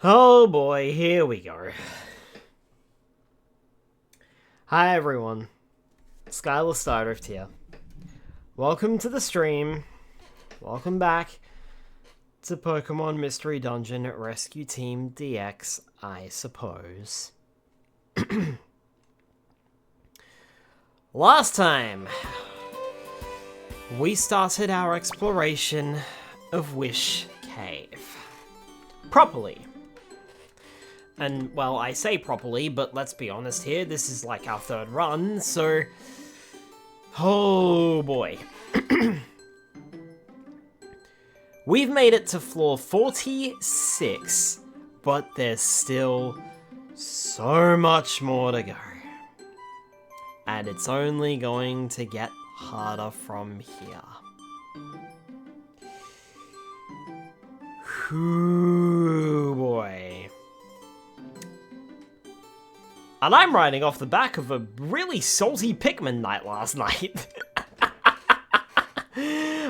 Oh boy, here we go. Hi everyone, Skylar Stardrift here. Welcome to the stream. Welcome back to Pokemon Mystery Dungeon Rescue Team DX, I suppose. Last time, we started our exploration of Wish Cave. Properly. And, well, I say properly, but let's be honest here, this is like our third run, so... Oh boy. We've made it to floor 46, but there's still so much more to go. And it's only going to get harder from here. Ooh boy. And I'm riding off the back of a really salty Pikmin night last night.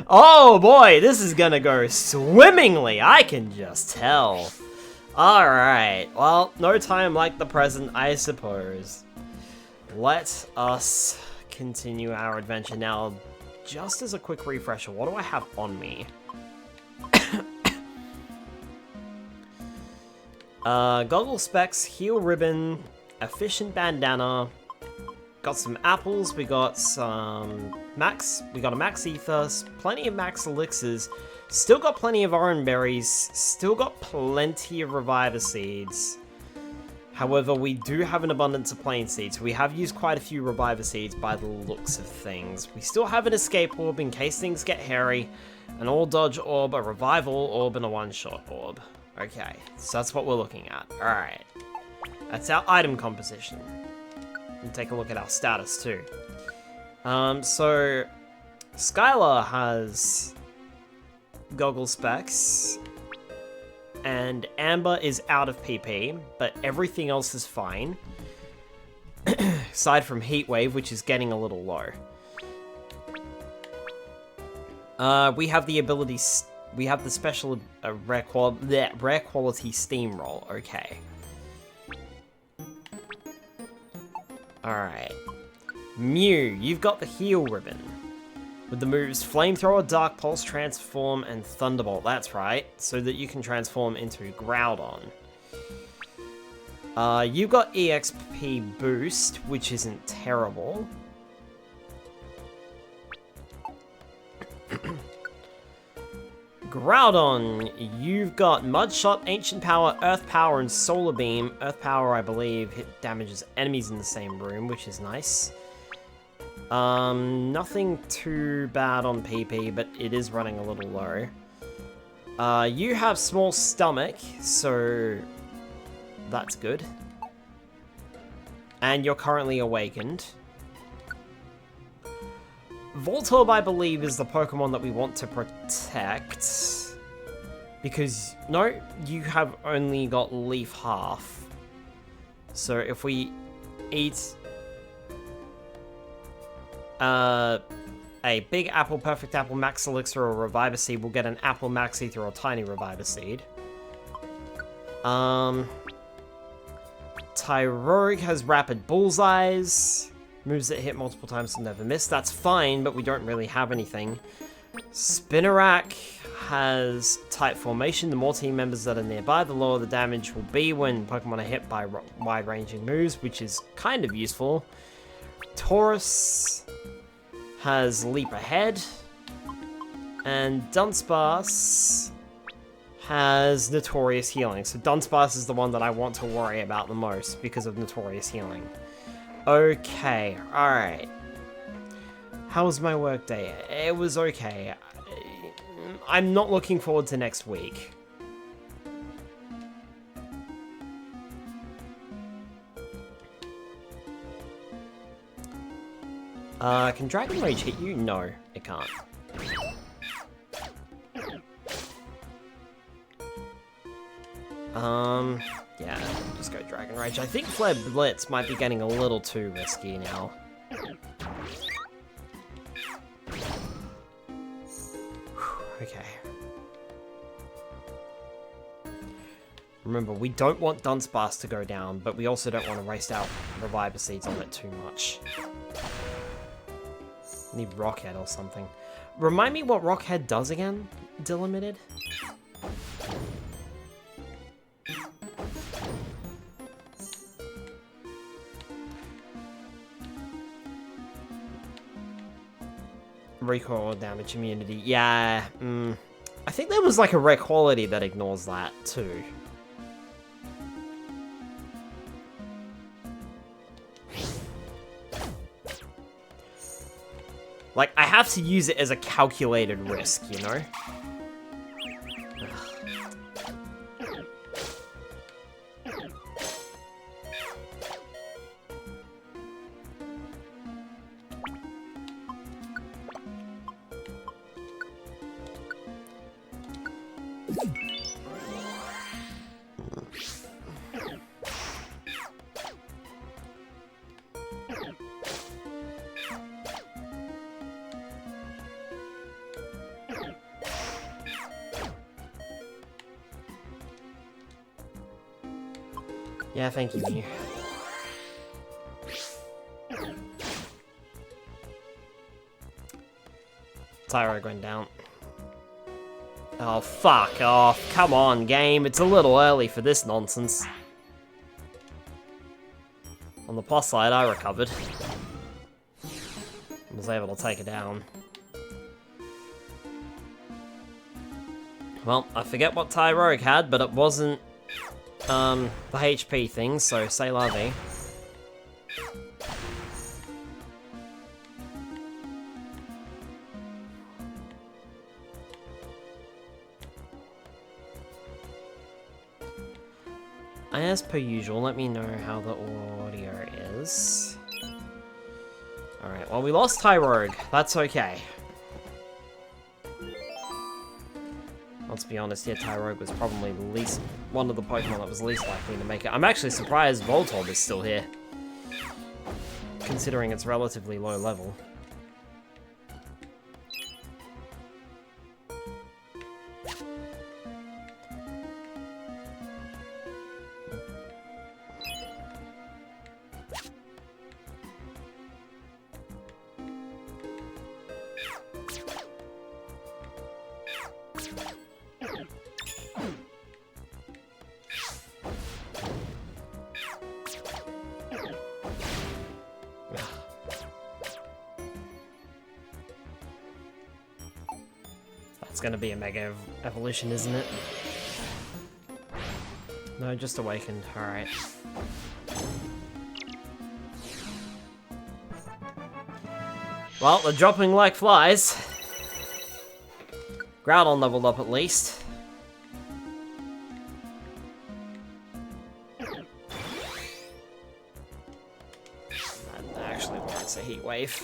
Oh boy, this is gonna go swimmingly, I can just tell. Alright, well, no time like the present, I suppose. Let us continue our adventure now. Just as a quick refresher, what do I have on me? Goggle specs, heel ribbon, efficient bandana, got some apples, we got some we got a max ether, plenty of max elixirs, still got plenty of orange berries, still got plenty of reviver seeds. However, we do have an abundance of plain seeds, so we have used quite a few reviver seeds by the looks of things. We still have an escape orb in case things get hairy, an all dodge orb, a revival orb, and a one-shot orb. Okay, so that's what we're looking at. Alright. That's our item composition. And take a look at our status too. So Skylar has goggle specs, and Amber is out of PP, but everything else is fine. Aside from Heatwave, which is getting a little low. We have the ability, we have the special rare quality Steamroll, okay. Alright. Mew, you've got the heel ribbon. With the moves Flamethrower, Dark Pulse, Transform, and Thunderbolt. That's right, so that you can transform into Groudon. You've got EXP Boost, which isn't terrible. Groudon, you've got Mud Shot, Ancient Power, Earth Power, and Solar Beam. Earth Power, I believe, damages enemies in the same room, which is nice. Nothing too bad on PP, but it is running a little low. You have Small Stomach, so that's good. And you're currently awakened. Voltorb, I believe, is the Pokemon that we want to protect. Because, no, you have only got Leaf Half. So if we eat a Big Apple, Perfect Apple, Max Elixir, or Reviver Seed, we'll get an Apple, Max Ether, or Tiny Reviver Seed. Tyrogue has Rapid Bullseyes. Moves that hit multiple times and never miss. That's fine, but we don't really have anything. Spinarak has Type Formation. The more team members that are nearby, the lower the damage will be when Pokemon are hit by wide-ranging moves, which is kind of useful. Taurus has Leap Ahead. And Dunsparce has Notorious Healing. So Dunsparce is the one that I want to worry about the most because of Notorious Healing. Okay, alright. How was my workday? It was okay. I'm not looking forward to next week. Can Dragon Rage hit you? No, it can't. Yeah, just go Dragon Rage. I think Flare Blitz might be getting a little too risky now. Okay. Remember, we don't want Dunsparce to go down, but we also don't want to waste out Reviver Seeds on it too much. Need Rockhead or something. Remind me what Rockhead does again, Delimited? Recoil damage immunity. Yeah, I think there was like a rare quality that ignores that too. Like, I have to use it as a calculated risk, you know? Yeah, thank you, Mew. Tyro went down. Oh, fuck off. Come on, game. It's a little early for this nonsense. On the plus side, I recovered. I was able to take it down. Well, I forget what Tyrogue had, but it wasn't the HP thing, so say la vie. As per usual, let me know how the audio is. Alright, well, we lost Tyrogue. That's okay. Let's be honest here, Tyrogue was probably one of the Pokemon that was least likely to make it. I'm actually surprised Voltorb is still here, considering it's relatively low level. It's gonna be a Mega Evolution, isn't it? No, just Awakened. Alright. Well, they're dropping like flies. Groudon leveled up at least. That actually warrants a Heat Wave.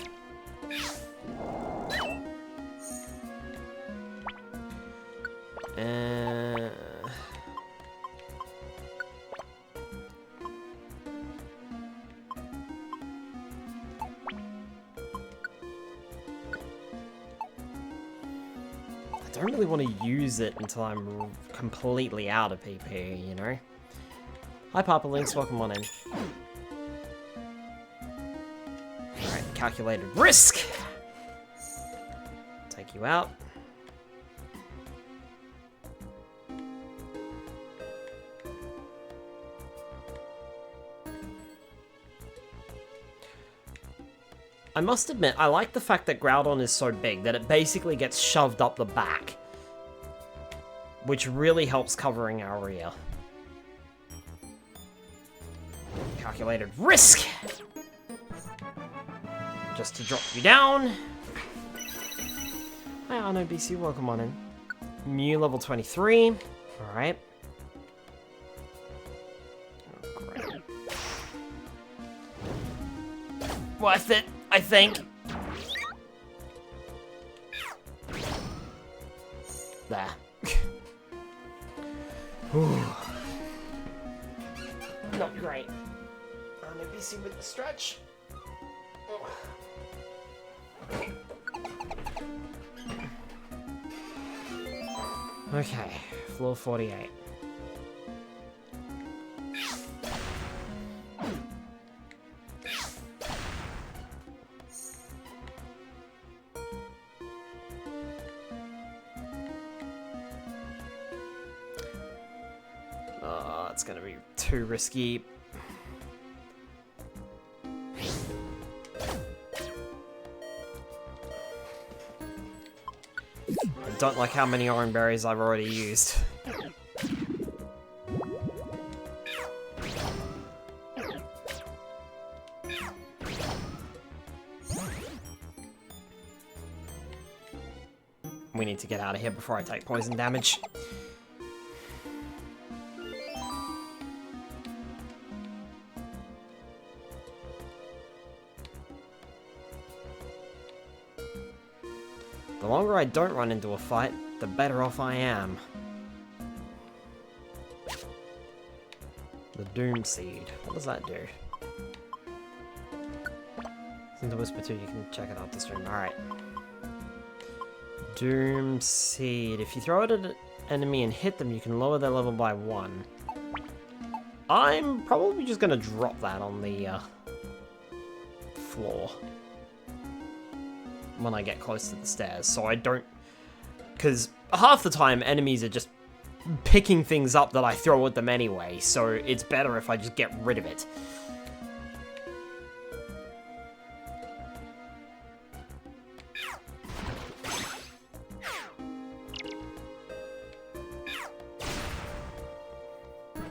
I don't really want to use it until I'm completely out of PP, you know? Hi Papa Links, welcome on in. Alright, calculated risk! Take you out. I must admit, I like the fact that Groudon is so big that it basically gets shoved up the back, which really helps covering our rear. Calculated risk! Just to drop you down. Hi Arno BC, welcome on in. Mew level 23. Alright. Oh, great. Worth it, I think. There. Not great. I'm busy with the stretch. Okay, floor 48. It's gonna be too risky. I don't like how many orange berries I've already used. We need to get out of here before I take poison damage. The longer I don't run into a fight, the better off I am. The Doom Seed. What does that do? Send to Whisper 2, you can check it out this room. Alright. Doom Seed. If you throw it at an enemy and hit them, you can lower their level by 1. I'm probably just gonna drop that on the floor when I get close to the stairs, so I don't... Because half the time, enemies are just picking things up that I throw at them anyway, so it's better if I just get rid of it.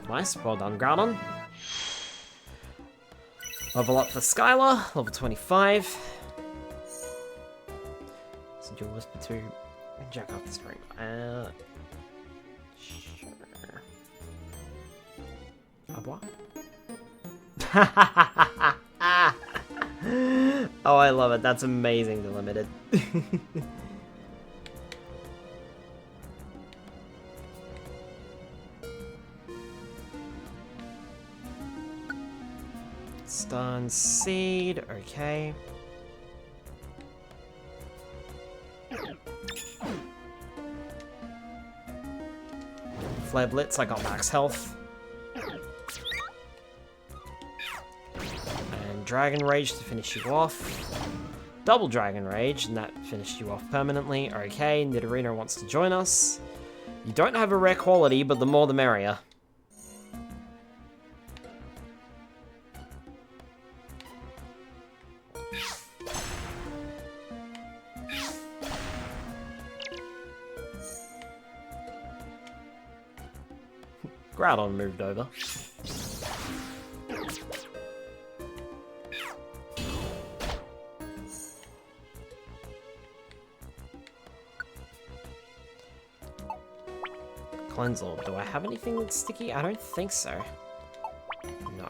Nice, well done, Groudon. Level up for Skylar, level 25. Since you'll Whisper 2, jack off the stream. Sure. Au revoir. Oh, I love it. That's amazing, Delimited. Stun Seed, okay. Flare Blitz, I got max health. And Dragon Rage to finish you off. Double Dragon Rage, and that finished you off permanently. Okay, Nidorino wants to join us. You don't have a rare quality, but the more the merrier. Groudon moved over. Cleanse Orb. Do I have anything that's sticky? I don't think so. No.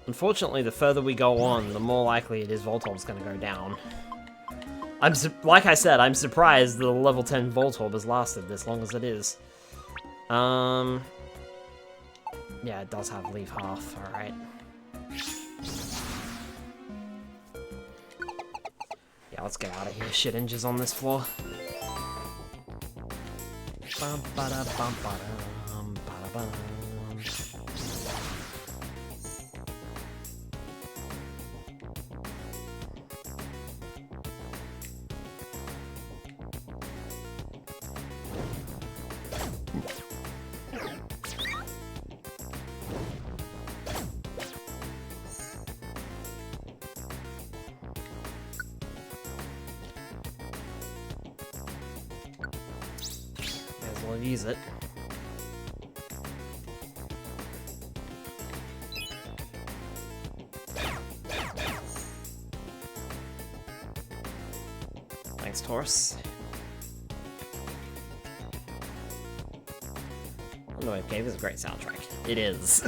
Unfortunately, the further we go on, the more likely it is Voltorb's going to go down. Like I said, I'm surprised the level 10 Voltorb has lasted this long as it is. Yeah, it does have Leave Half, alright. Yeah, let's get out of here. Shit injures on this floor. Bum, ba-da, bum, ba-dum, ba-da-bum. We'll use it. Thanks, Taurus. The Wave Cave is a great soundtrack. It is.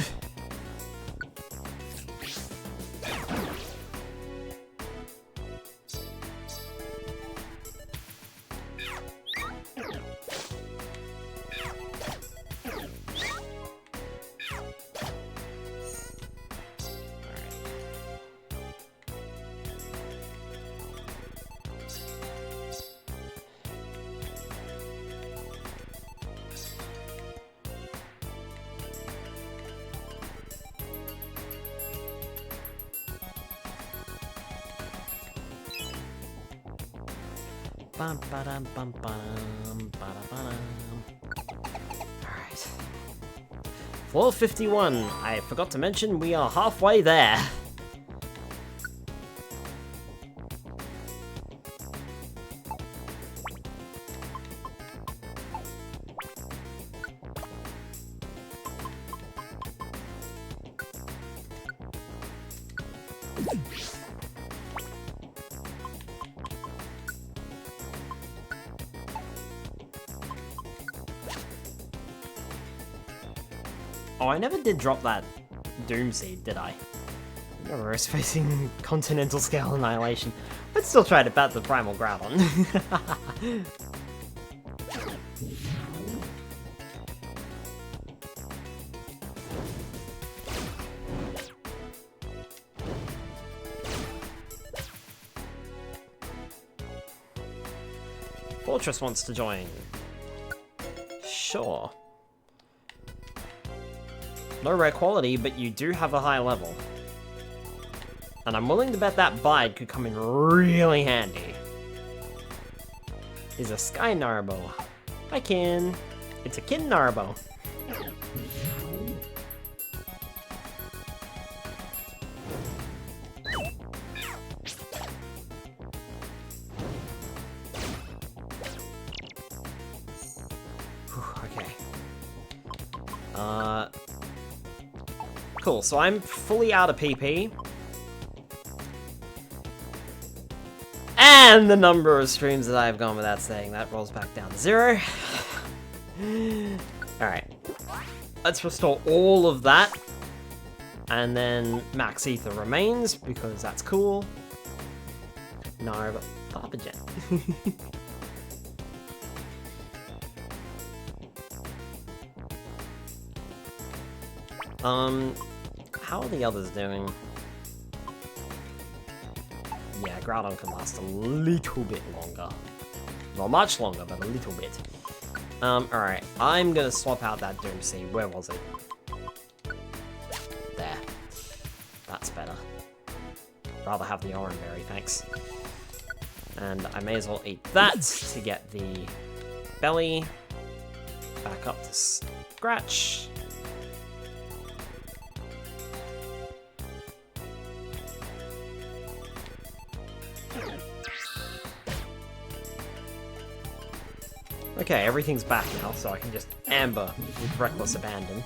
Alright. Floor 51. I forgot to mention we are halfway there. Oh, I never did drop that Doom Seed, did I? Remember, I was facing Continental Scale Annihilation. I'd still try to bat the Primal Groudon. Fortress wants to join. Sure. No rare quality, but you do have a high level. And I'm willing to bet that Bide could come in really handy. Is a Sky Narbo. Hi, Kin. It's a Kin Narbo. Okay. Cool, so I'm fully out of PP. And the number of streams that I've gone without saying, that rolls back down to 0. Alright. Let's restore all of that. And then Max Ether remains, because that's cool. No, but Papa Jet. How are the others doing? Yeah, Groudon can last a little bit longer. Not much longer, but a little bit. Alright. I'm gonna swap out that Doom Seed. Where was it? There. That's better. Rather have the Orange Berry, thanks. And I may as well eat that to get the belly back up to scratch. Okay, everything's back now, so I can just amber with Reckless Abandon.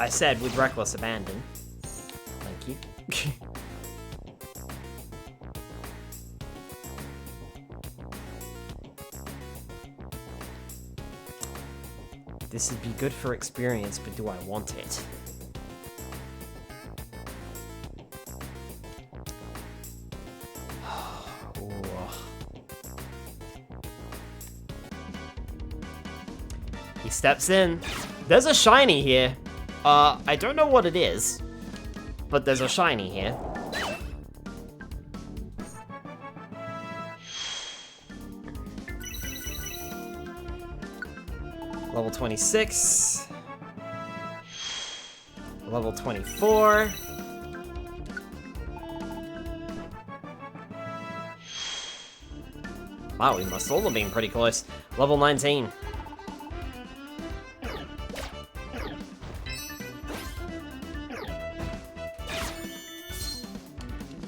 I said with Reckless Abandon. Thank you. This would be good for experience, but do I want it? He steps in. There's a shiny here. I don't know what it is, but there's a shiny here. Level 26. Level 24. Wow, we must all have been pretty close. Level 19.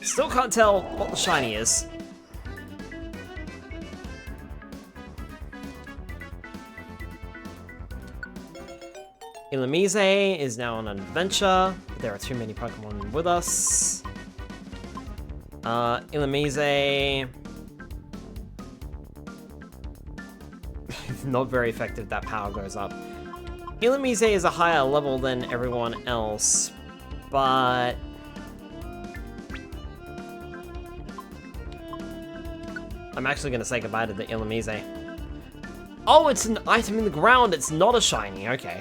Still can't tell what the shiny is. Illumise is now on an adventure. There are too many Pokemon with us. Illumise... not very effective, that power goes up. Illumise is a higher level than everyone else, but... I'm actually going to say goodbye to the Illumise. Oh, it's an item in the ground, it's not a shiny, okay.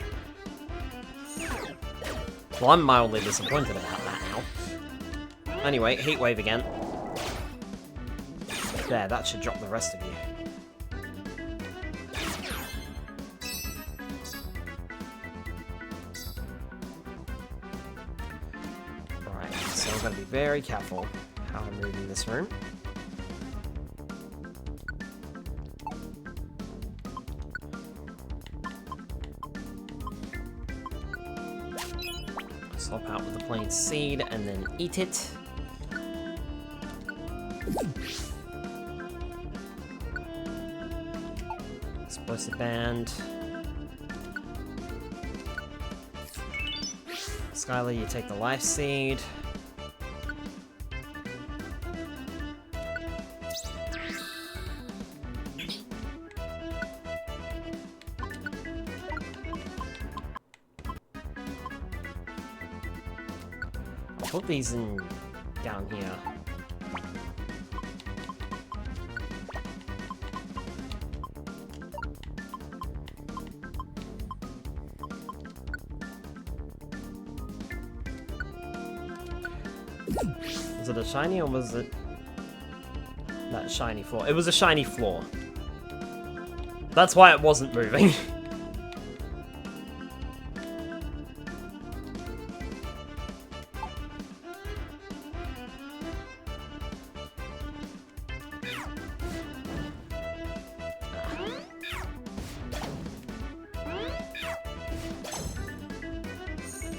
Well, I'm mildly disappointed about that now. Anyway, Heat Wave again. There, that should drop the rest of you. Right, so I'm going to be very careful how I move in this room. Swap out with the plain seed and then eat it. Explosive band. Skylar, you take the life seed. I'll put these in down here. Was it a shiny or was it that shiny floor? It was a shiny floor. That's why it wasn't moving.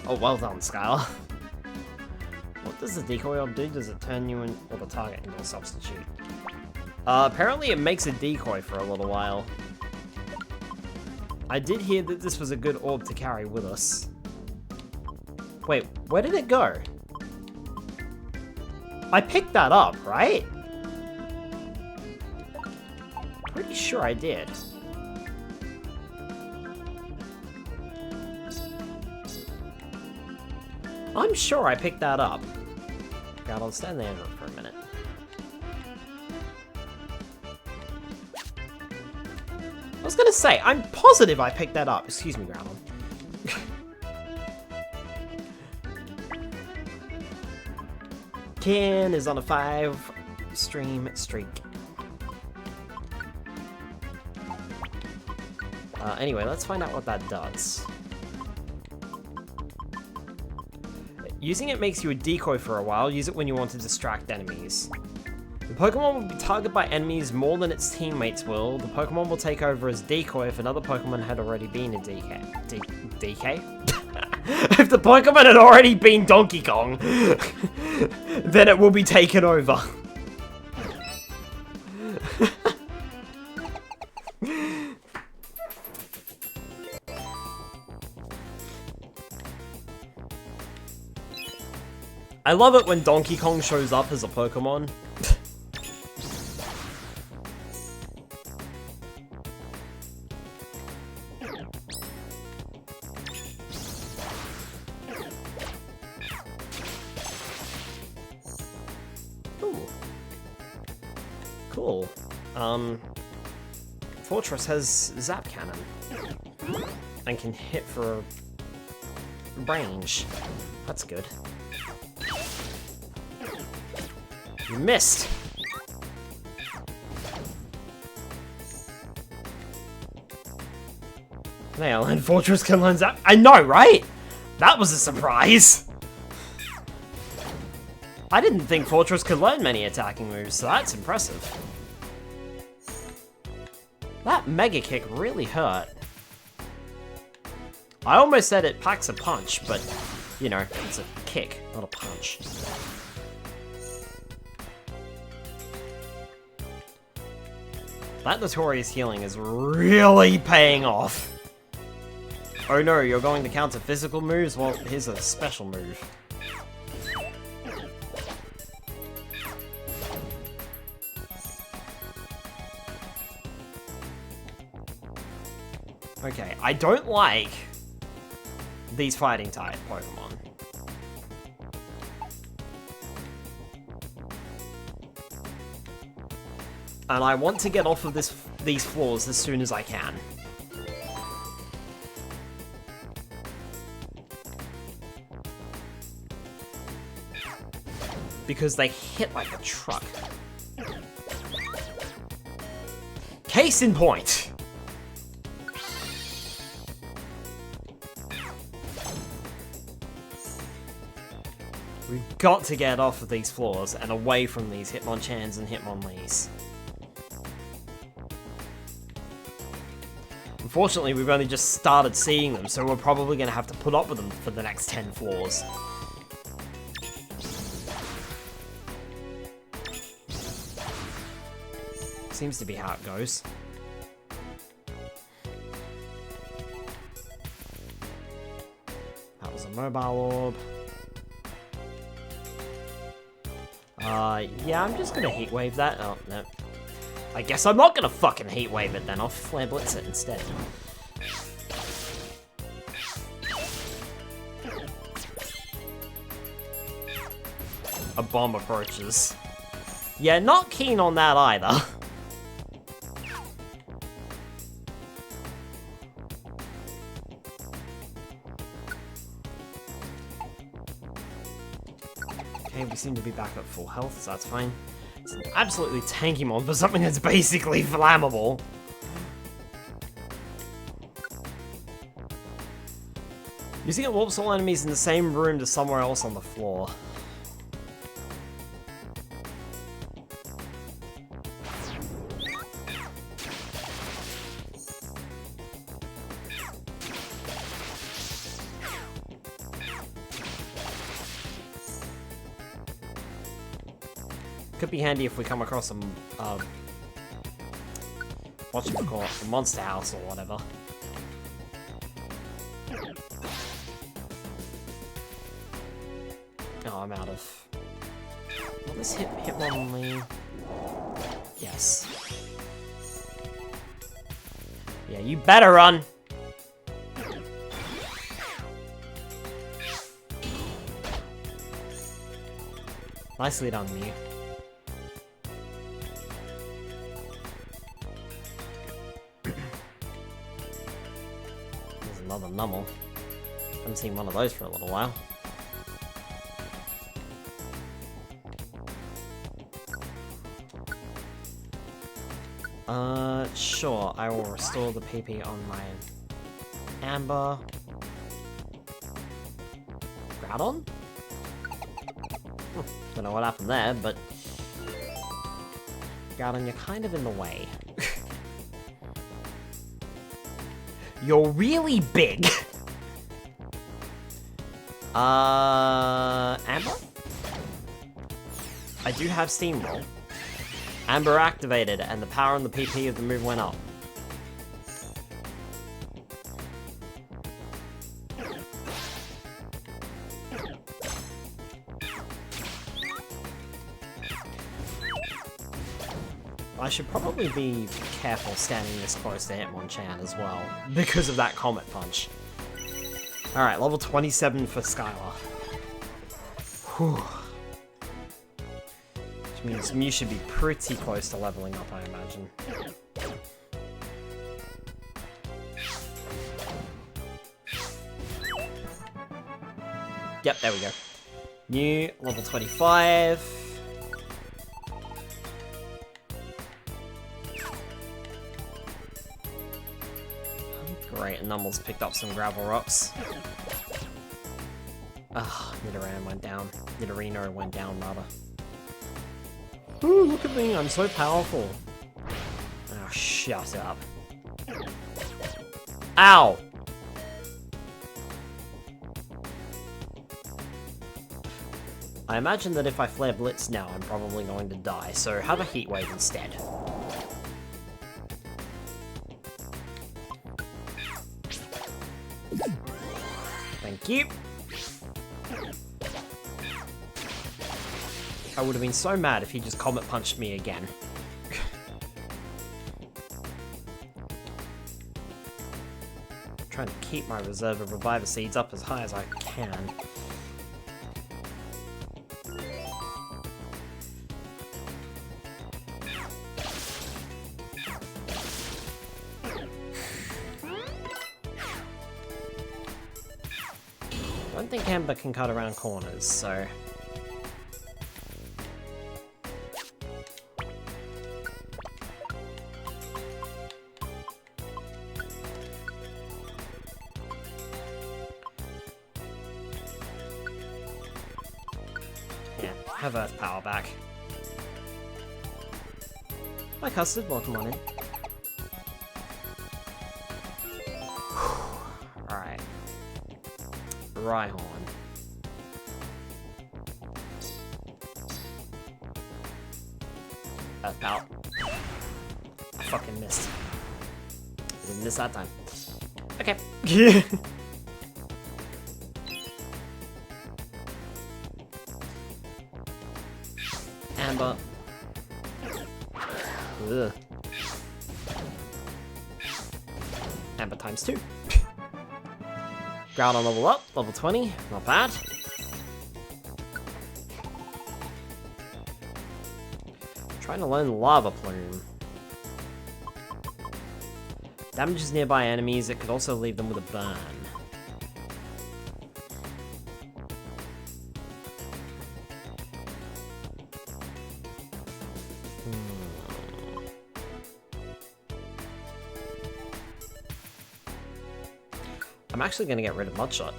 Oh, well done, Skylar. What does the decoy orb do? Does it turn you in, or the target into a substitute? Apparently it makes a decoy for a little while. I did hear that this was a good orb to carry with us. Wait, where did it go? I picked that up, right? Pretty sure I did. I'm sure I picked that up. God, I'll stand there for a minute. I was gonna say, I'm positive I picked that up. Excuse me, Grandma. Ken is on a 5-stream streak. Anyway, let's find out what that does. Using it makes you a decoy for a while. Use it when you want to distract enemies. The Pokemon will be targeted by enemies more than its teammates will. The Pokemon will take over as decoy if another Pokemon had already been a DK. If the Pokemon had already been Donkey Kong, then it will be taken over. I love it when Donkey Kong shows up as a Pokemon. Ooh. Cool. Fortress has Zap Cannon. And can hit for range. That's good. You missed! Hey, and Fortress can learn Zap. I know, right? That was a surprise! I didn't think Fortress could learn many attacking moves, so that's impressive. That Mega Kick really hurt. I almost said it packs a punch, but, you know, it's a kick, not a punch. That Notorious healing is really paying off. Oh no, you're going to counter physical moves? Well, here's a special move. Okay, I don't like these fighting type Pokemon. And I want to get off of these floors as soon as I can. Because they hit like a truck. Case in point! We've got to get off of these floors and away from these Hitmonchans and Hitmonlees. Unfortunately, we've only just started seeing them, so we're probably going to have to put up with them for the next 10 floors. Seems to be how it goes. That was a mobile orb. Yeah, I'm just gonna heat wave that. Oh, no. I guess I'm not gonna fucking heat wave it then. I'll flare blitz it instead. A bomb approaches. Yeah, not keen on that either. Okay, we seem to be back at full health, so that's fine. It's an absolutely tanky mod for something that's basically flammable. Using it warps all enemies in the same room to somewhere else on the floor. Could be handy if we come across some, whatchamacallit, a monster house or whatever. Oh, I'm out of... Will this hit one only? Yes. Yeah, you better run! Nicely done, Mew. Another Nummel. Haven't seen one of those for a little while. Sure, I will restore the PP on my Amber. Groudon? Don't know what happened there, but... Groudon, you're kind of in the way. You're really big. Amber? I do have Steamroll. Amber activated, and the power and the PP of the move went up. I should probably be careful standing this close to Hitmonchan as well, because of that Comet Punch. Alright, level 27 for Skylar. Whew. Which means Mew should be pretty close to leveling up, I imagine. Yep, there we go. Mew, level 25. Great, and Nummel's picked up some gravel rocks. Ah, Nidoran went down. Nidorino went down, rather. Ooh, look at me, I'm so powerful. Oh, shut up. Ow! I imagine that if I flare Blitz now, I'm probably going to die, so have a Heat Wave instead. Thank you. I would have been so mad if he just Comet Punched me again. Trying to keep my reserve of Reviver Seeds up as high as I can. I don't think Amber can cut around corners, so... Yeah, have Earth Power back. Hi Custard, welcome on in. Rhyhorn. About. I fucking missed. I didn't miss that time. Okay. Amber. Ugh. Amber times 2. Groudon level up, level 20, not bad. Trying to learn Lava Plume. Damages nearby enemies, it could also leave them with a burn. I'm actually going to get rid of Mudshot.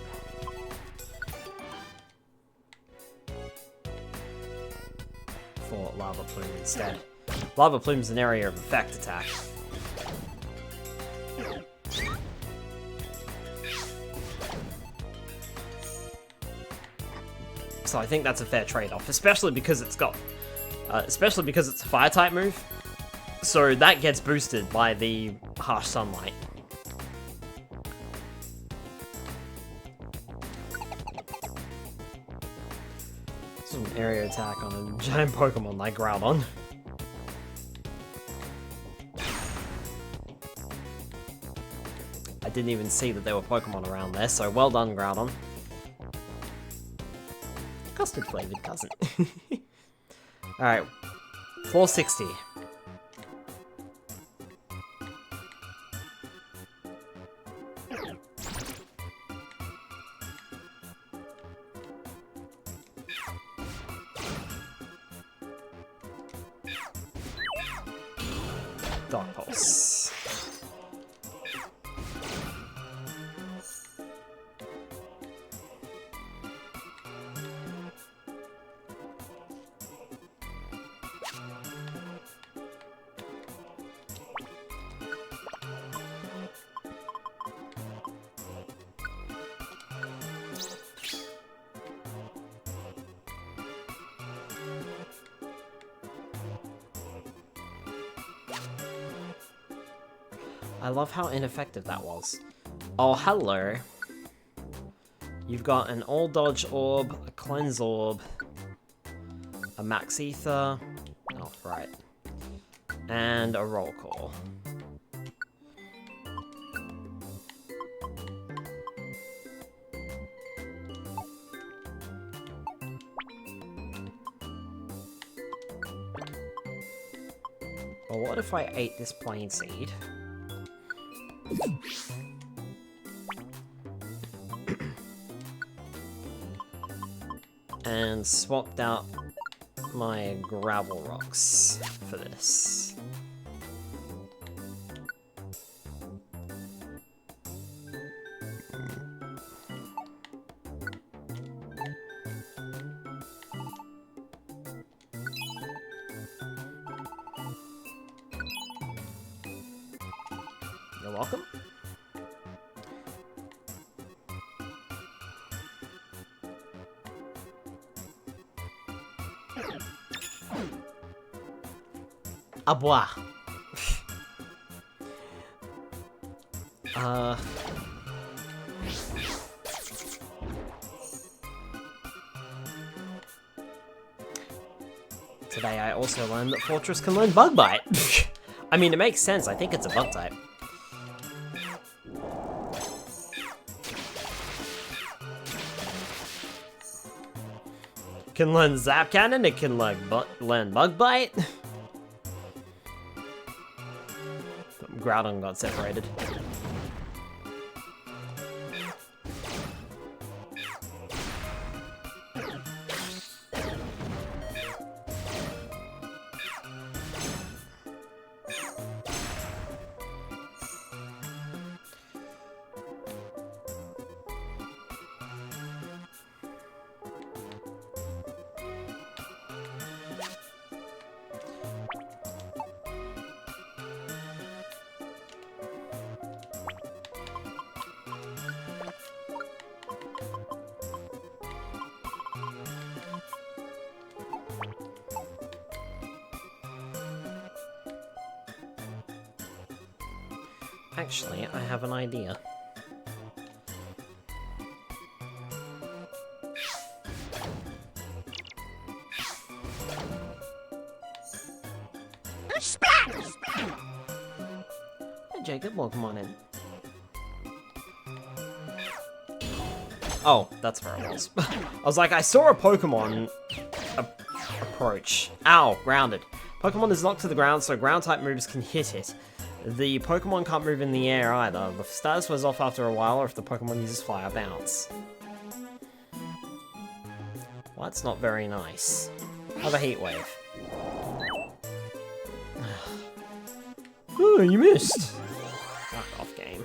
For Lava Plume instead. Lava Plume's an area of effect attack. So I think that's a fair trade-off, especially because it's got, especially because it's a fire type move. So that gets boosted by the harsh sunlight. This is an area attack on a giant Pokemon like Groudon. I didn't even see that there were Pokemon around there, so well done, Groudon. Custard flavored cousin. Alright, 460. Dark Pulse. I love how ineffective that was. Oh, hello. You've got an All Dodge Orb, a Cleanse Orb, a Max Ether, oh, right, and a Roll Call. Well, what if I ate this plain seed? And swapped out my gravel rocks for this. You're welcome. À boire. Today I also learned that Fortress can learn Bug Bite. I mean, it makes sense. I think it's a bug type. Can learn Zap Cannon, it can learn Bug Bite. Groudon got separated. Actually, I have an idea. Hey Jacob, welcome on in. Oh, that's where it was. I was like, I saw a Pokemon approach. Ow, grounded. Pokemon is knocked to the ground, so ground-type moves can hit it. The Pokemon can't move in the air either. The status was off after a while, or if the Pokemon uses Fire Bounce. Well, that's not very nice. Have a Heat Wave. Oh, you missed! Fuck off, game.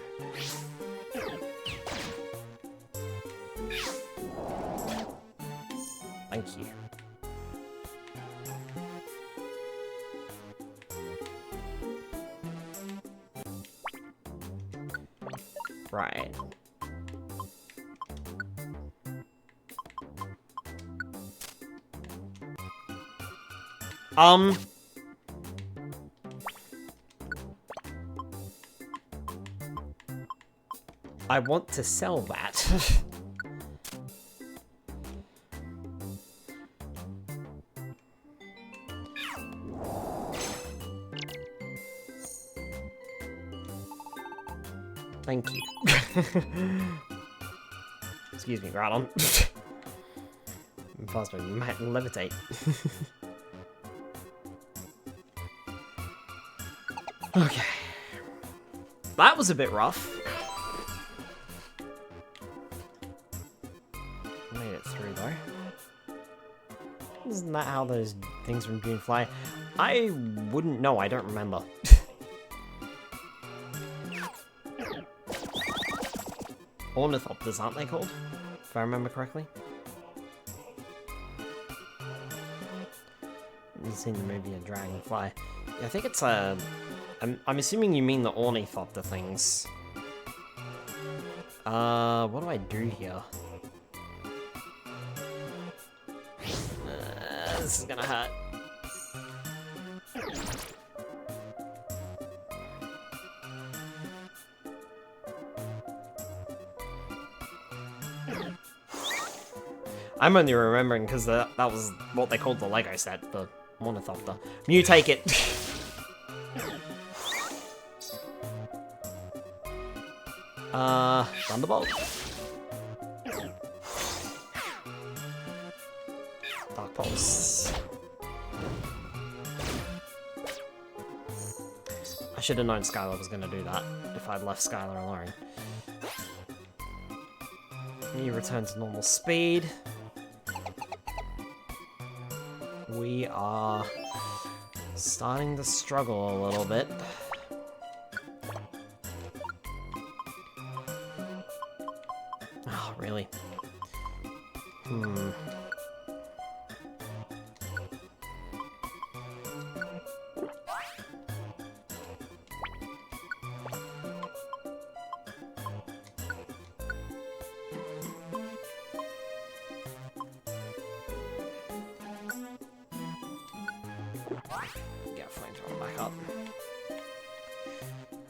Thank you. Right. I want to sell that. Thank you. Excuse me, Groudon. Faster, you might levitate. Okay. That was a bit rough. Made it through, though. Isn't that how those things from June fly? I wouldn't know, I don't remember. Ornithopters, aren't they called? If I remember correctly. You've seen the movie A Dragonfly. Yeah, I think it's a... I'm assuming you mean the ornithopter things. What do I do here? This is gonna hurt. I'm only remembering because that was what they called the Lego set, the Ornithopter. Mutate it! Thunderbolt? Dark Pulse. I should have known Skylar was going to do that if I'd left Skylar alone. You return to normal speed. We are starting to struggle a little bit. Oh, really? Get flamethrower back up.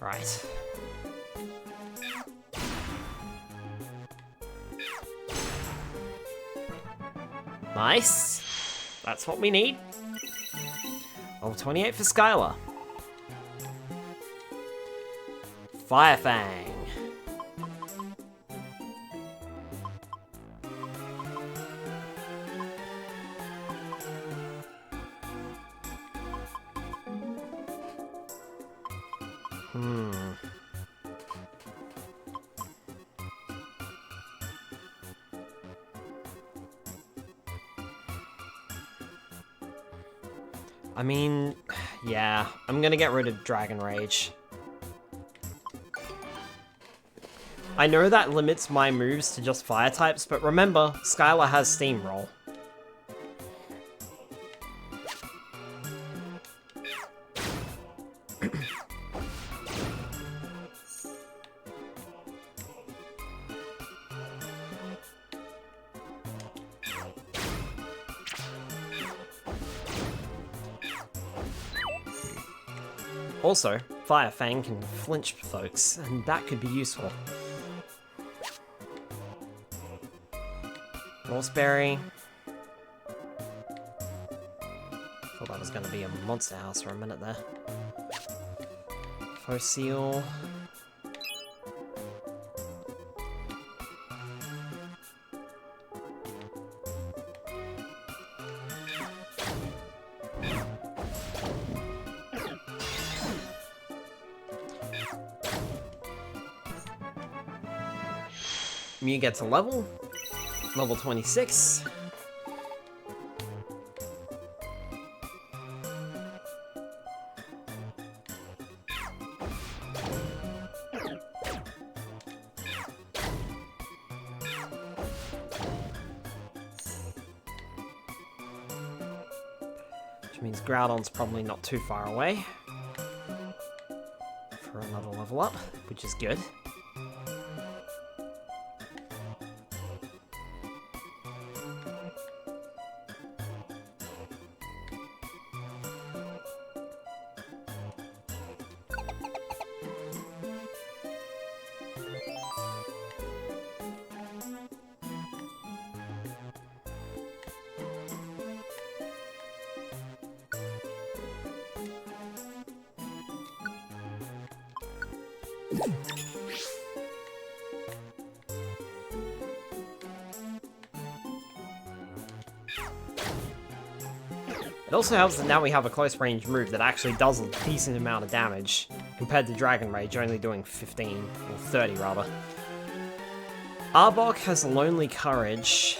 Right. Nice. That's what we need. Level 28 for Skylar. Fire Fang. I mean, yeah, I'm gonna get rid of Dragon Rage. I know that limits my moves to just fire types, but remember, Skylar has Steamroll. Also, Fire Fang can flinch folks, and that could be useful. Norseberry. Thought that was going to be a monster house for a minute there. Fossil. Mew gets a level 26. Which means Groudon's probably not too far away for another level up, which is good. It also helps that now we have a close range move that actually does a decent amount of damage, compared to Dragon Rage only doing 15, or 30 rather. Arbok has Lonely Courage.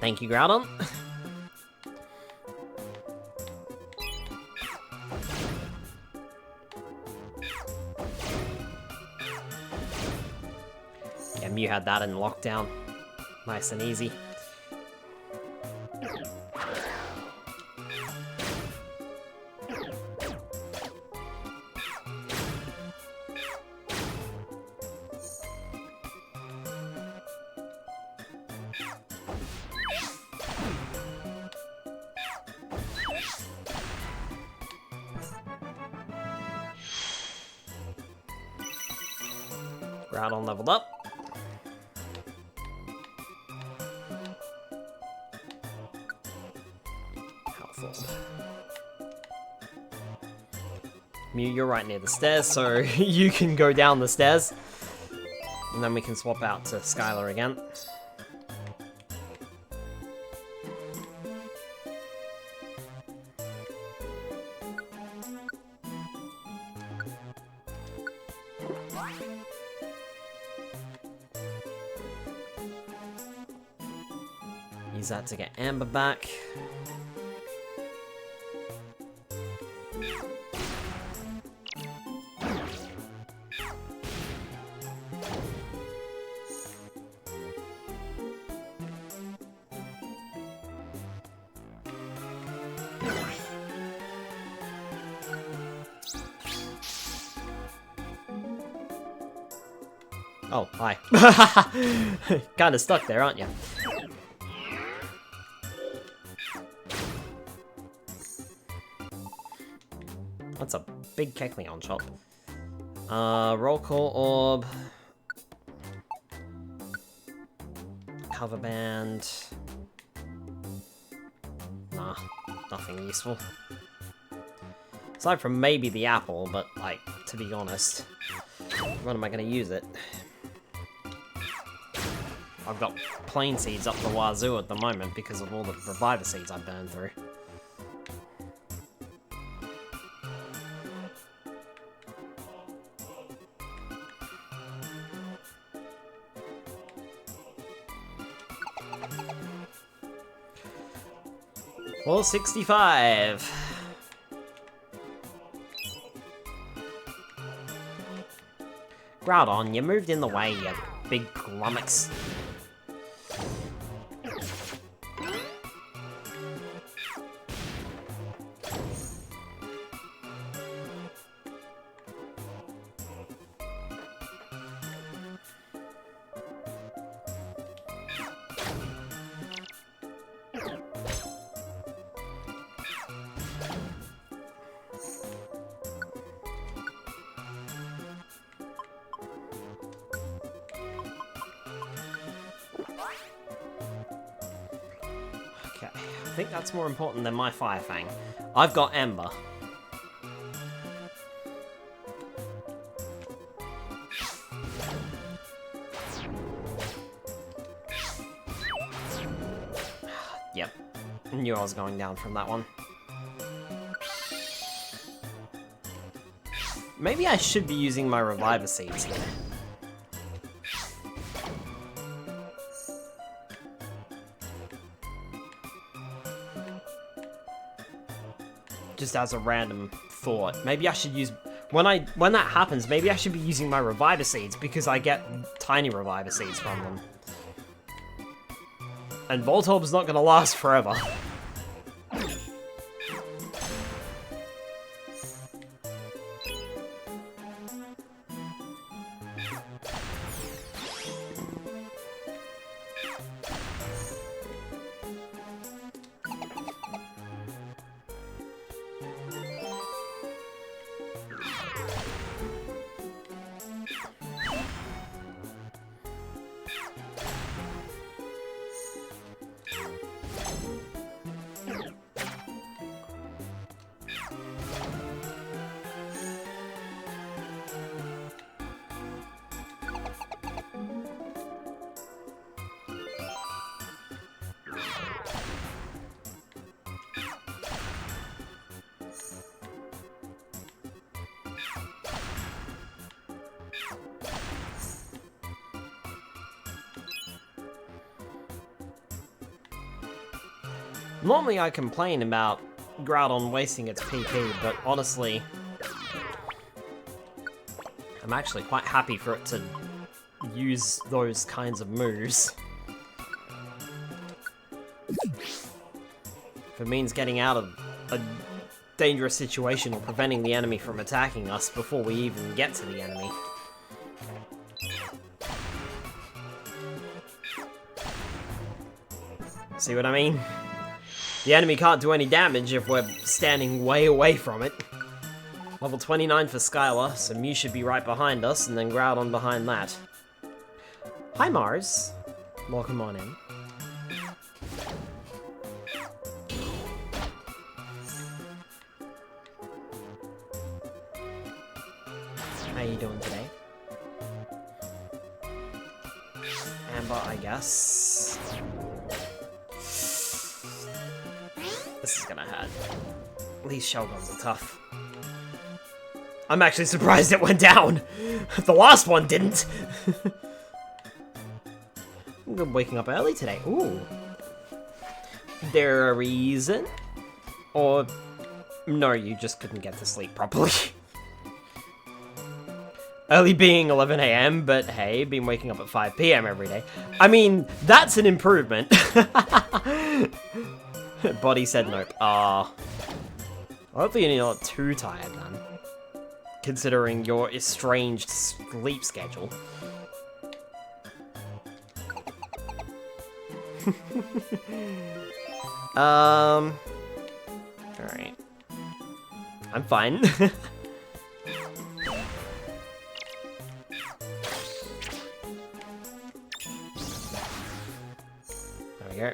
Thank you, Groudon. Yeah, Mew had that in lockdown. Nice and easy. Groudon leveled up. Health orb. Mew, you're right near the stairs, so you can go down the stairs. And then we can swap out to Skylar again. Use that to get Amber back. Oh, hi. Kinda stuck there, aren't you? That's a big Kecleon shop. Roll Call Orb. Cover Band. Nah, nothing useful. Aside from maybe the apple, but, like, to be honest, when am I going to use it? I've got plain seeds up the wazoo at the moment because of all the reviver seeds I burned through. Well, 65. Groudon, you moved in the way, you big glummox. Okay, I think that's more important than my Fire Fang. I've got Ember. Yep, knew I was going down from that one. Maybe I should be using my Reviver Seeds here. Just as a random thought. Maybe I should use... When that happens, maybe I should be using my Reviver Seeds because I get tiny Reviver Seeds from them. And Voltorb's not gonna last forever. Normally I complain about Groudon wasting its PP, but honestly, I'm actually quite happy for it to use those kinds of moves. If it means getting out of a dangerous situation or preventing the enemy from attacking us before we even get to the enemy. See what I mean? The enemy can't do any damage if we're standing way away from it. Level 29 for Skylar, so Mew should be right behind us, and then Groudon behind that. Hi Mars. Welcome on in. How you doing today? Amber, I guess. This is gonna hurt. These shell guns are tough. I'm actually surprised it went down. The last one didn't. I'm waking up early today. Ooh. There a reason? Or no, you just couldn't get to sleep properly. Early being 11 AM, but hey, been waking up at 5 PM every day. I mean, that's an improvement. Body said nope. Hopefully you're not too tired, man. Considering your estranged sleep schedule. Alright. I'm fine. There we go.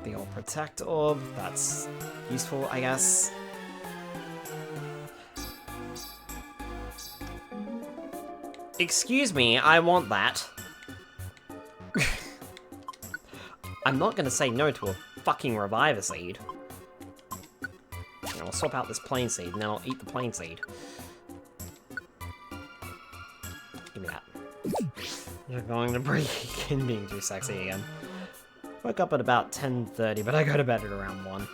The old Protect Orb, that's useful, I guess. Excuse me, I want that. I'm not gonna say no to a fucking Reviver Seed. I'll swap out this Plain Seed, and then I'll eat the Plain Seed. Give me that. You're going to break in being too sexy again. Woke up at about 10:30, but I go to bed at around 1.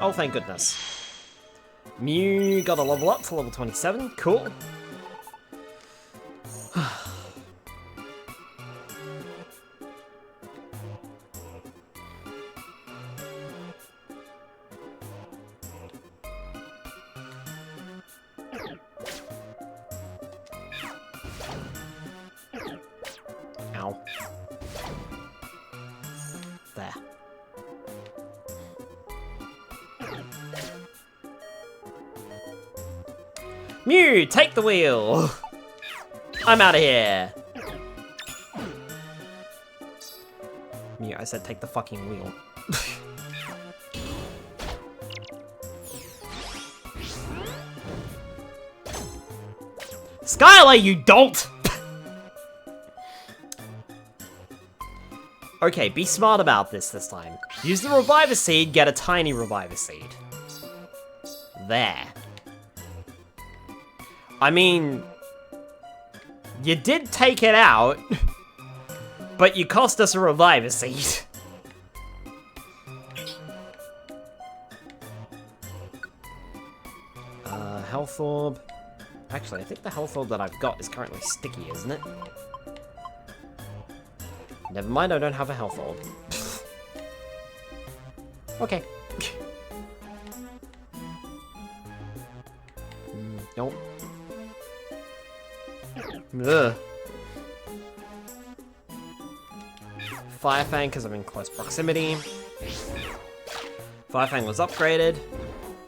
Oh, thank goodness. Mew got a level up to level 27. Cool. Ow. There. Mew, take the wheel! I'm out of here! Mew, I said take the fucking wheel. Skylar, you dolt! Okay, be smart about this time. Use the Reviver Seed, get a tiny Reviver Seed. There. I mean, you did take it out, but you cost us a Reviver Seed. Health Orb. Actually, I think the Health Orb that I've got is currently sticky, isn't it? Never mind, I don't have a Health Orb. Okay. Nope. Ugh. Fire Fang, because I'm in close proximity. Fire Fang was upgraded.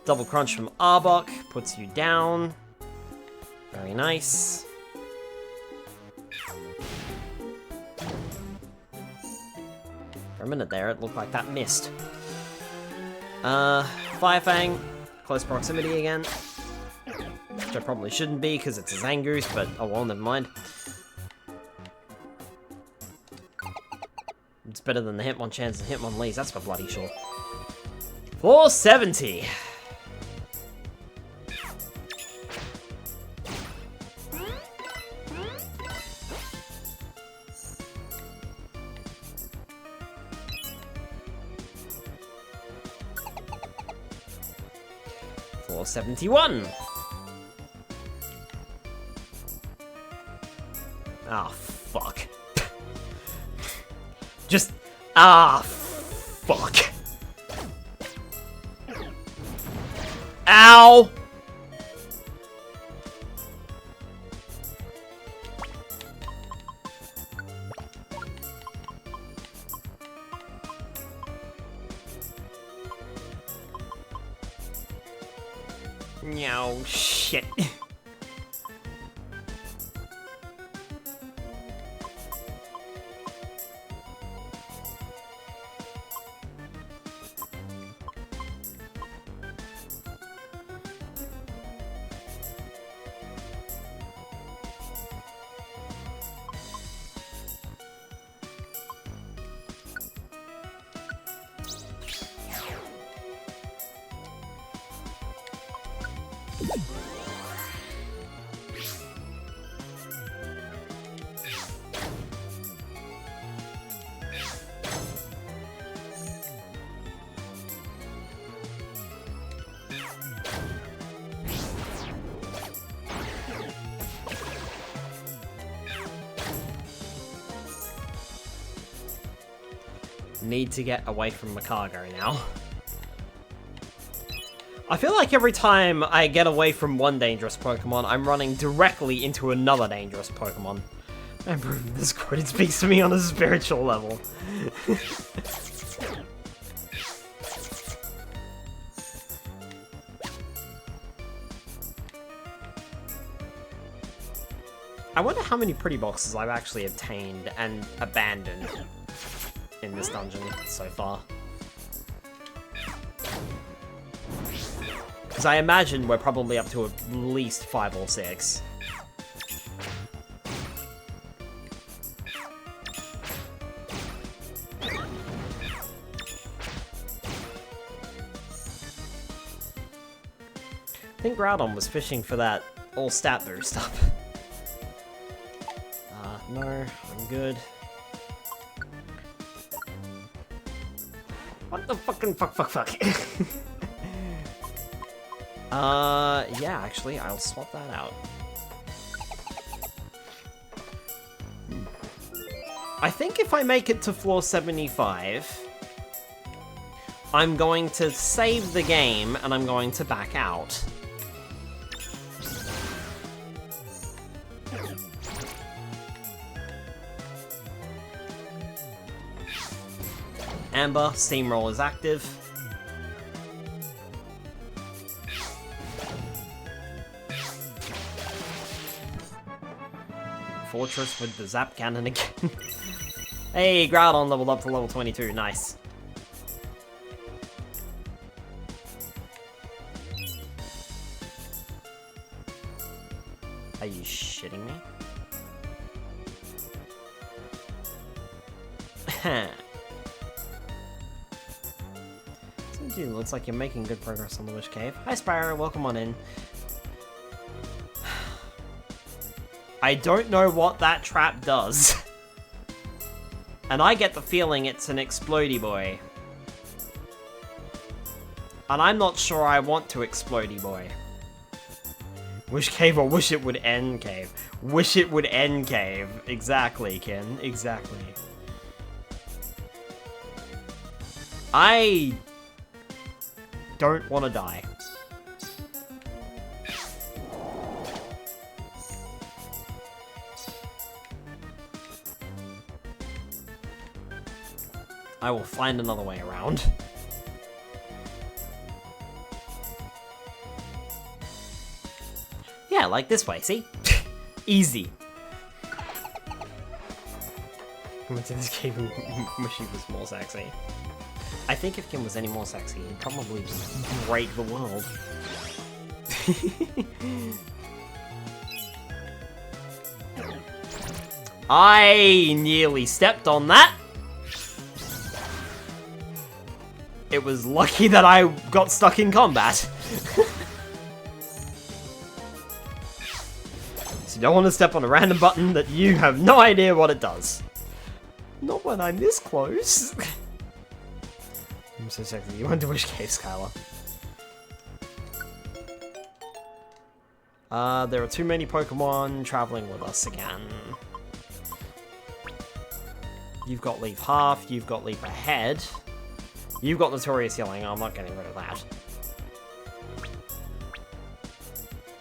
Double Crunch from Arbok puts you down. Very nice. For a minute there, it looked like that missed. Fire Fang, close proximity again. Which I probably shouldn't be, because it's a Zangoose, but oh well, never mind. It's better than the Hitmon chance and Hitmon leaves, that's for bloody sure. 470! $471! Ah, fuck. Just... ah, fuck. Ow! No, shit. Need to get away from Makago now. I feel like every time I get away from one dangerous Pokemon, I'm running directly into another dangerous Pokemon. I'm proving this quote, it speaks to me on a spiritual level. I wonder how many pretty boxes I've actually obtained and abandoned in this dungeon so far. Because I imagine we're probably up to at least 5 or 6. I think Groudon was fishing for that all stat boost up. No, I'm good. What the fucking fuck? Yeah, actually, I'll swap that out. I think if I make it to floor 75, I'm going to save the game and I'm going to back out. Amber, Steamroll is active. Fortress with the Zap Cannon again. Hey, Groudon leveled up to level 22, nice. Are you shitting me? Dude, looks like you're making good progress on the Wish Cave. Hi Spyro, welcome on in. I don't know what that trap does. And I get the feeling it's an explodey boy. And I'm not sure I want to explodey boy. Wish Cave or wish it would end cave? Wish it would end cave. Exactly, Ken. Exactly. I don't want to die. I will find another way around. Yeah, like this way, see? Easy. I went to this cave and wish he was more sexy. I think if Kim was any more sexy, he'd probably just break the world. I nearly stepped on that. It was lucky that I got stuck in combat. So you don't want to step on a random button that you have no idea what it does. Not when I'm this close. I'm so sexy. You went to Wish Cave, Skylar. There are too many Pokemon traveling with us again. You've got Leaf Half, you've got Leap Ahead. You've got Notorious Yelling, I'm not getting rid of that.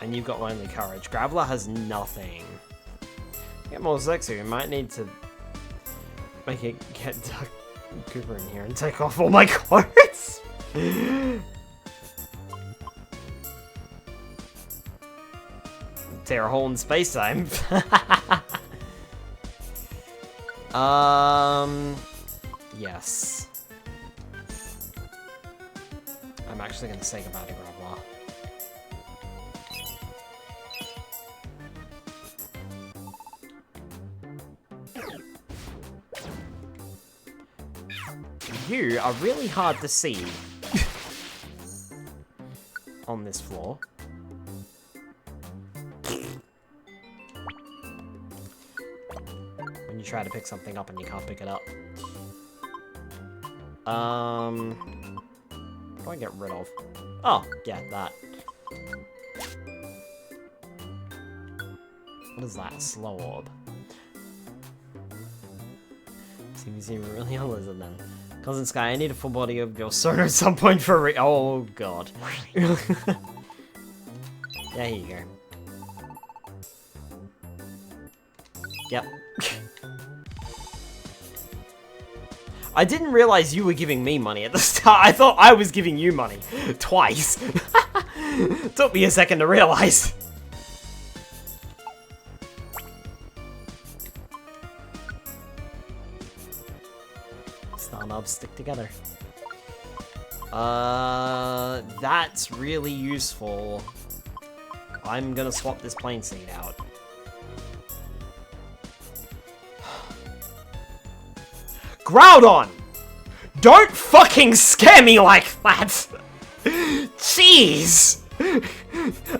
And you've got Lonely Courage. Graveler has nothing. Get more sexy, we might need to make it get Cooper in here and take off all my clothes. Tear a hole in space-time. Yes. I'm actually gonna say goodbye to Graveler. You are really hard to see on this floor. When you try to pick something up and you can't pick it up. What do I get rid of? Oh, yeah, that. What is that? Slow orb. Seems really a lizard then. Cousin Sky, I need a full body of your soda at some point for oh god. Yeah, here you go. Yep. I didn't realize you were giving me money at the start. I thought I was giving you money. Twice. Took me a second to realize. nubs stick together. That's really useful. I'm gonna swap this plane seed out. Groudon! Don't fucking scare me like that! Jeez!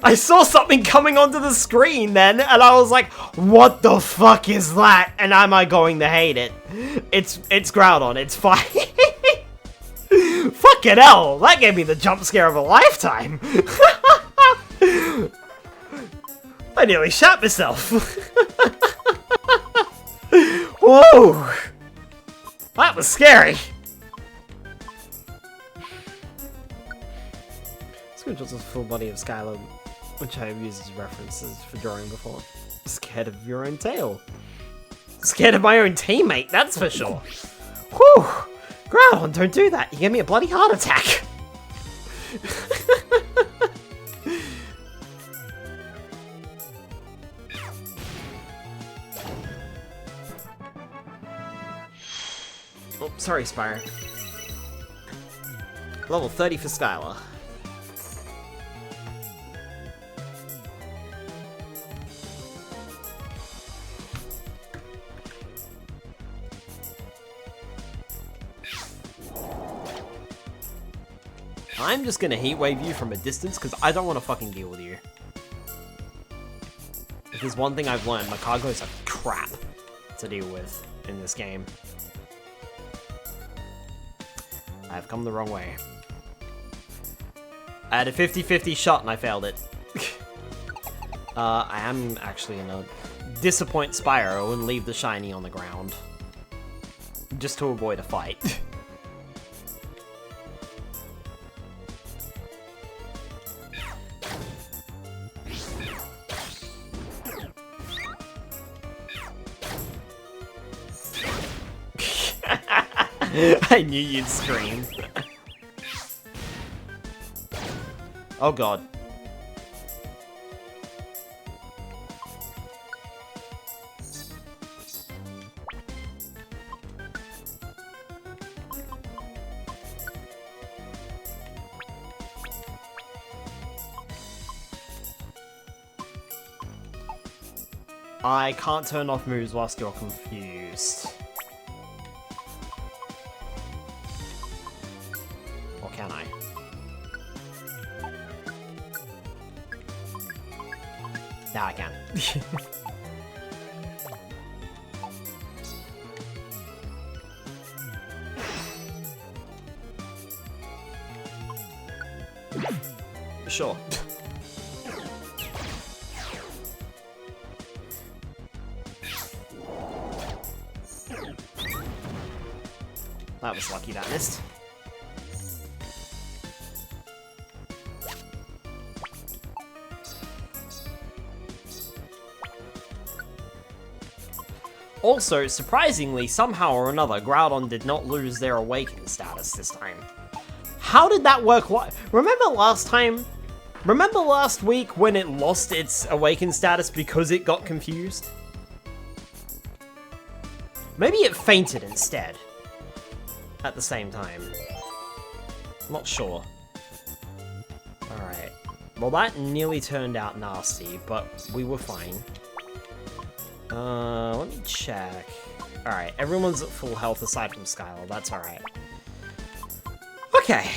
I saw something coming onto the screen then, and I was like, what the fuck is that? And am I going to hate it? It's Groudon, it's fine. Fucking hell, that gave me the jump scare of a lifetime. I nearly shat myself. Whoa! That was scary. Just a full body of Skylar, which I have used as references for drawing before. Scared of your own tail. Scared of my own teammate, that's for sure. Whew! Groudon, don't do that. You gave me a bloody heart attack. Oh, sorry, Spire. Level 30 for Skylar. I'm just gonna heat wave you from a distance because I don't want to fucking deal with you. If there's one thing I've learned, my cargoes are crap to deal with in this game. I've come the wrong way. I had a 50-50 shot and I failed it. I am actually gonna disappoint Spyro and leave the shiny on the ground. Just to avoid a fight. I knew you'd scream. Oh god. I can't turn off moves whilst you're confused. Or can I? Now I can. Sure. That was lucky that missed. Also, surprisingly, somehow or another, Groudon did not lose their Awaken status this time. How did that work? Remember last time? Remember last week when it lost its Awaken status because it got confused? Maybe it fainted instead. At the same time. Not sure. Alright. Well, that nearly turned out nasty, but we were fine. Let me check. Alright, everyone's at full health aside from Skylar. That's alright. Okay.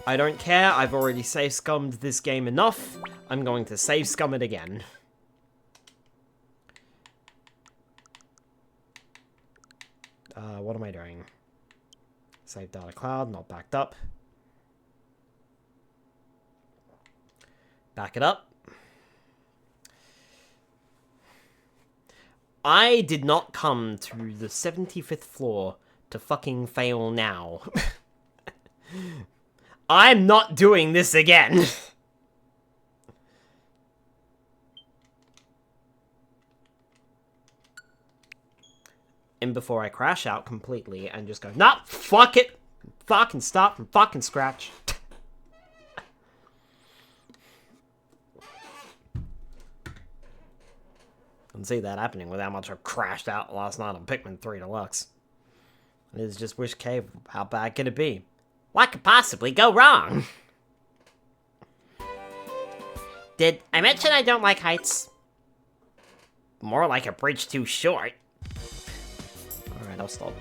I don't care. I've already save scummed this game enough. I'm going to save scum it again. What am I doing? Save data cloud, not backed up. Back it up. I did not come to the 75th floor to fucking fail now. I'm not doing this again. And before I crash out completely and just go, nah, fuck it. Fucking start from fucking scratch. can see that happening with how much I crashed out last night on Pikmin 3 Deluxe. It is just Wish Cave. How bad could it be? What could possibly go wrong? Did I mention I don't like heights? More like a bridge too short. Alright, I'll stop.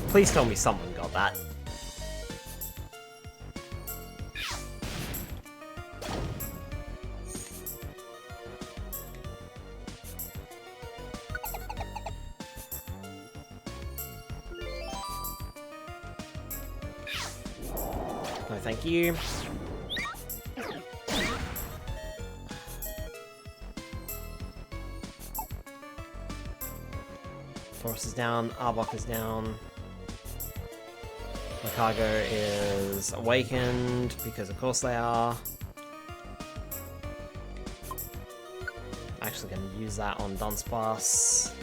Please tell me someone got that. No, thank you. Taurus is down, Arbok is down. Makago is awakened, because of course they are. I'm actually going to use that on Dunsparce.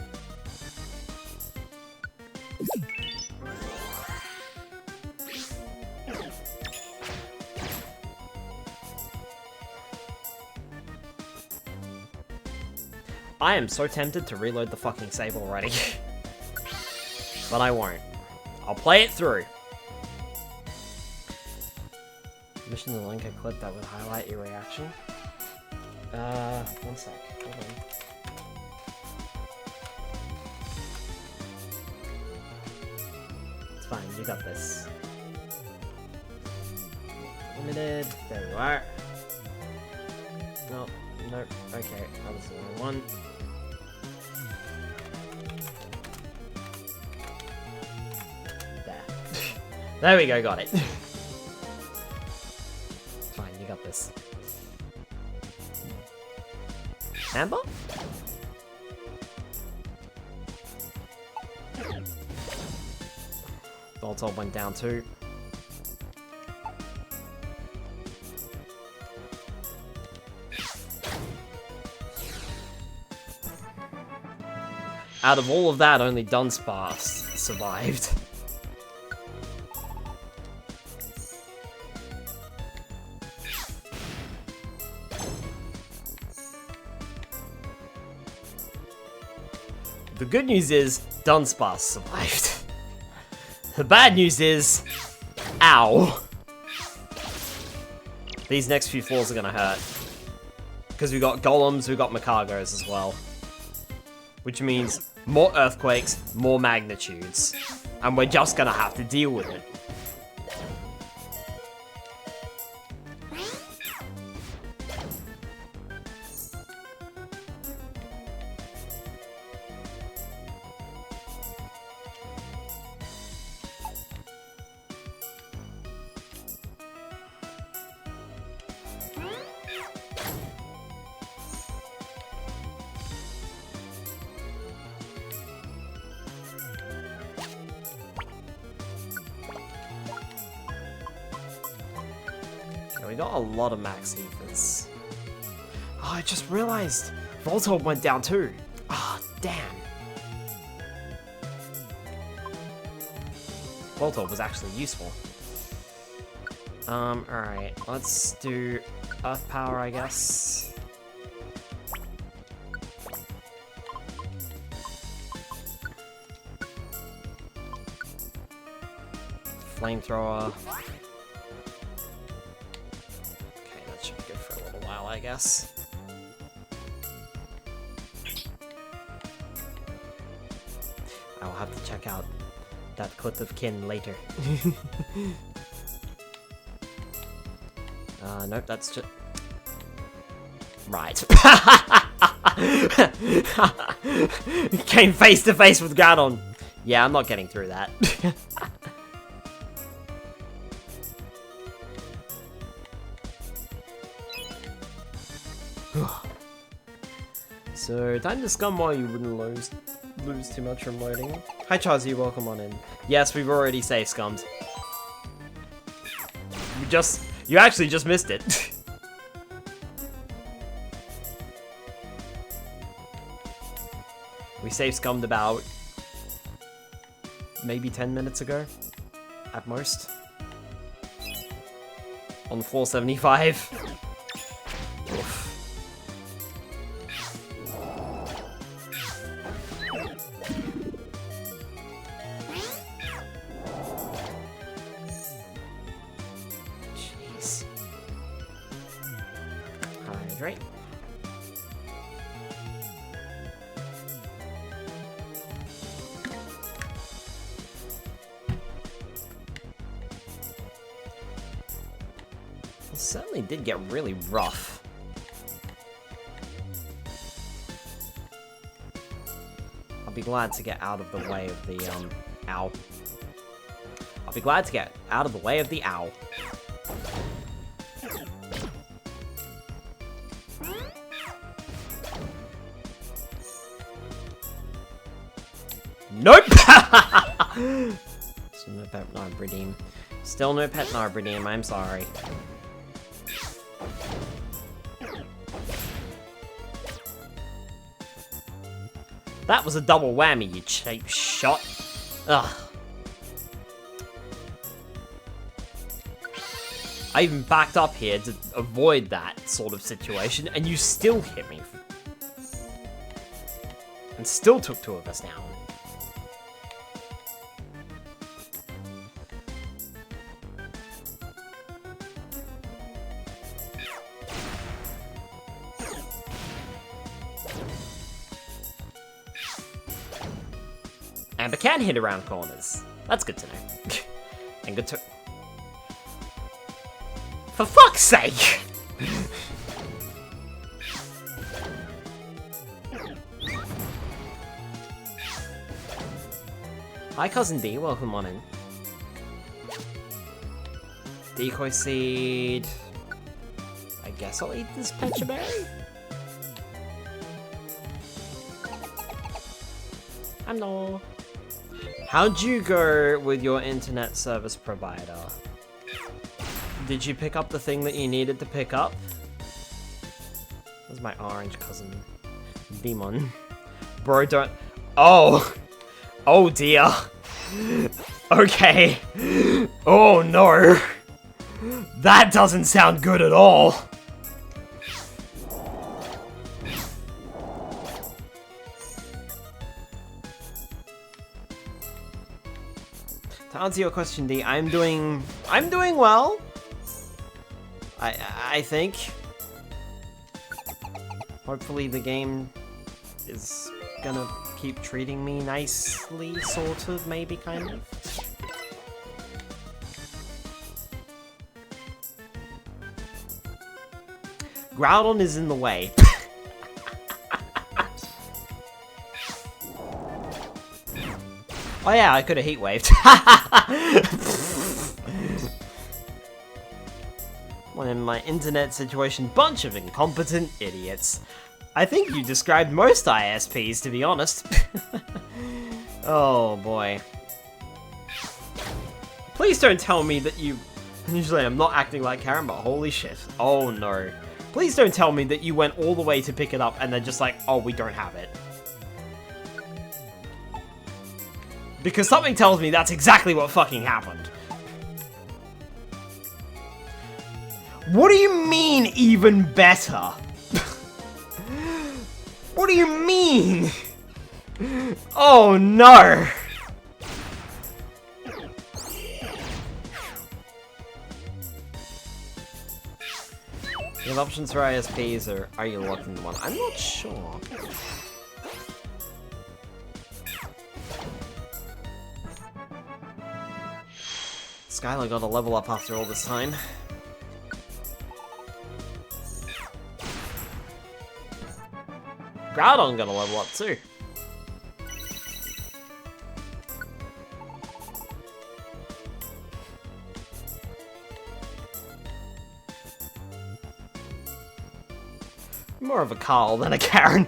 I am so tempted to reload the fucking save already. But I won't. I'll play it through. Mission the link a clip that would highlight your reaction. One sec. Hold on. It's fine, you got this. Limited. There you are. Nope. Nope. Okay, that was the wrong one. There. There we go, got it. Fine, you got this. Amber? Voltorb went down too. Out of all of that, only Dunsparce survived. The good news is, Dunsparce survived. The bad news is, ow. These next few falls are gonna hurt. Because we got Golems, we got Makagos as well. Which means more earthquakes, more magnitudes. And we're just gonna have to deal with it. We got a lot of max ethers. Oh, I just realized Voltorb went down too. Ah, oh, damn. Voltorb was actually useful. Alright, let's do Earth Power, I guess. Flamethrower. Should be good for a little while, I guess. I'll have to check out that clip of Kin later. Nope, that's just... Right. Came face to face with Ganon. Yeah, I'm not getting through that. So, time to scum while you wouldn't lose too much from loading. Hi Charzy, welcome on in. Yes, we've already safe scummed. You actually just missed it. We safe scummed about maybe 10 minutes ago, at most. on 475. Oof. Jeez. Hydrate. It certainly did get really rough. I'll be glad to get out of the way of the, owl. I'll be glad to get out of the way of the owl. Nope! Still no pet Narb redeem. Still no pet Narb redeem, I'm sorry. That was a double whammy, you cheap shot. Ugh. I even backed up here to avoid that sort of situation, and you still hit me. And still took 2 of us down. Amber can hit around corners. That's good to know. And good to... For fuck's sake! Hi, Cousin D. Welcome on in. Decoy seed. I guess I'll eat this Pecha Berry. Hello. How'd you go with your internet service provider? Did you pick up the thing that you needed to pick up? That's my orange cousin. Demon. Bro, don't... Oh! Oh dear. Okay. Oh no. That doesn't sound good at all. To answer your question, D, I'm doing well. I think. Hopefully the game is gonna keep treating me nicely, sort of, maybe, kind of. Groudon is in the way. Oh yeah, I could have heat waved. Well, in my internet situation, bunch of incompetent idiots. I think you described most ISPs, to be honest. Oh boy. Please don't tell me that you... Usually I'm not acting like Karen, but holy shit. Oh no. Please don't tell me that you went all the way to pick it up and they're just like, oh, we don't have it. Because something tells me that's exactly what fucking happened. What do you mean, even better? What do you mean? Oh no! You have options for ISPs, or are you locked into one? I'm not sure. Skylar got a level up after all this time. Groudon got a level up too. More of a Carl than a Karen.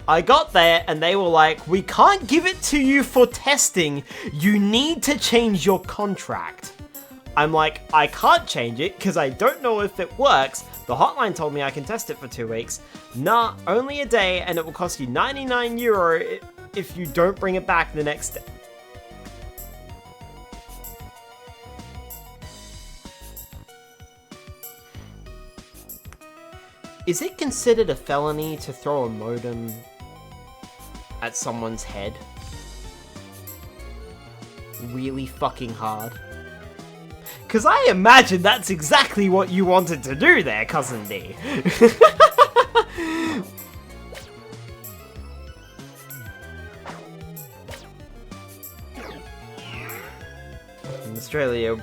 I got there and they were like, we can't give it to you for testing. You need to change your contract. I'm like, I can't change it because I don't know if it works. The hotline told me I can test it for 2 weeks. Nah, only a day and it will cost you €99 if you don't bring it back the next day. Is it considered a felony to throw a modem at someone's head? Really fucking hard? Because I imagine that's exactly what you wanted to do there, Cousin D. In Australia,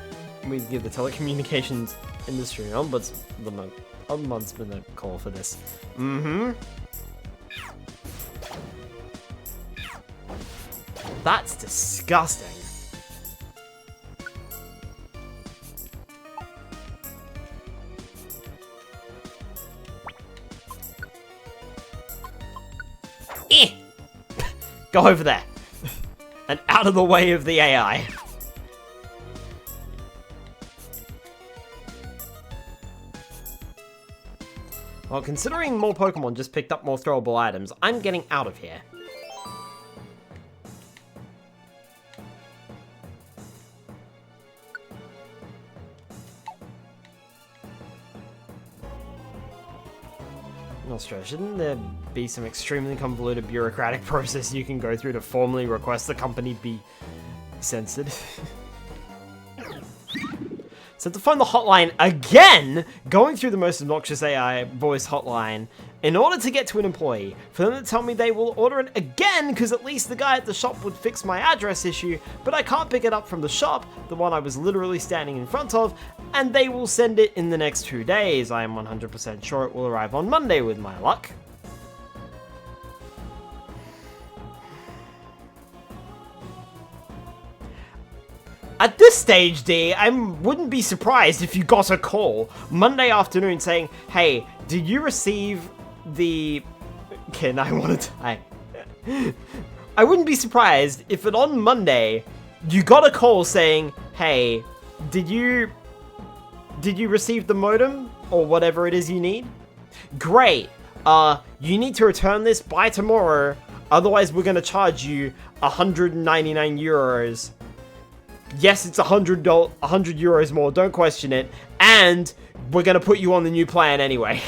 we give the telecommunications industry an ombudsman a call for this. Mm-hmm. That's disgusting. Go over there. And out of the way of the AI. Well, considering more Pokemon just picked up more throwable items, I'm getting out of here. Australia, shouldn't there be some extremely convoluted bureaucratic process you can go through to formally request the company be censored? So to find the hotline again, going through the most obnoxious AI voice hotline in order to get to an employee, for them to tell me they will order it again because at least the guy at the shop would fix my address issue, but I can't pick it up from the shop, the one I was literally standing in front of, and they will send it in the next 2 days. I am 100% sure it will arrive on Monday with my luck. At this stage, D, I wouldn't be surprised if you got a call Monday afternoon saying, hey, did you receive the... Can I want to die? I wouldn't be surprised if on Monday you got a call saying, hey, did you receive the modem or whatever it is you need? Great. You need to return this by tomorrow, otherwise we're going to charge you 199 euros. Yes, it's 100 euros more, don't question it. And we're going to put you on the new plan anyway.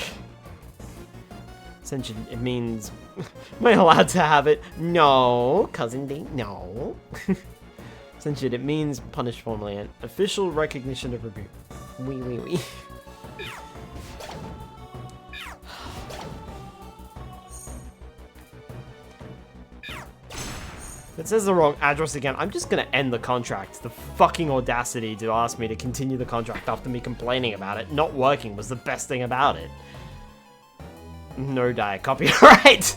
Essentially, it means... Am I allowed to have it? No, Cousin D, no. Essentially, it means punished formally and official recognition of rebuke. Wee. If it says the wrong address again, I'm just gonna end the contract. The fucking audacity to ask me to continue the contract after me complaining about it not working was the best thing about it. No diet copyright.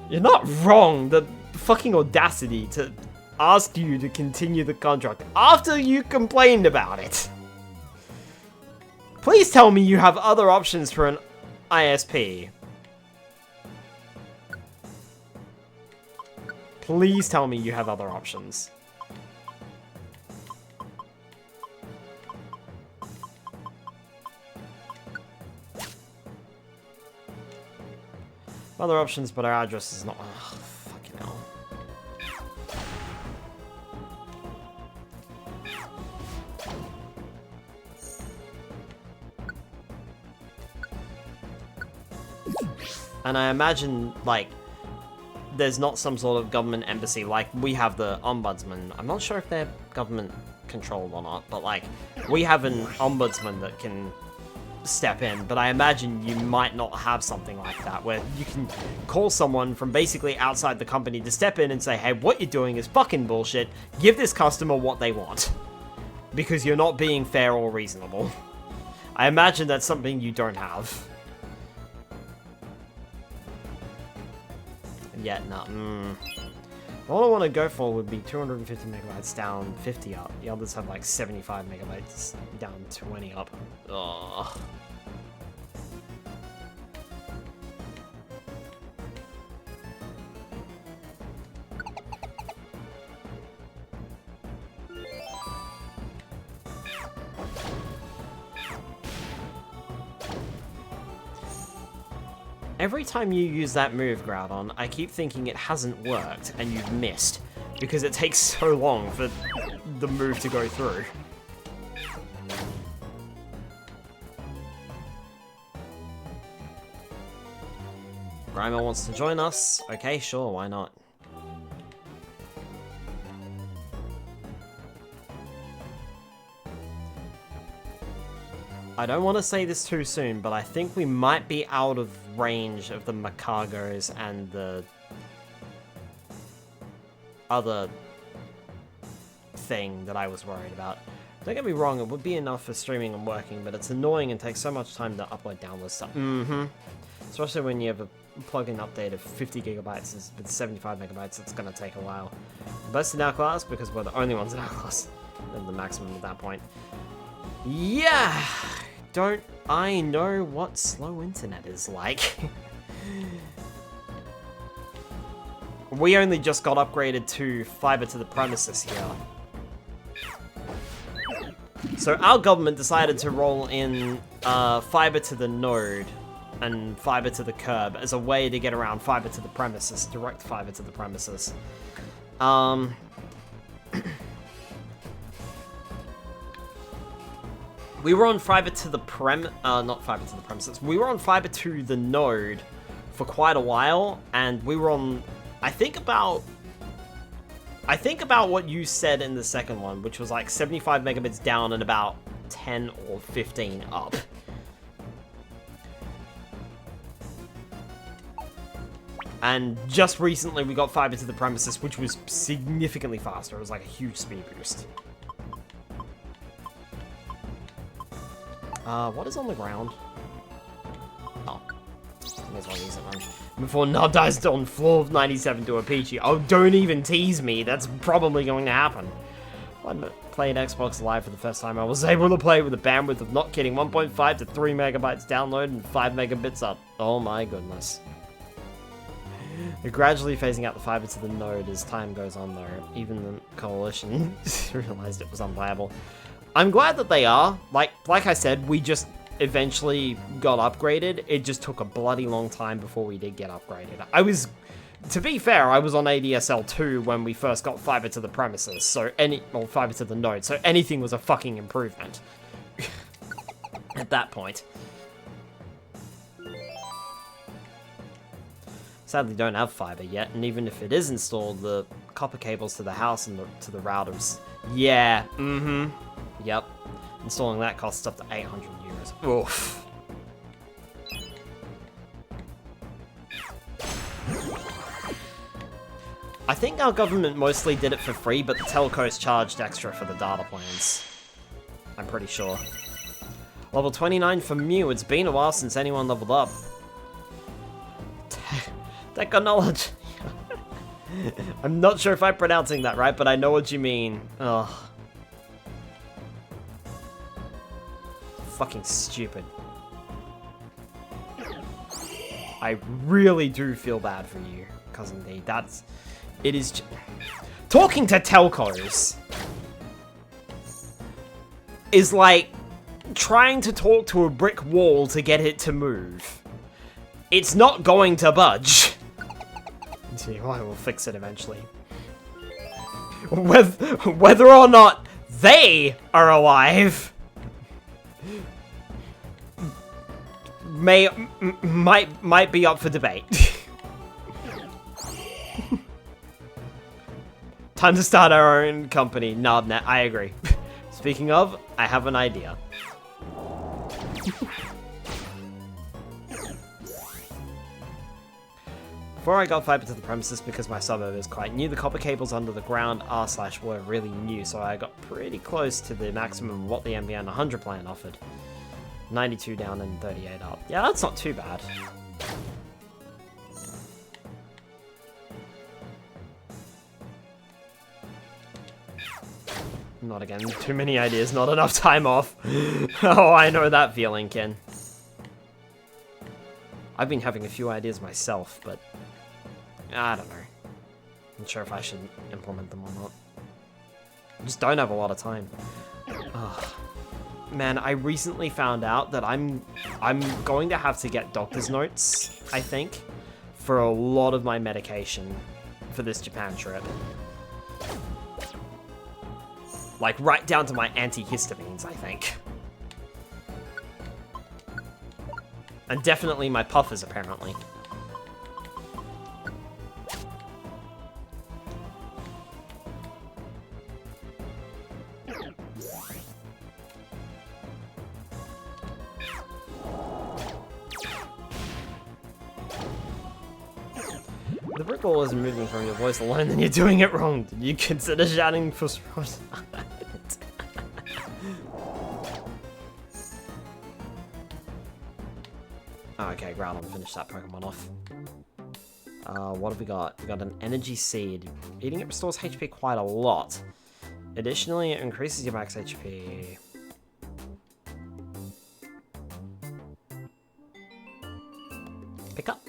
You're not wrong. The fucking audacity to ask you to continue the contract after you complained about it. Please tell me you have other options for an ISP. Please tell me you have other options. Other options, but our address is not... Oh, fucking hell. And I imagine, like, there's not some sort of government embassy, like we have the ombudsman. I'm not sure if they're government controlled or not, but like, we have an ombudsman that can step in, but I imagine you might not have something like that, where you can call someone from basically outside the company to step in and say, hey, what you're doing is fucking bullshit, give this customer what they want, because you're not being fair or reasonable. I imagine that's something you don't have. Yet, no. All I want to go for would be 250 megabytes down, 50 up. The others have like 75 megabytes down, 20 up. Ugh. Every time you use that move, Groudon, I keep thinking it hasn't worked and you've missed, because it takes so long for the move to go through. Grimer wants to join us. Okay, sure, why not? I don't want to say this too soon, but I think we might be out of range of the Makagos and the other thing that I was worried about. Don't get me wrong, it would be enough for streaming and working, but it's annoying and takes so much time to upload, download stuff. Especially when you have a plug-in update of 50 gigabytes with 75 megabytes, it's going to take a while. Best in our class, because we're the only ones in our class. And the maximum at that point. Yeah! Don't I know what slow internet is like? We only just got upgraded to fiber to the premises here. So our government decided to roll in fiber to the node and fiber to the curb as a way to get around fiber to the premises, direct fiber to the premises. We were on fiber to the not fiber to the premises. We were on fiber to the node for quite a while, and we were on, I think about what you said in the second one, which was like 75 megabits down and about 10 or 15 up. And just recently we got fiber to the premises, which was significantly faster. It was like a huge speed boost. What is on the ground? Oh. May as well use it, man. Before Nod dies on floor 97 to a Peachy. Oh, don't even tease me. That's probably going to happen. When I played Xbox Live for the first time, I was able to play with a bandwidth of, not kidding, 1.5 to 3 megabytes download and 5 megabits up. Oh my goodness. They're gradually phasing out the fiber to the node as time goes on, though. Even the coalition realized it was unviable. I'm glad that they are. Like I said, we just eventually got upgraded. It just took a bloody long time before we did get upgraded. To be fair, I was on ADSL 2 when we first got fiber to the premises, so fiber to the node, so anything was a fucking improvement. At that point. Sadly, don't have fiber yet, and even if it is installed, the copper cables to the house and to the routers. Yeah, yep. Installing that costs up to 800 euros. Oof. I think our government mostly did it for free, but the telcos charged extra for the data plans. I'm pretty sure. Level 29 for Mew. It's been a while since anyone leveled up. Technology. I'm not sure if I'm pronouncing that right, but I know what you mean. Ugh. Fucking stupid. I really do feel bad for you, Cousin D. It is talking to telcos is like trying to talk to a brick wall to get it to move. It's not going to budge. Well, I will fix it eventually. Whether or not they are alive might be up for debate. Time to start our own company, Nardnet. I agree. Speaking of, I have an idea. Before I got fiber to the premises, because my suburb is quite new, the copper cables under the ground were really new, so I got pretty close to the maximum of what the MBN 100 plan offered. 92 down and 38 up. Yeah, that's not too bad. Not again. Too many ideas, not enough time off. Oh, I know that feeling, Ken. I've been having a few ideas myself, but I don't know. I'm not sure if I should implement them or not. I just don't have a lot of time. Ugh. Man, I recently found out that I'm going to have to get doctor's notes, I think, for a lot of my medication for this Japan trip. Like, right down to my antihistamines, I think. And definitely my puffers, apparently. The brick wall isn't moving from your voice alone, then you're doing it wrong. Did you consider shouting for Okay, Groudon, finish that Pokemon off. What have we got? We got an Energy Seed. Eating it restores HP quite a lot. Additionally, it increases your max HP. Pick up.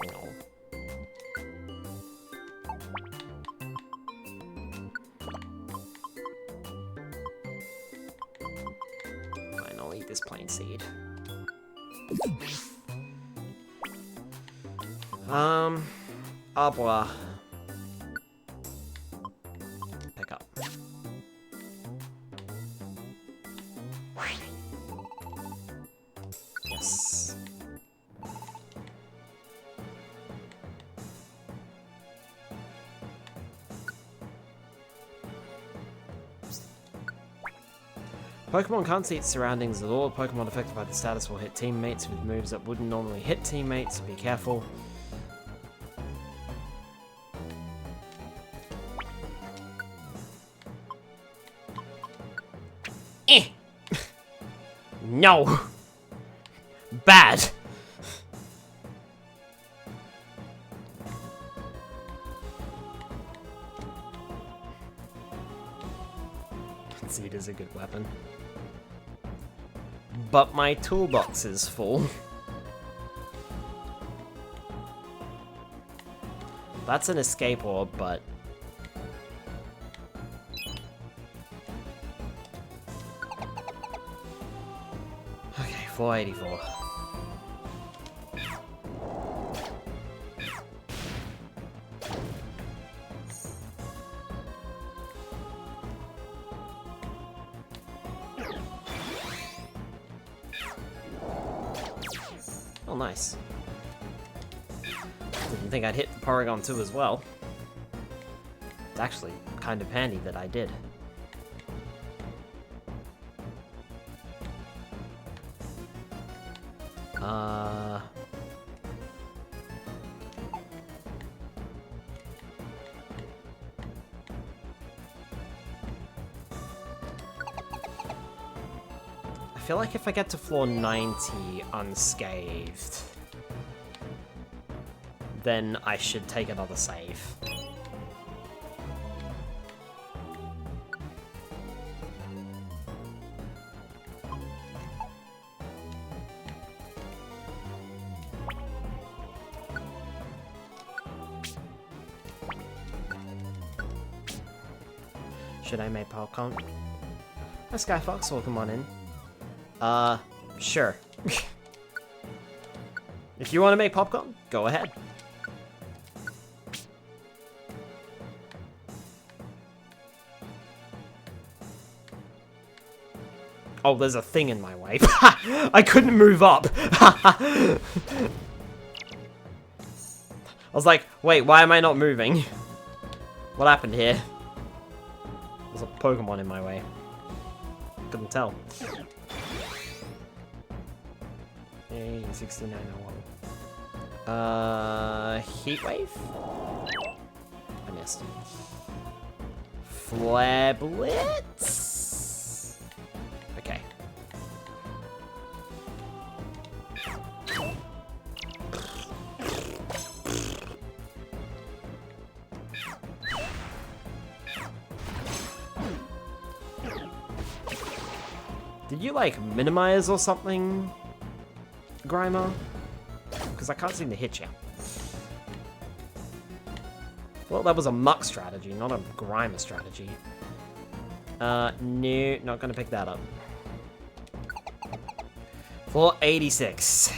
No. Fine, I'll eat this plain seed. Arbor. Pick up. Yes. Pokemon can't see its surroundings at all. Pokemon affected by the status will hit teammates with moves that wouldn't normally hit teammates. Be careful. No! Bad! Seed is a good weapon. But my toolbox is full. That's an escape orb, but... Okay, 484. Oh, nice. Didn't think I'd hit the Porygon 2 as well. It's actually kind of handy that I did. I feel like if I get to floor 90 unscathed, then I should take another save. Should I make popcorn? Hi Skyfox, welcome on in. Sure. If you want to make popcorn, go ahead. Oh, there's a thing in my way. I couldn't move up. I was like, wait, why am I not moving? What happened here? There's a Pokemon in my way. Couldn't tell. Hey, 6901. Heat Wave? I missed. Flare Blitz? Okay. Did you, like, minimize or something, Grimer? Because I can't seem to hit you. Well, that was a Muck strategy, not a Grimer strategy. No, not gonna pick that up. 486.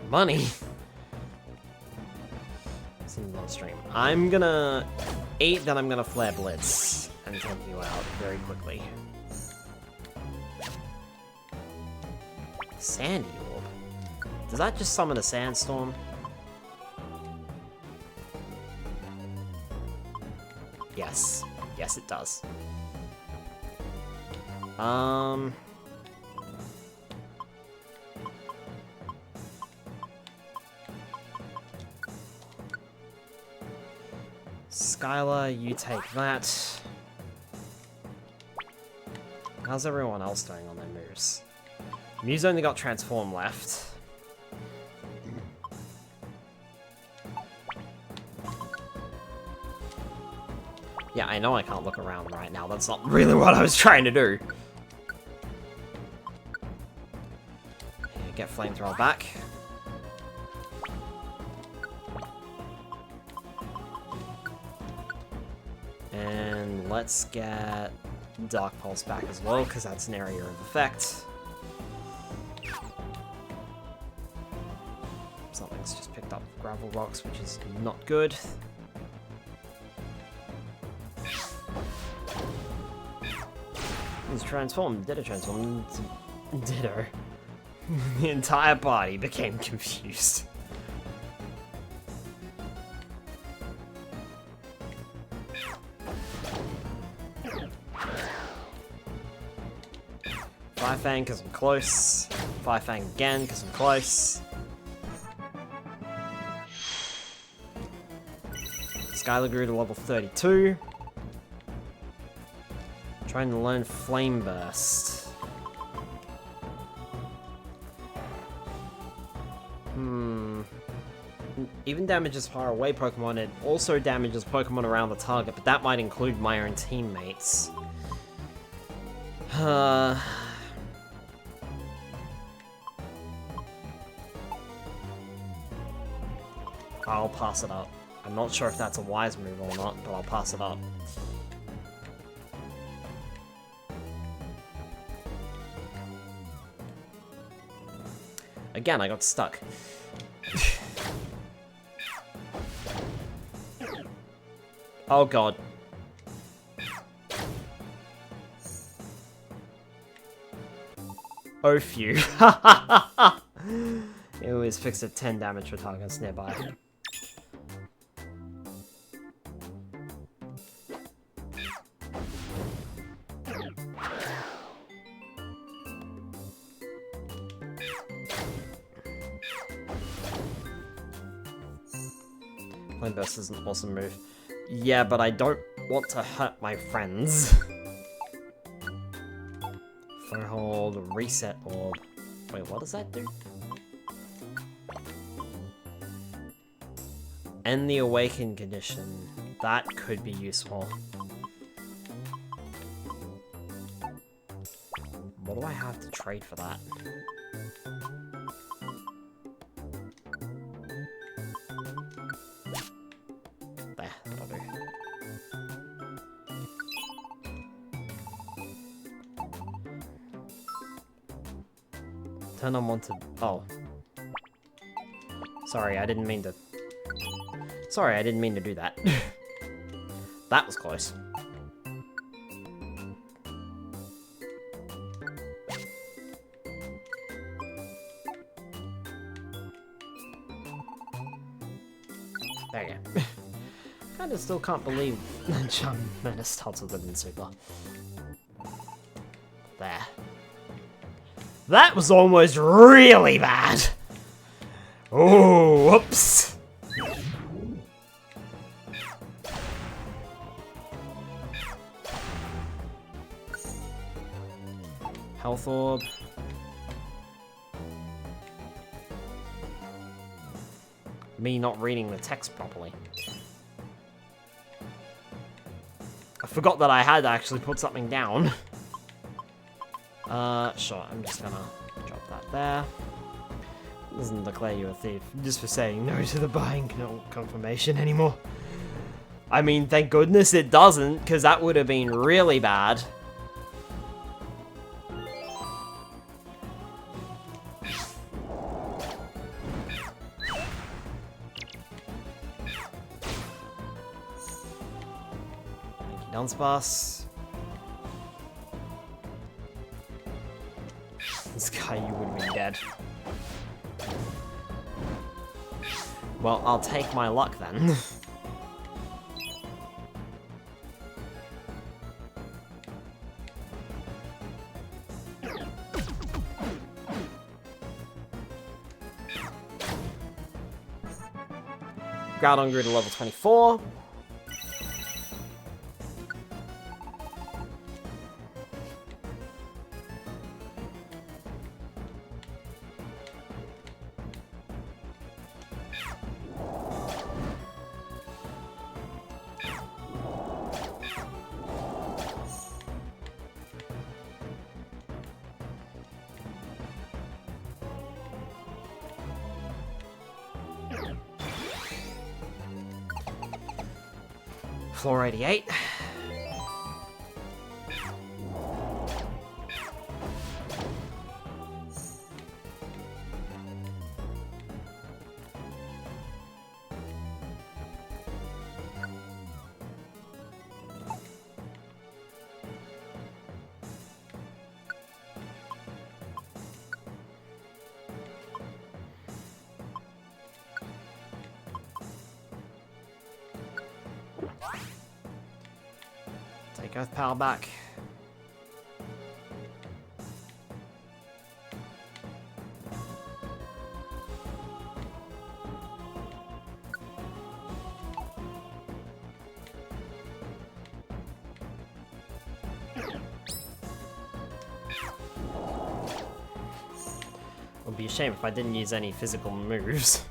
Money. Seems on stream. I'm gonna 8, then I'm gonna Flare Blitz and take you out very quickly. Sandy Orb. Does that just summon a sandstorm? Yes. Yes, it does. Skylar, you take that. How's everyone else doing on their moves? Mew's only got Transform left. Yeah, I know I can't look around right now. That's not really what I was trying to do. Yeah, get Flamethrower back. And let's get Dark Pulse back as well, because that's an area of effect. Something's just picked up Gravel Rocks, which is not good. He's transformed. Ditto transformed. Ditto. The entire body became confused. Fire Fang because I'm close. Fire Fang again because I'm close. Skylar grew to level 32. Trying to learn Flame Burst. Even damages far away Pokemon, it also damages Pokemon around the target, but that might include my own teammates. I'll pass it up. I'm not sure if that's a wise move or not, but I'll pass it up. Again, I got stuck. Oh god. Oh phew. It was fixed at 10 damage for targets nearby. Flame Burst is an awesome move. Yeah, but I don't want to hurt my friends. Foothold, Reset Orb. Wait, what does that do? End the Awaken condition. That could be useful. What do I have to trade for that? There, that'll do. Turn on one to... Oh. Sorry, I didn't mean to... Sorry, I didn't mean to do that. That was close. There you go. Kinda still can't believe John Menace starts with it in Super. There. That was almost really bad! Oh, whoops! Health Orb. Me not reading the text properly. I forgot that I had to actually put something down. Sure, I'm just gonna drop that there. Doesn't declare you a thief, just for saying no to the buying confirmation anymore. I mean, thank goodness it doesn't, because that would have been really bad. Dunsparce. This guy, you would have been dead. Well, I'll take my luck then. Groudon grew to level 24. Floor 88. Take Earth Power back. It would be a shame if I didn't use any physical moves.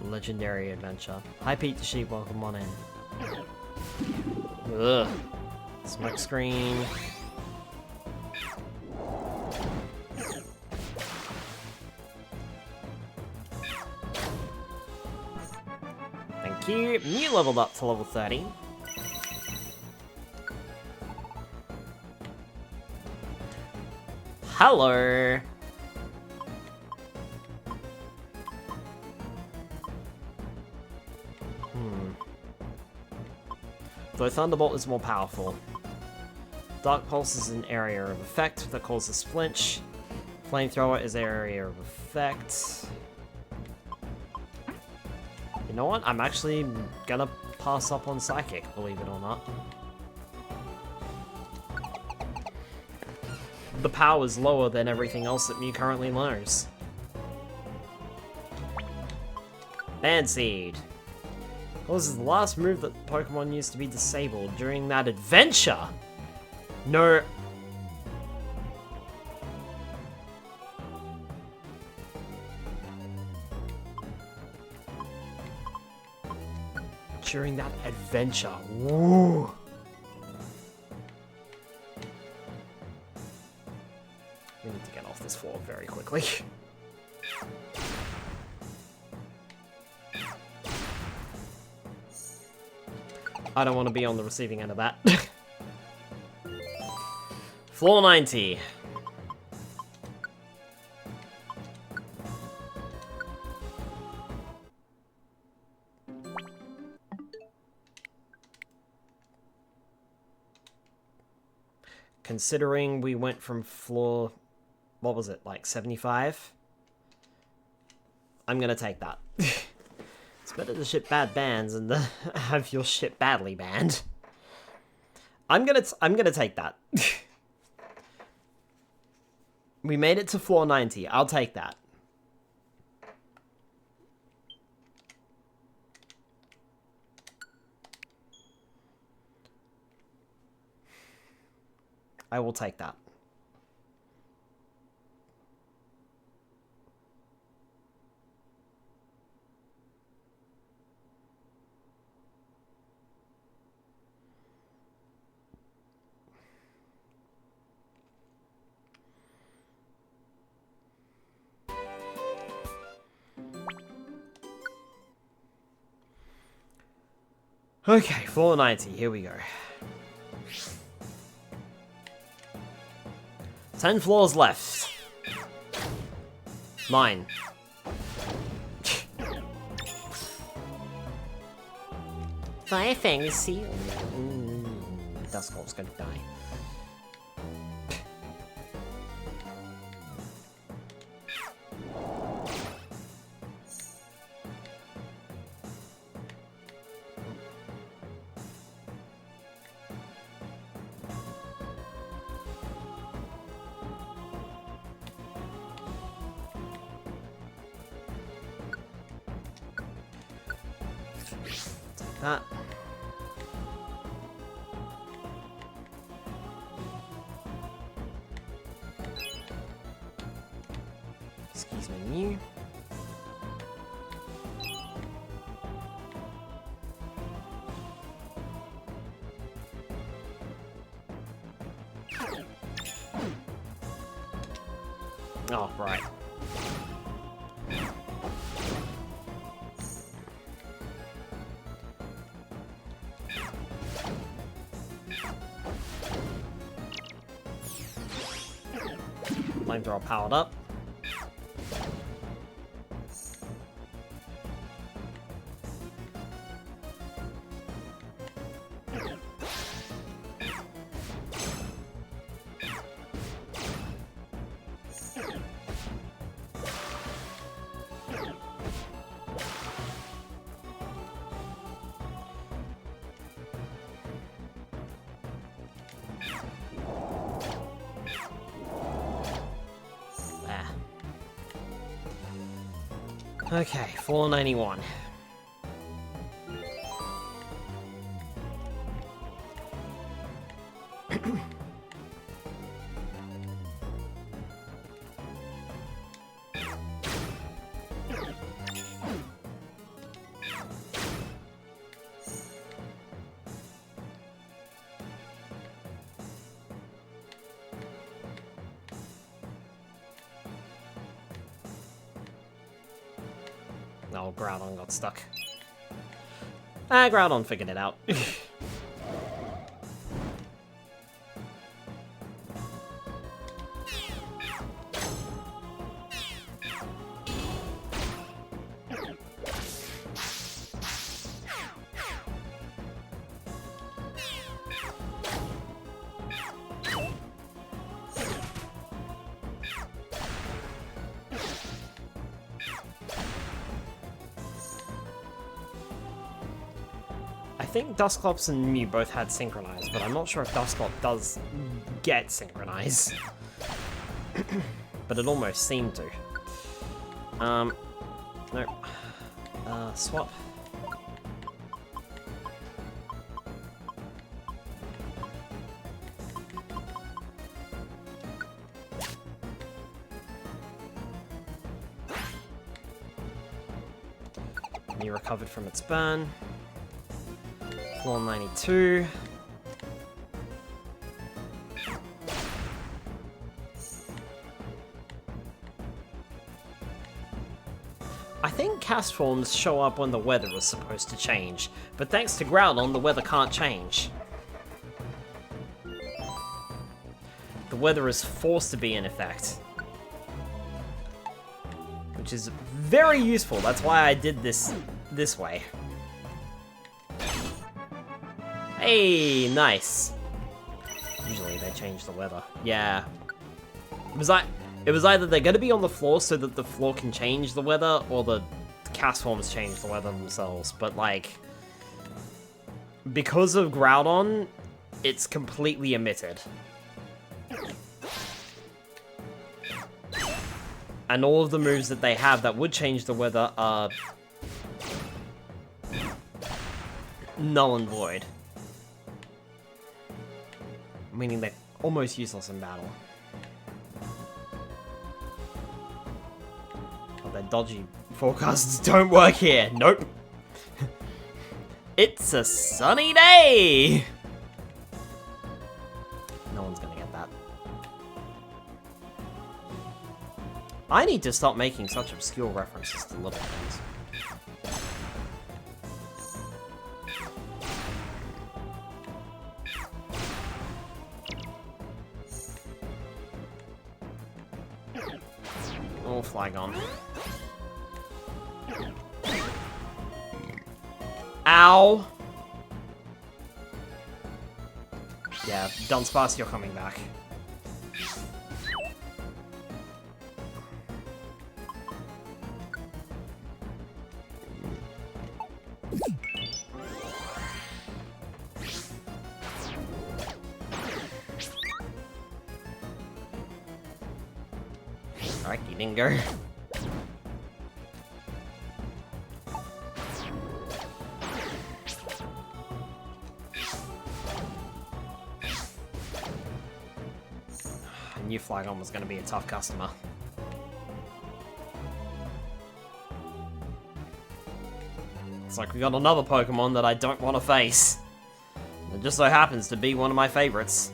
Legendary adventure. Hi Pete the Sheep, welcome on in. Ugh. Smoke screen. Thank you. Mew leveled up to level 30. Hello. Though Thunderbolt is more powerful. Dark Pulse is an area of effect that causes flinch. Flamethrower is area of effect. You know what? I'm actually gonna pass up on Psychic, believe it or not. The power is lower than everything else that Mew currently knows. Band Seed. This is the last move that Pokemon used to be disabled during that adventure. No. During that adventure. Woo. We need to get off this floor very quickly. I don't want to be on the receiving end of that. Floor 90. Considering we went from floor, what was it, like 75? I'm gonna take that. It's better to ship bad bands than to have your ship badly banned. I'm gonna take that. We made it to floor 90. I'll take that. I will take that. Okay, floor 90, here we go. 10 floors left. 9. Firefang is sealed. Duskull's gonna die. that. Excuse me, Mew. Oh, right. Flamethrower powered up. Okay, 491. Oh, Groudon got stuck. Ah, Groudon figured it out. I think Dusclops and Mew both had Synchronize, but I'm not sure if Dusclops does get Synchronize. But it almost seemed to. Nope. Swap. Mew recovered from its burn. Floor 92. I think cast forms show up when the weather is supposed to change, but thanks to Groudon, the weather can't change. The weather is forced to be in effect. Which is very useful, that's why I did this way. Hey, nice. Usually they change the weather. Yeah. It was either they're going to be on the floor so that the floor can change the weather, or the cast forms change the weather themselves. But, like, because of Groudon, it's completely omitted. And all of the moves that they have that would change the weather are null and void. Meaning they're almost useless in battle. But their dodgy forecasts don't work here. Nope. It's a sunny day! No one's gonna get that. I need to stop making such obscure references to little things. Oh, Flygon. Ow! Yeah, Dunsparce, you're coming back. Alright, Dingo. Flygon was going to be a tough customer. It's like we got another Pokemon that I don't want to face. It just so happens to be one of my favorites.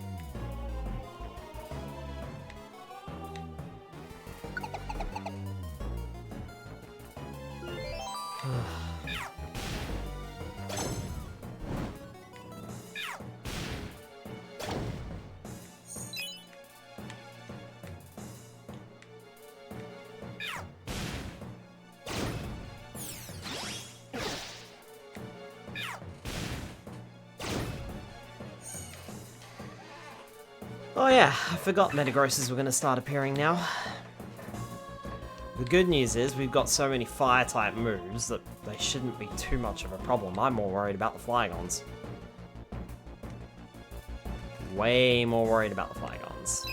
Oh yeah, I forgot Metagrosses were going to start appearing now. The good news is we've got so many Fire-type moves that they shouldn't be too much of a problem. I'm more worried about the Flygons. Way more worried about the Flygons.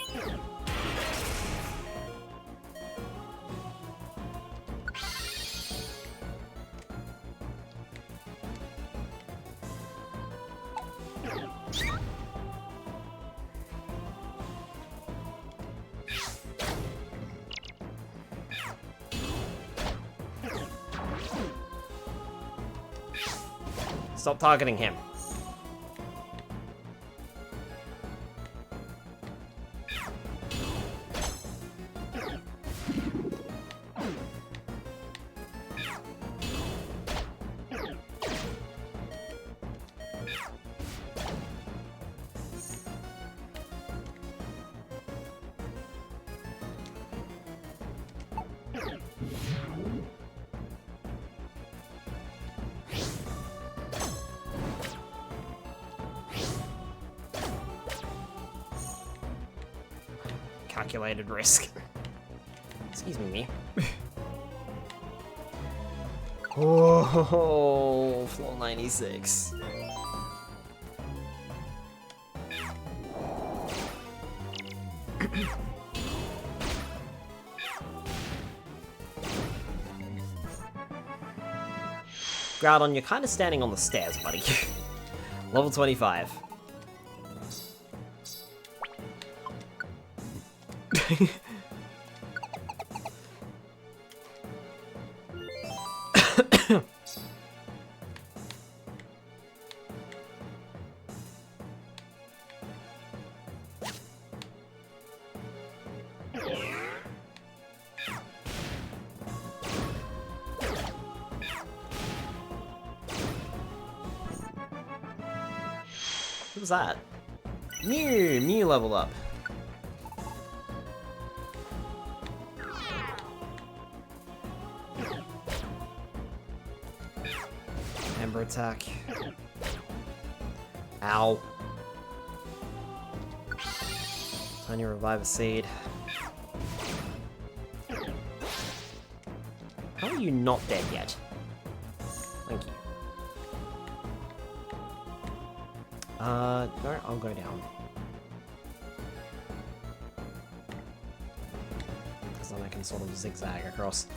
Stop targeting him. Calculated risk. Excuse me. Oh, floor 96. Groudon, you're kind of standing on the stairs, buddy. Level 25. What was that? Mew leveled up. Ember attack. Ow. Tiny Revive a Seed. How are you not dead yet? Thank you. No, I'll go down. Because then I can sort of zigzag across.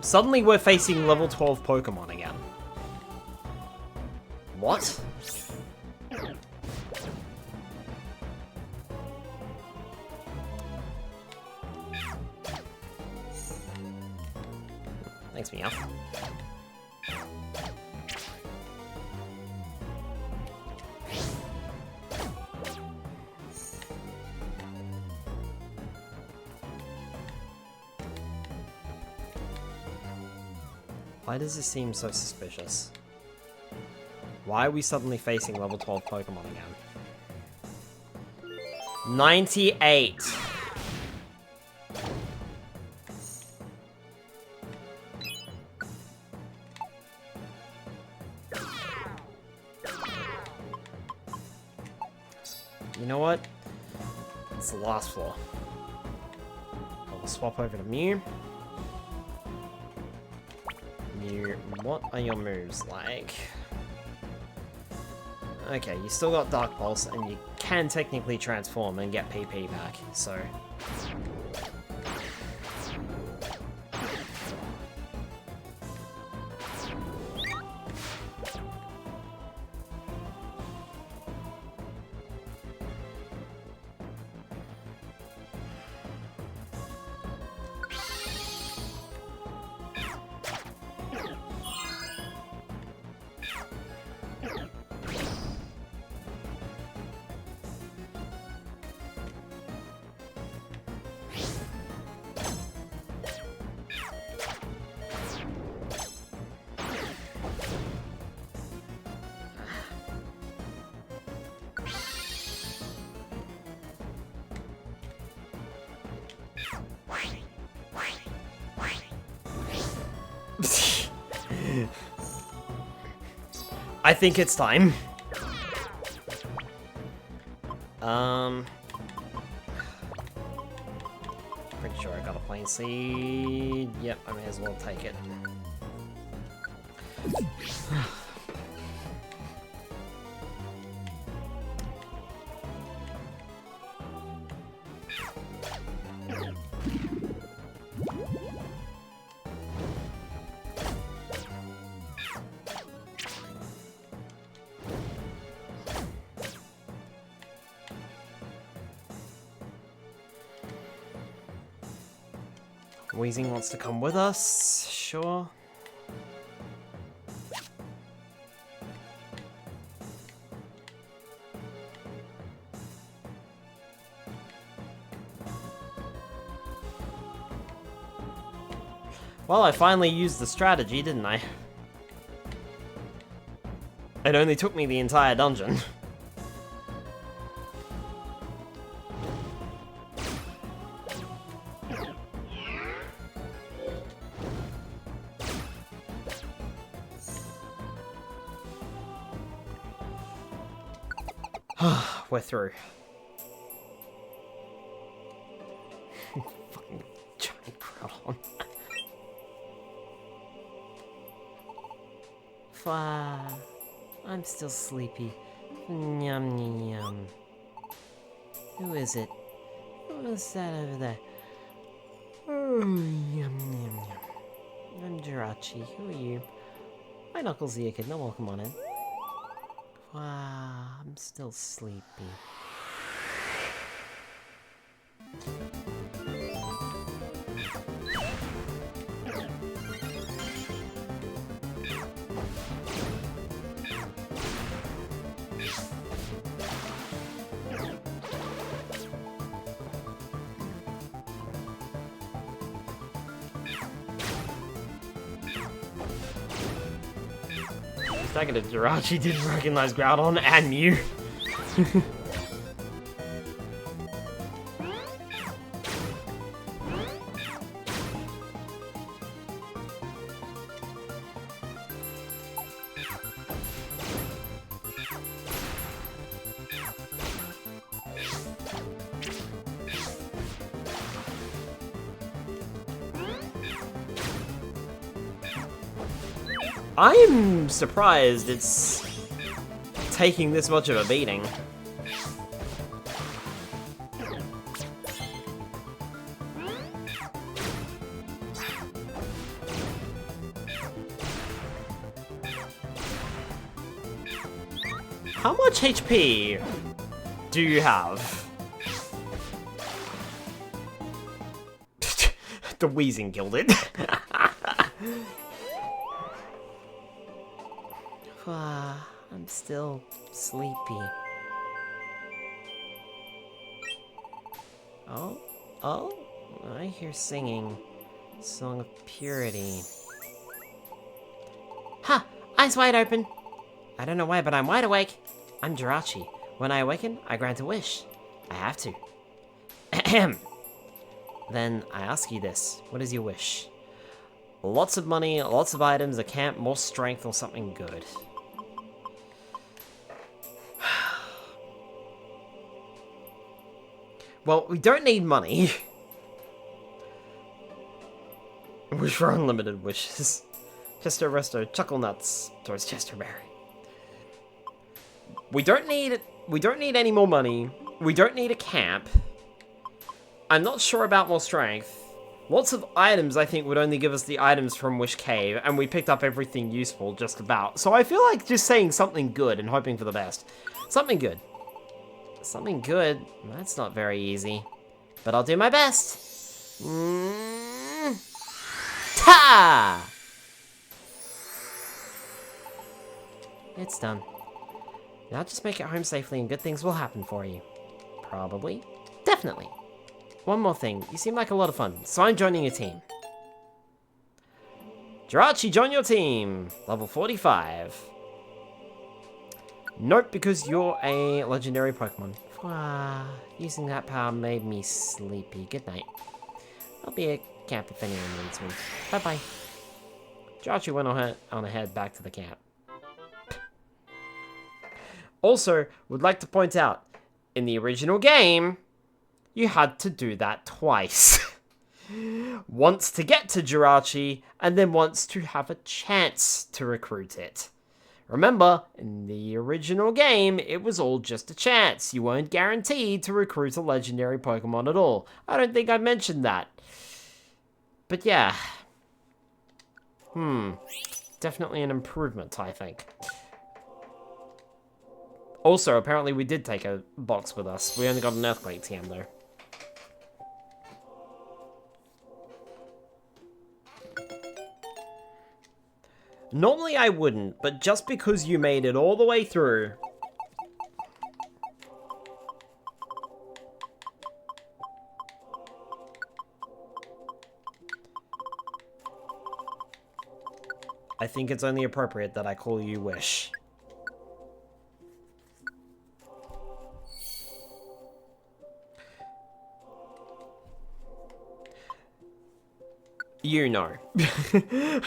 Suddenly we're facing level 12 Pokemon again. What? Thanks, Meow. Why does this seem so suspicious? Why are we suddenly facing level 12 Pokemon again? 98! You know what? It's the last floor. I'll swap over to Mew. Mew, what are your moves like? Okay, you still got Dark Pulse, and you can technically transform and get PP back, so... I think it's time. Pretty sure I got a plain seed. Yep, I may as well take it. Weezing wants to come with us, sure. Well, I finally used the strategy, didn't I? It only took me the entire dungeon. We're through. Fucking giant Groudon. I'm still sleepy. Yum yum yum. Who is it? What's that over there? Oh, yum yum yum. I'm Jirachi. Who are you? My Knuckles the Kid. No, welcome on in. I'm still sleepy. Second, Jirachi didn't recognize Groudon and Mew. I'm surprised it's taking this much of a beating. How much HP do you have? The Weezing killed it. I'm still sleepy. Oh, I hear singing. Song of Purity. Ha! Eyes wide open! I don't know why, but I'm wide awake. I'm Jirachi. When I awaken, I grant a wish. I have to. Ahem. Then I ask you this. What is your wish? Lots of money, lots of items, a camp, more strength, or something good. Well, we don't need money. Wish for unlimited wishes. Chester Resto, Chuckle Nuts, towards Chesterberry. We don't need any more money. We don't need a camp. I'm not sure about more strength. Lots of items, I think, would only give us the items from Wish Cave, and we picked up everything useful, just about. So I feel like just saying something good and hoping for the best. Something good. Something good? That's not very easy. But I'll do my best. Ta! It's done. Now just make it home safely and good things will happen for you. Probably. Definitely. One more thing. You seem like a lot of fun, so I'm joining your team. Jirachi, join your team. Level 45. Nope, because you're a legendary Pokemon. Using that power made me sleepy. Good night. I'll be at camp if anyone needs me. Bye-bye. Jirachi went on ahead back to the camp. Also, would like to point out, in the original game, you had to do that twice. Once to get to Jirachi, and then once to have a chance to recruit it. Remember, in the original game, it was all just a chance. You weren't guaranteed to recruit a legendary Pokemon at all. I don't think I mentioned that. But yeah. Definitely an improvement, I think. Also, apparently we did take a box with us. We only got an Earthquake TM, though. Normally I wouldn't, but just because you made it all the way through... I think it's only appropriate that I call you Wish. You know.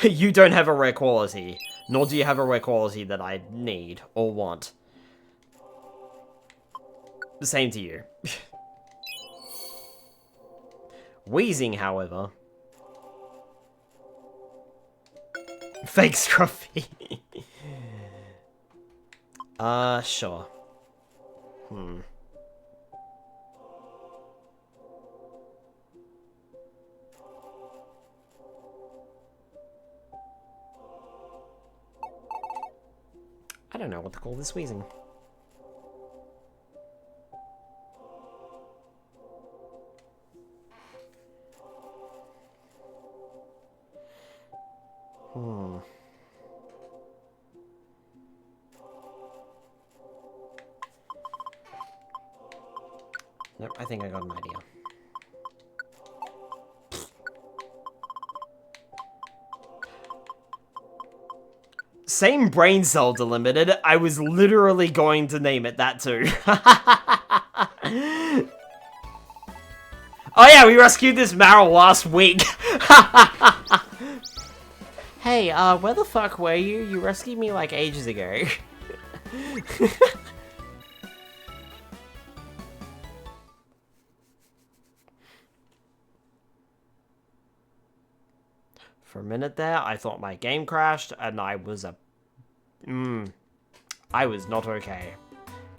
You don't have a rare quality, nor do you have a rare quality that I need or want. The same to you. Wheezing, however. Fake Scruffy. Sure. I don't know what to call this wheezing. Nope, I think I got an idea. Same brain cell delimited. I was literally going to name it that too. Oh yeah, we rescued this Marill last week. Hey, where the fuck were you? You rescued me like ages ago. For a minute there, I thought my game crashed, and I was I was not okay.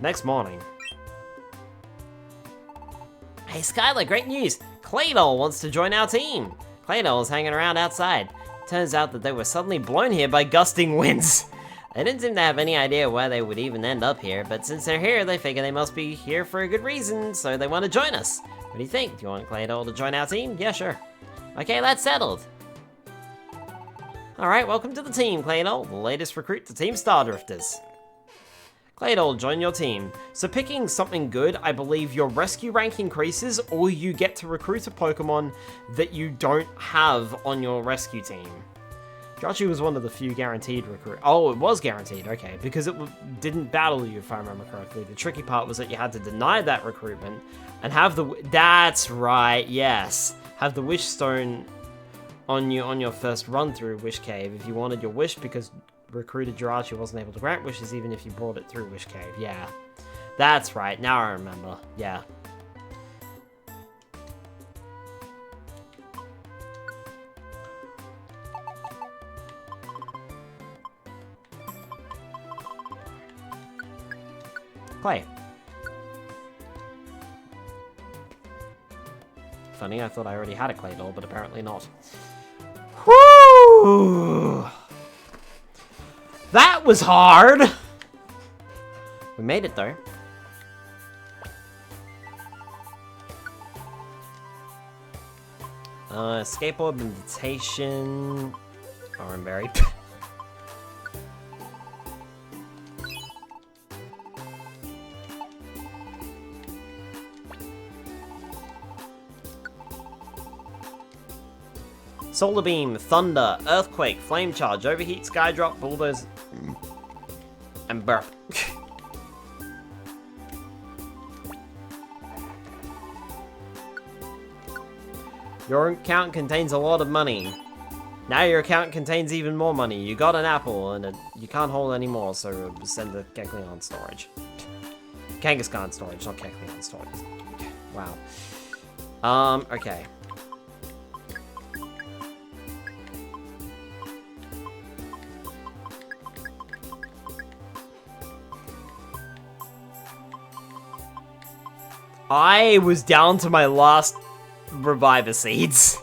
Next morning. Hey Skylar, great news! Claydol wants to join our team! Claydol is hanging around outside. Turns out that they were suddenly blown here by gusting winds. They didn't seem to have any idea why they would even end up here, but since they're here, they figure they must be here for a good reason, so they want to join us. What do you think? Do you want Claydol to join our team? Yeah, sure. Okay, that's settled. Alright, welcome to the team, Claydol, the latest recruit to Team Stardrifters. Claydol, join your team. So picking something good, I believe your rescue rank increases, or you get to recruit a Pokemon that you don't have on your rescue team. Jirachi was one of the few guaranteed recruit. Oh, it was guaranteed, okay, because it didn't battle you, if I remember correctly. The tricky part was that you had to deny that recruitment and have the... That's right, yes. Have the Wish Stone on your first run through Wish Cave if you wanted your wish, because recruited Jirachi wasn't able to grant wishes even if you brought it through Wish Cave. Yeah, that's right. Now I remember. Yeah. Clay. Funny, I thought I already had a clay doll, but apparently not. Whoo! That was hard! We made it, though. Skateboard invitation. Oranberry. Solar beam, thunder, earthquake, flame charge, overheat, sky drop, bulldoze, and burp. Your account contains a lot of money. Now your account contains even more money. You got an apple, and you can't hold any more, so send the Kecleon storage. Kangaskhan storage, not Kecleon storage. Wow. Okay. I was down to my last Reviver seeds.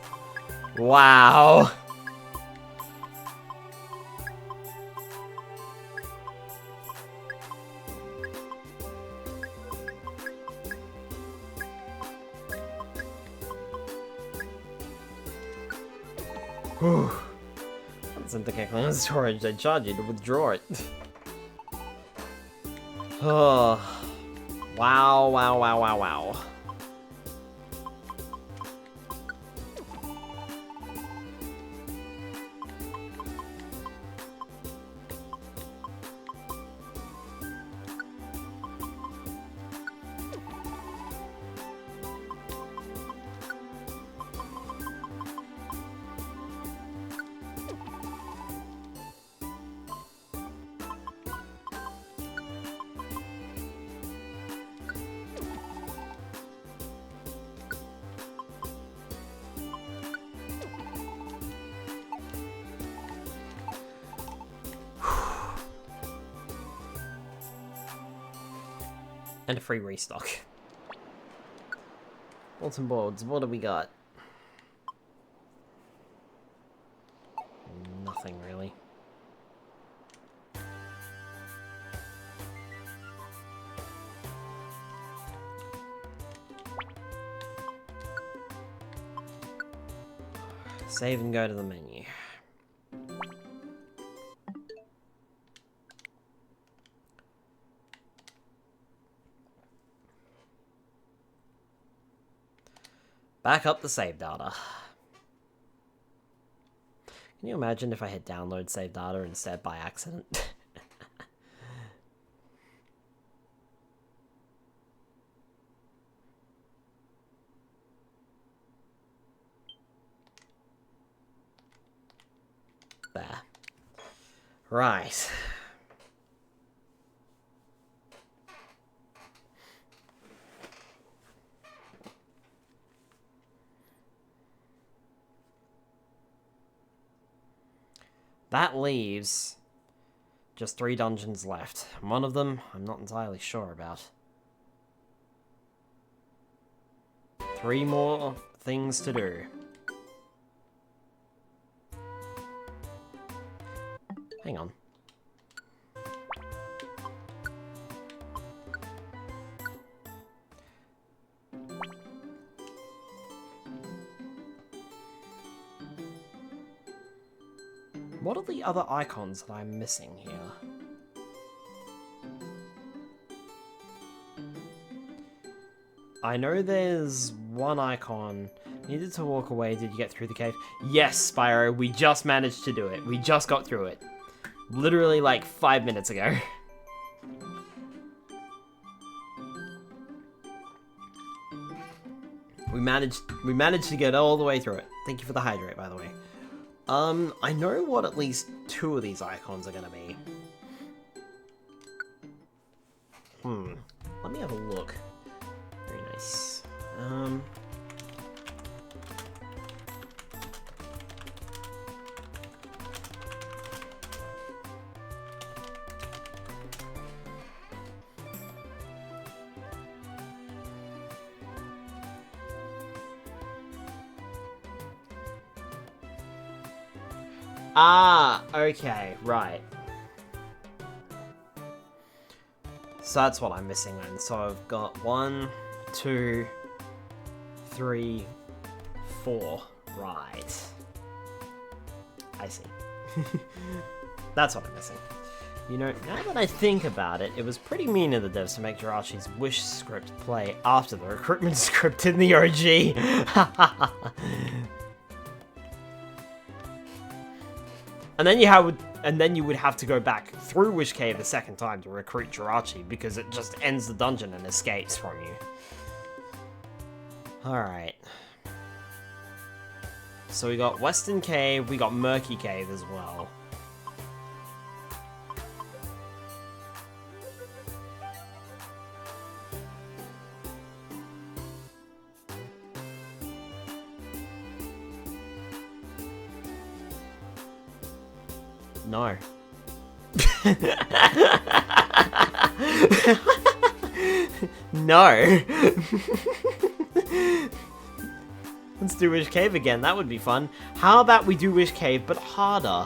Wow. Whew. That's in the Kecleon storage. I charge you to withdraw it. Oh. Wow, wow, wow, wow, wow. And a free restock. Bulletin boards, what do we got? Nothing really. Save and go to the menu. Back up the save data. Can you imagine if I hit download save data instead by accident? There. Right. That leaves just 3 dungeons left. One of them, I'm not entirely sure about. 3 more things to do. Hang on. What are the other icons that I'm missing here? I know there's one icon. Needed to walk away. Did you get through the cave? Yes, Spyro, we just managed to do it. We just got through it. Literally like 5 minutes ago. We managed to get all the way through it. Thank you for the hydrate, by the way. I know what at least 2 of these icons are gonna be. Let me have a look. Very nice. Ah, okay, right. So that's what I'm missing then. So I've got 1, 2, 3, 4. Right. I see. That's what I'm missing. You know, now that I think about it, it was pretty mean of the devs to make Jirachi's wish script play after the recruitment script in the OG. And then you would have to go back through Wish Cave a second time to recruit Jirachi because it just ends the dungeon and escapes from you. Alright. So we got Western Cave, we got Murky Cave as well. No. No. Let's do Wish Cave again, that would be fun. How about we do Wish Cave, but harder?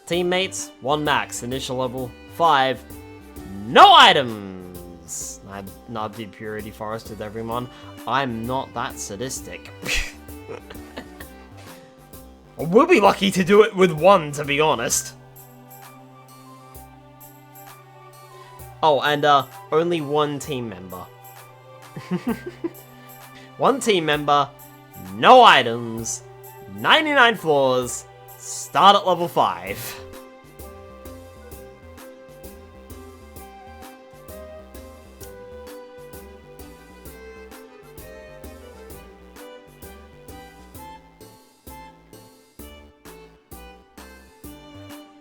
Teammates, 1 max, initial level, 5, no items! I'd do Purity Forest with everyone. I'm not that sadistic. We'll be lucky to do it with 1, to be honest. Oh, and only 1 team member. 1 team member, no items, 99 floors, start at level 5.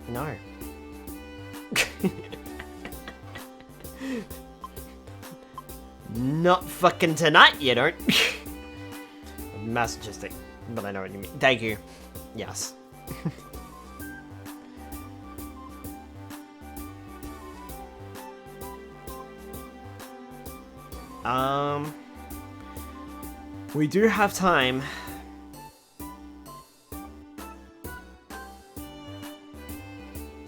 No. Not fucking tonight, you don't. Masochistic, but I know what you mean. Thank you. Yes. We do have time.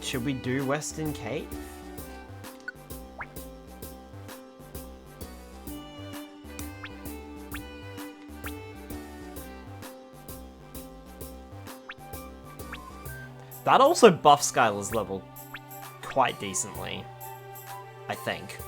Should we do Western Cave? That also buffs Skylar's level quite decently, I think.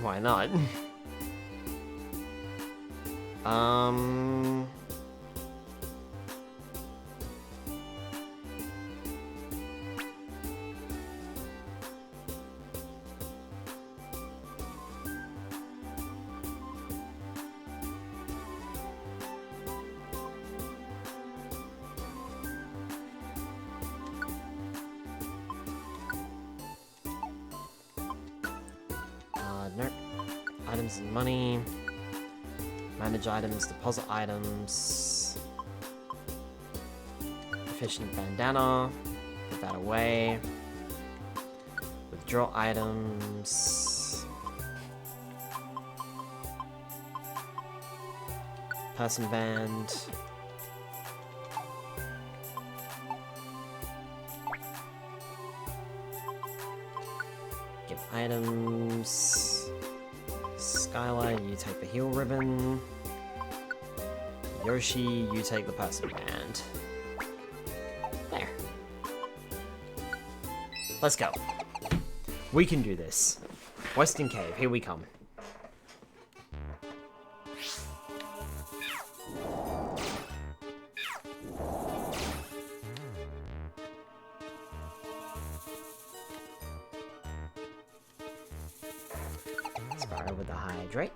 Why not? Nope. Items and money. Manage items, deposit items. Efficient bandana. Put that away. Withdraw items. Person band. Give items. Skylar, you take the heal ribbon. Yoshi, you take the person band. There. Let's go. We can do this. Western Cave, here we come. Spyro with the hydrate.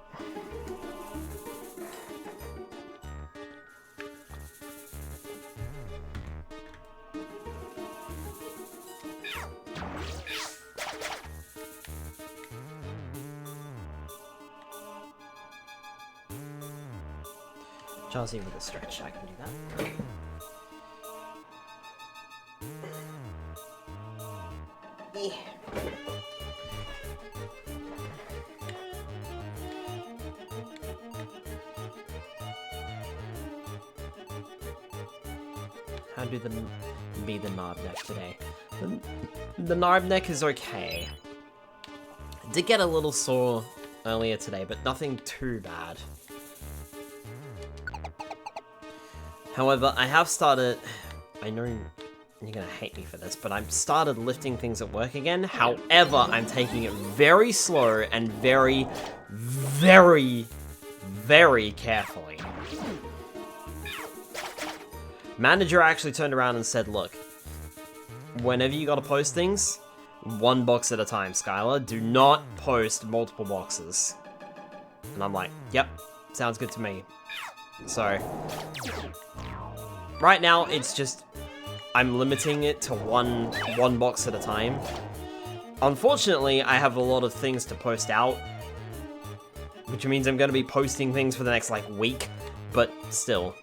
Chelsea with a stretch, I can do that. Yeah. How do be the knob neck today? The knob neck is okay. I did get a little sore earlier today, but nothing too bad. However, I have started... I know you're gonna hate me for this, but I've started lifting things at work again. However, I'm taking it very slow and very, very, very carefully. Manager actually turned around and said, look, whenever you gotta post things, one box at a time, Skylar. Do not post multiple boxes. And I'm like, yep, sounds good to me. So, right now, it's just, I'm limiting it to one box at a time. Unfortunately, I have a lot of things to post out, which means I'm going to be posting things for the next, like, week, but still.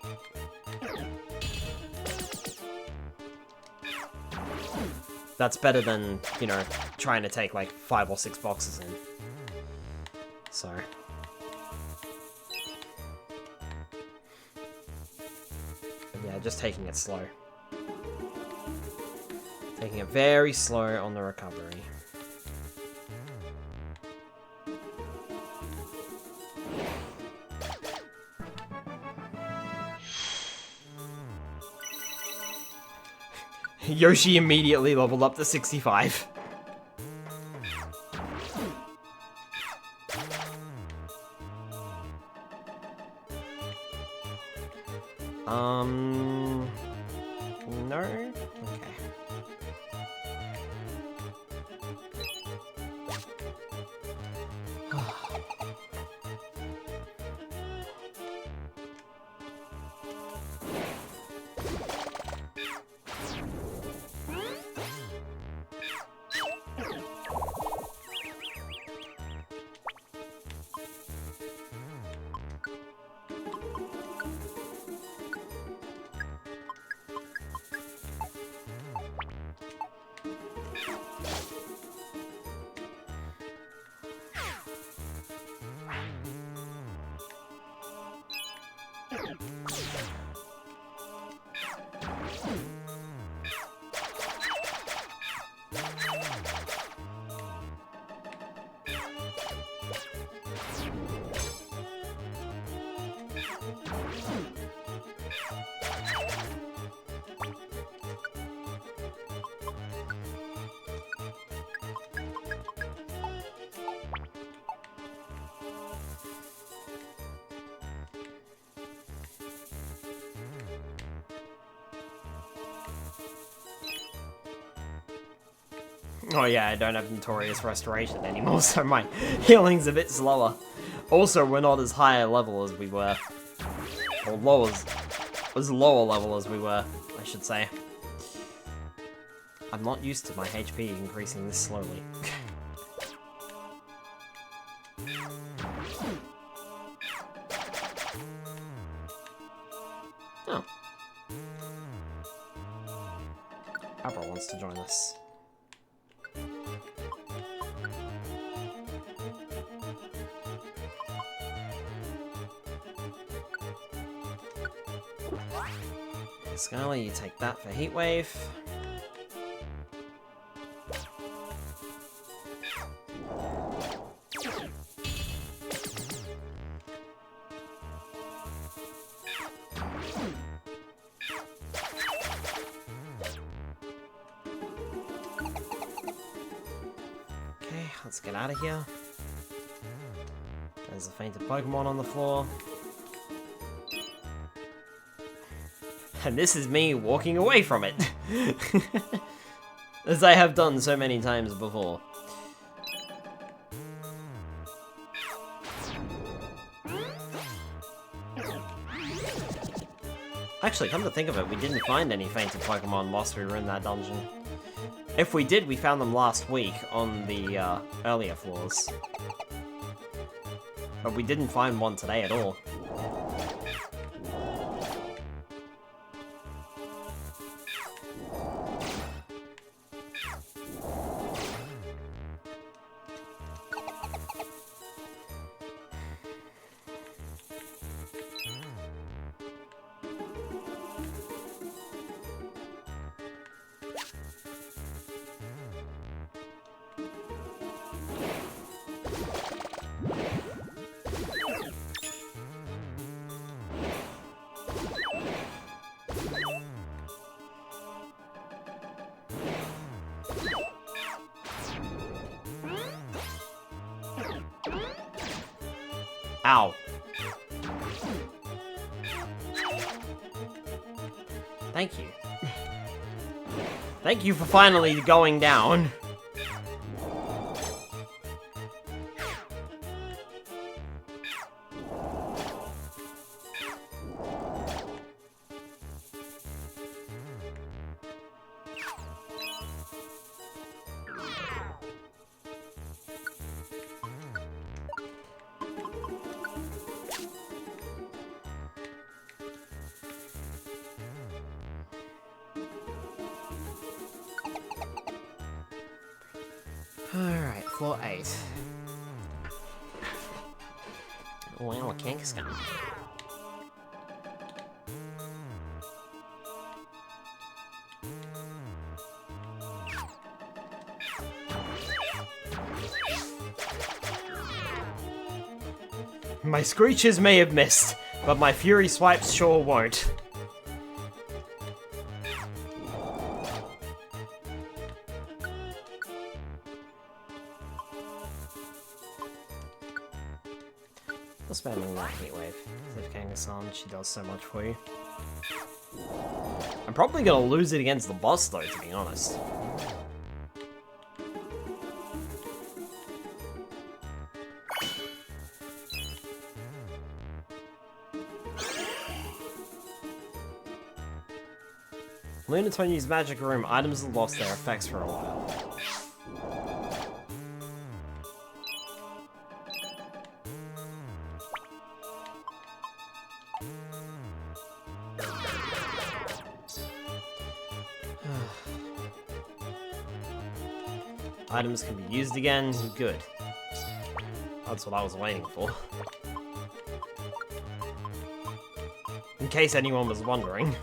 That's better than, you know, trying to take, like, 5 or 6 boxes in. So... yeah, just taking it slow. Taking it very slow on the recovery. Yoshi immediately leveled up to 65. No? Okay. Oh yeah, I don't have Notorious Restoration anymore, so my healing's a bit slower. Also, we're not as high a level as we were. Or as lower level as we were, I should say. I'm not used to my HP increasing this slowly. Oh. Abra wants to join us. Skylar, you take that for Heatwave. Okay, let's get out of here. There's a fainted Pokemon on the floor. And this is me walking away from it. As I have done so many times before. Actually, come to think of it, we didn't find any fainted Pokemon whilst we were in that dungeon. If we did, we found them last week on the earlier floors. But we didn't find one today at all. Ow. Thank you. Thank you for finally going down. Alright, floor 8. Wow, a Kangaskhan. My Screeches may have missed, but my Fury Swipes sure won't. Spamming that Heat Wave. Save Kangaskhan, she does so much for you. I'm probably gonna lose it against the boss though, to be honest. Lunatoni's Magic Room items have lost their effects for a while. Items can be used again. Good. That's what I was waiting for. In case anyone was wondering.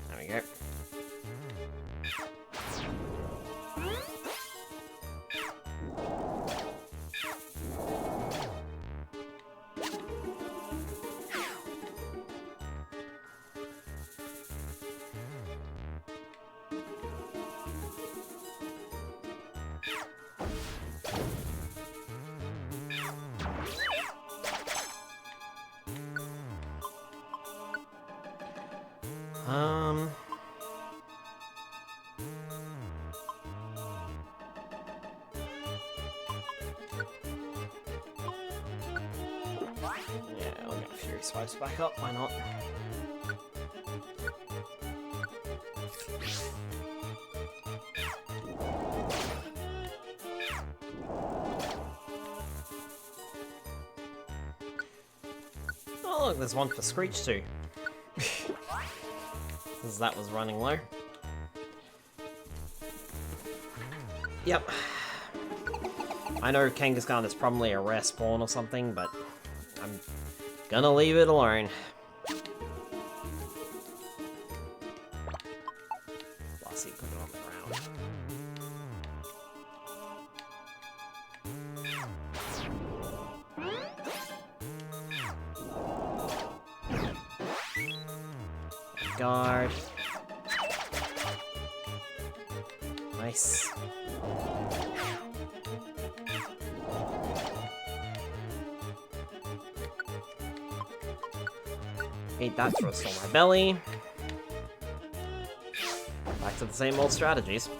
There we go. Yeah, I'll get Fury Swipes back up, why not? Oh look, there's one for Screech too. Because that was running low. Yep. I know Kangaskhan is probably a rare spawn or something, but I'm gonna leave it alone. Lassie, put it on the ground. Guard. Nice. Eat that to restore my belly. Back to the same old strategies.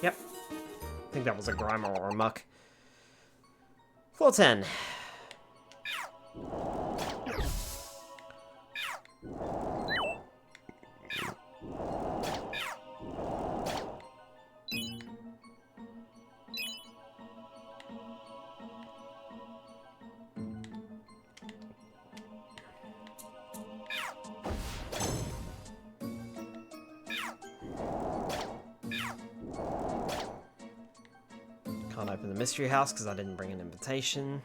Yep. I think that was a Grimer or a Muck. Floor 10. Can't open the mystery house because I didn't bring an invitation.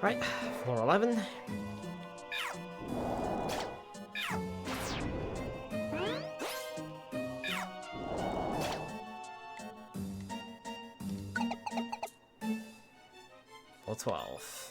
Right, floor 11. Floor 12.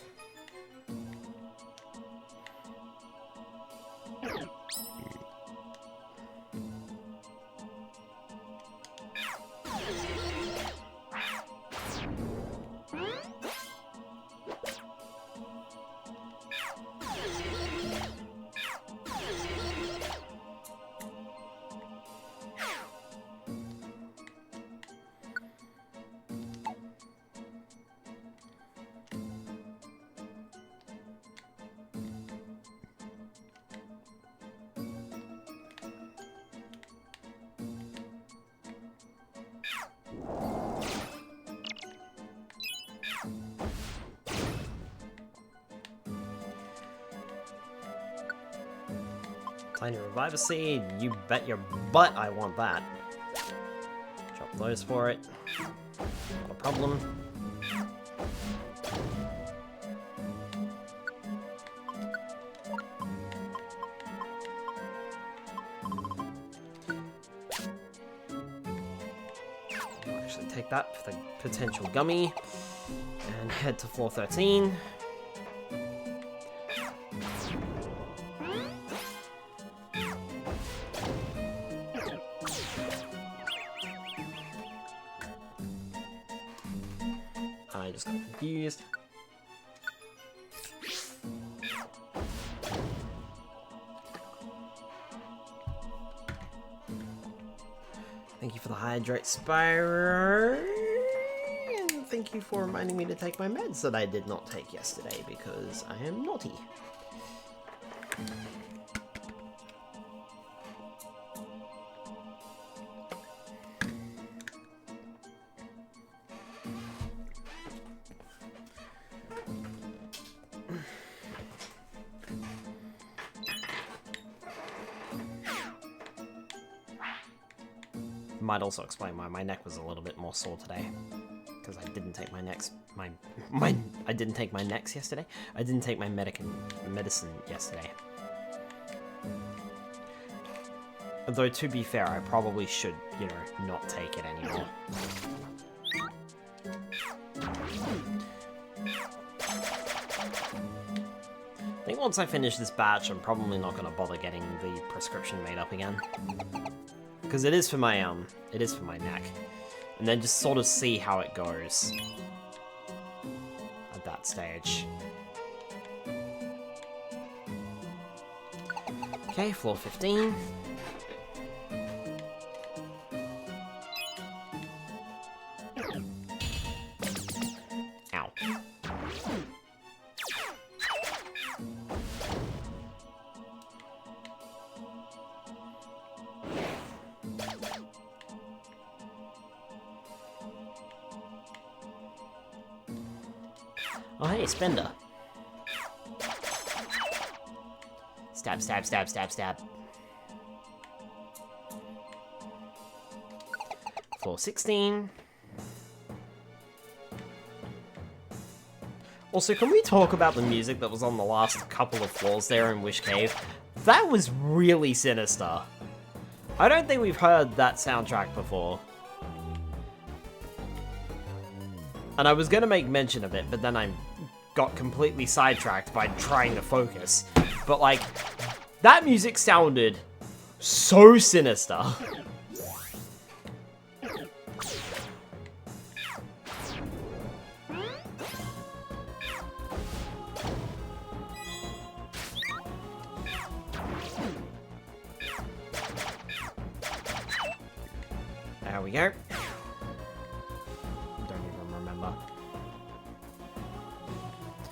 Tiny Reviver Seed, you bet your butt I want that. Drop those for it. Not a problem. I'll actually take that for the potential gummy. And head to floor 13. I just got confused. Thank you for the hydrate, Spyro. And thank you for reminding me to take my meds that I did not take yesterday because I am naughty. Might also explain why my neck was a little bit more sore today, because I didn't take my necks. I didn't take my necks yesterday. I didn't take my medicine yesterday. Though to be fair, I probably should, you know, not take it anymore. I think once I finish this batch, I'm probably not going to bother getting the prescription made up again. Because it is for my neck. And then just sort of see how it goes at that stage. Okay, floor 15. Ow. Oh hey, Spender. Stab, stab, stab, stab, stab. Floor 16. Also, can we talk about the music that was on the last couple of floors there in Wish Cave? That was really sinister. I don't think we've heard that soundtrack before. And I was gonna make mention of it, but then I got completely sidetracked by trying to focus. But like, that music sounded so sinister. There we go. Don't even remember.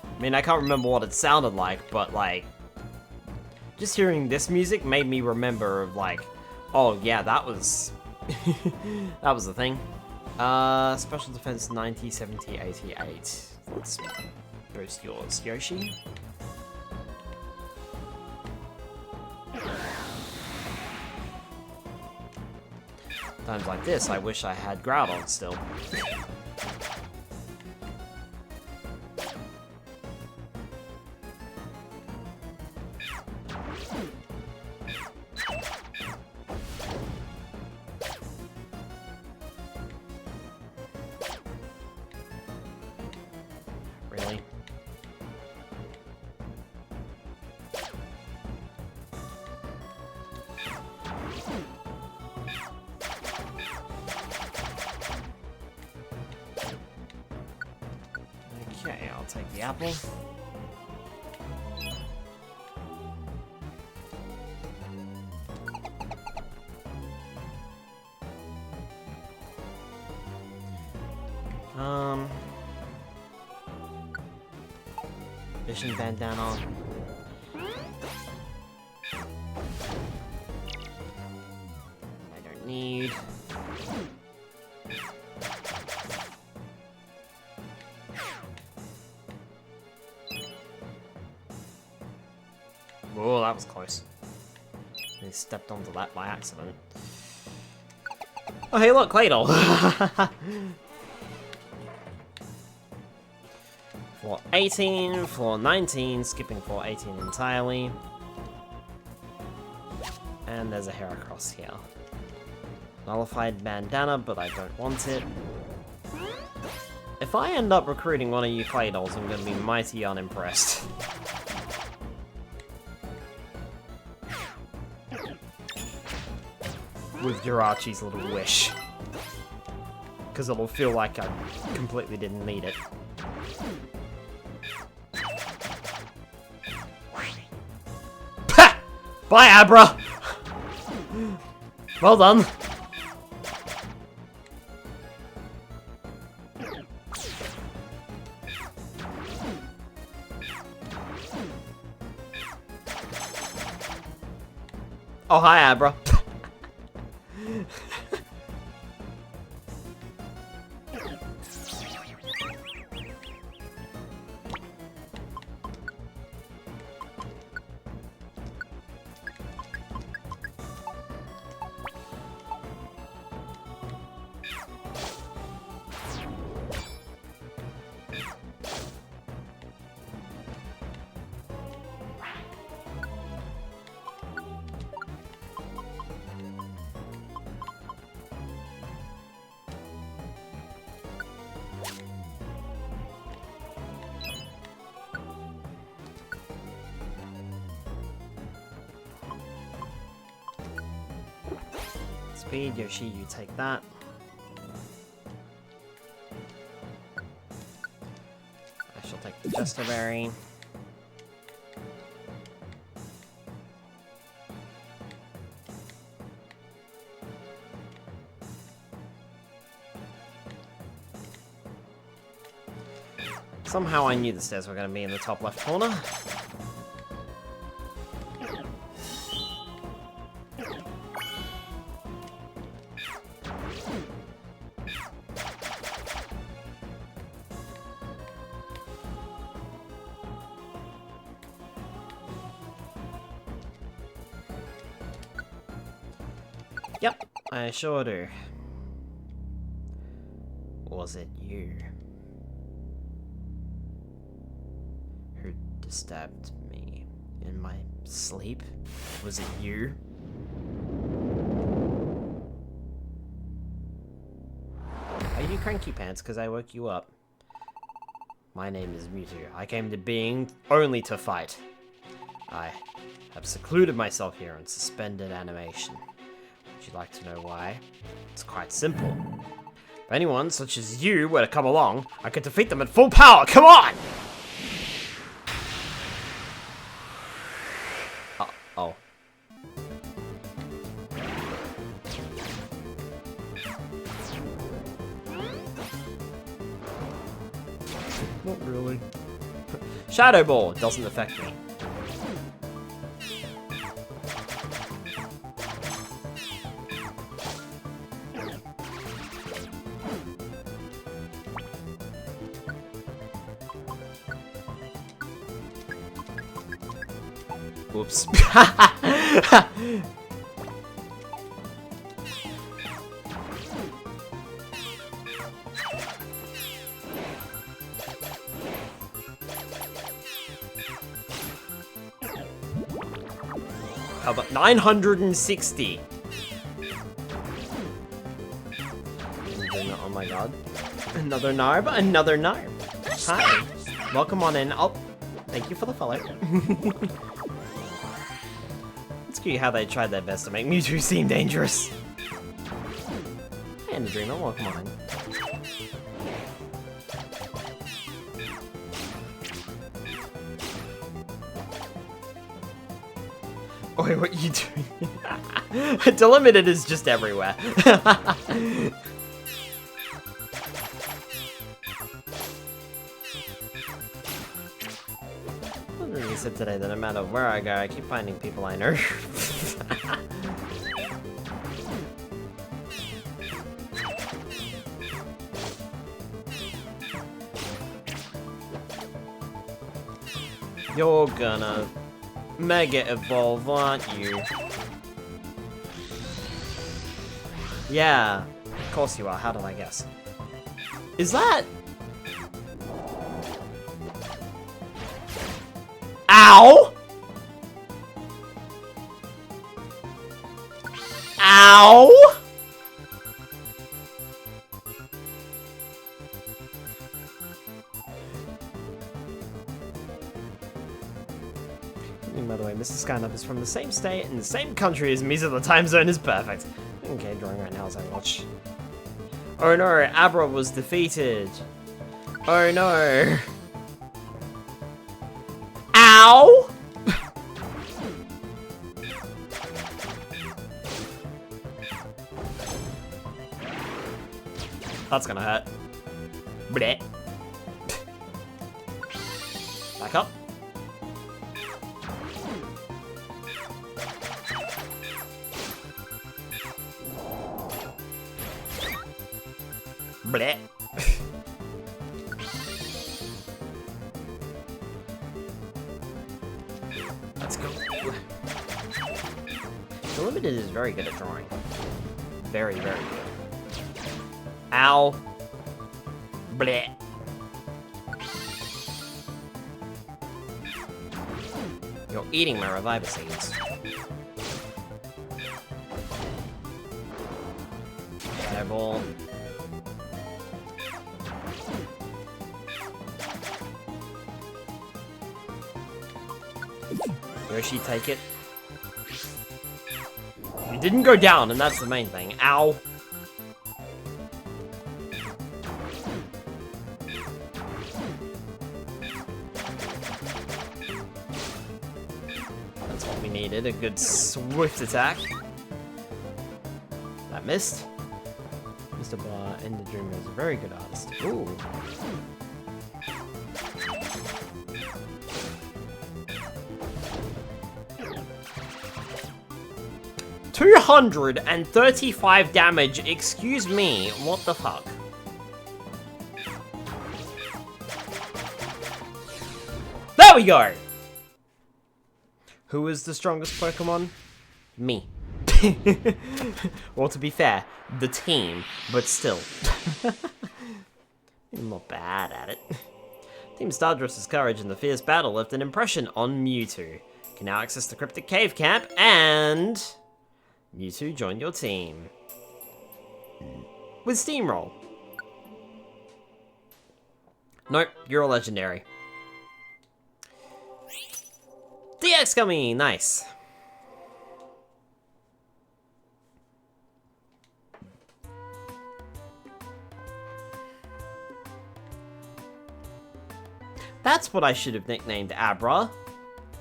I mean, I can't remember what it sounded like, but like, just hearing this music made me remember of like, oh yeah, that was, that was the thing. Special defense 90, 70, 88. Let's boost yours, Yoshi. Times like this, I wish I had Groudon still. the apple. Vision bandana. I don't need. Oh, that was close. He stepped onto that by accident. Oh, hey, look, Claydol! Floor 18, floor 19, skipping floor 18 entirely. And there's a Heracross here. Nullified bandana, but I don't want it. If I end up recruiting one of you Claydols, I'm gonna be mighty unimpressed. With Jirachi's little wish. Because it'll feel like I completely didn't need it. Bye, Abra! Well done. Oh, hi, Abra. Speed, Yoshi, you take that. I shall take the Chesterberry. Somehow I knew the stairs were going to be in the top left corner. Yep, I sure do. Was it you who disturbed me in my sleep? Was it you? Are you cranky pants because I woke you up? My name is Mewtwo. I came to being only to fight. I have secluded myself here in suspended animation. Would you like to know why? It's quite simple. If anyone such as you were to come along, I could defeat them at full power. Come on! Oh. Not really. Shadow Ball doesn't affect me. Whoops. How about 960? Oh my god. Another Narb, another Narb. Hi. Welcome on in. Oh, thank you for the follow. It's cute how they tried their best to make Mewtwo seem dangerous. And the Dreamer, welcome on in. Wait, what are you doing? Delimited is just everywhere. You said today that no matter where I go, I keep finding people I know. You're gonna Mega Evolve, aren't you? Yeah, of course you are. How did I guess? Is that... Ow! Ow! By the way, Mr. Skynup is from the same state and the same country as me, so the time zone is perfect. Okay, drawing right now as I watch. Oh no, Abra was defeated. Oh no. Ow! That's gonna hurt. Bleh. Back up. Bleh. Let's go. The Limited is very good at drawing. Very, very good. Ow. Bleh. You're eating my Reviver seeds. Fireball. Yoshi, take it. You didn't go down, and that's the main thing. Ow. That's what we needed, a good swift attack. That missed. Mr. Bar Ender Dreamer is a very good artist. Ooh. 235 damage, excuse me, what the fuck? There we go! Who is the strongest Pokemon? Me. Well, to be fair, the team, but still. I'm not bad at it. Team Stardust's courage in the fierce battle left an impression on Mewtwo. Can now access the Cryptic Cave Camp, and... Mewtwo joined your team. With Steamroll. Nope, you're a legendary. DX coming, nice. That's what I should have nicknamed Abra.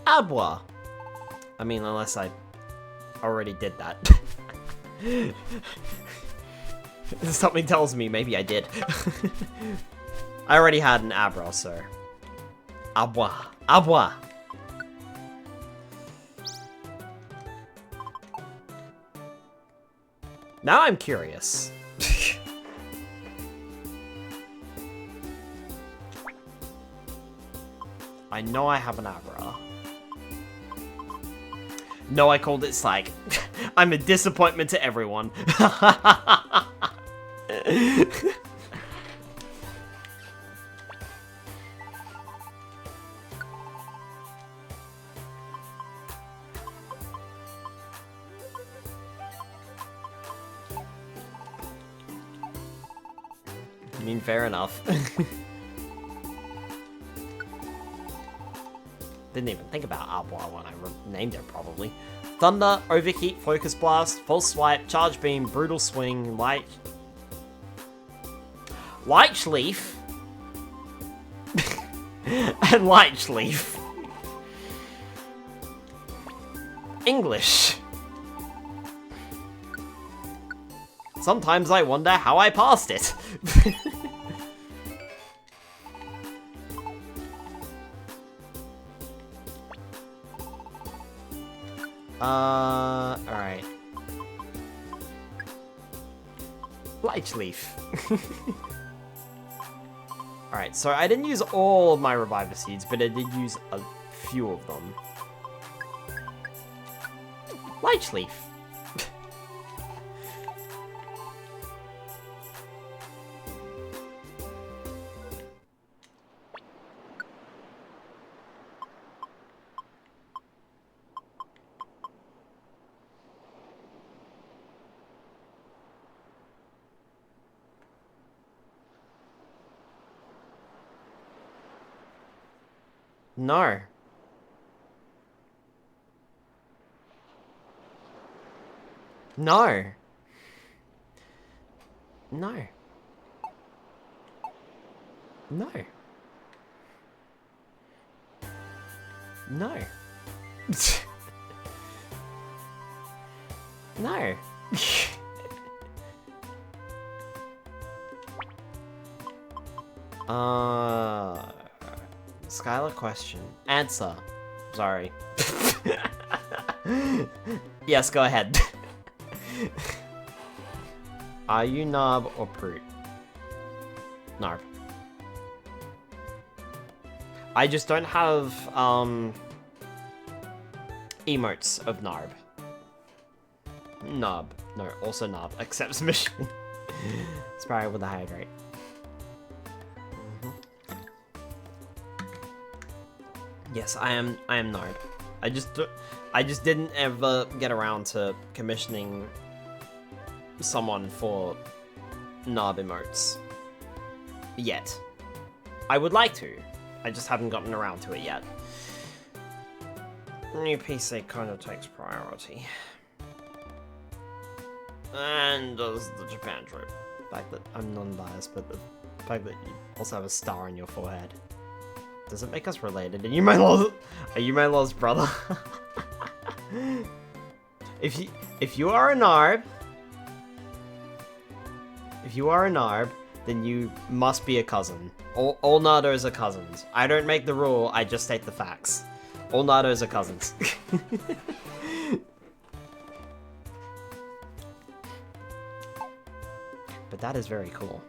Abwa. I mean, unless I already did that. Something tells me maybe I did. I already had an Abra, so... Abwa. Abwa. Now I'm curious. I know I have an Abra. No, I called it Slag. I'm a disappointment to everyone. I mean, fair enough. Didn't even think about Abwa when I named it, probably. Thunder, Overheat, Focus Blast, False Swipe, Charge Beam, Brutal Swing, Light Leaf, and Light Leaf. English. Sometimes I wonder how I passed it. Alright. Lyche Leaf. Alright, so I didn't use all of my Reviver Seeds, but I did use a few of them. Lyche Leaf. No. No. No. No. No. No. Skylar question. Answer. Sorry. Yes, go ahead. Are you Narb or Proot? Narb. I just don't have, emotes of Narb. Narb. No, also Narb. Accepts mission. Sparrow with a higher grade. Yes, I am Narb. I just didn't ever get around to commissioning someone for Narb emotes. Yet. I would like to. I just haven't gotten around to it yet. New PC kind of takes priority. And does the Japan trip. The fact that I'm non-biased, but the fact that you also have a star on your forehead. Does it make us related? Are you my lost brother? If you are a Narb, then you must be a cousin. All Nardos are cousins. I don't make the rule, I just state the facts. All Nardos are cousins. But that is very cool.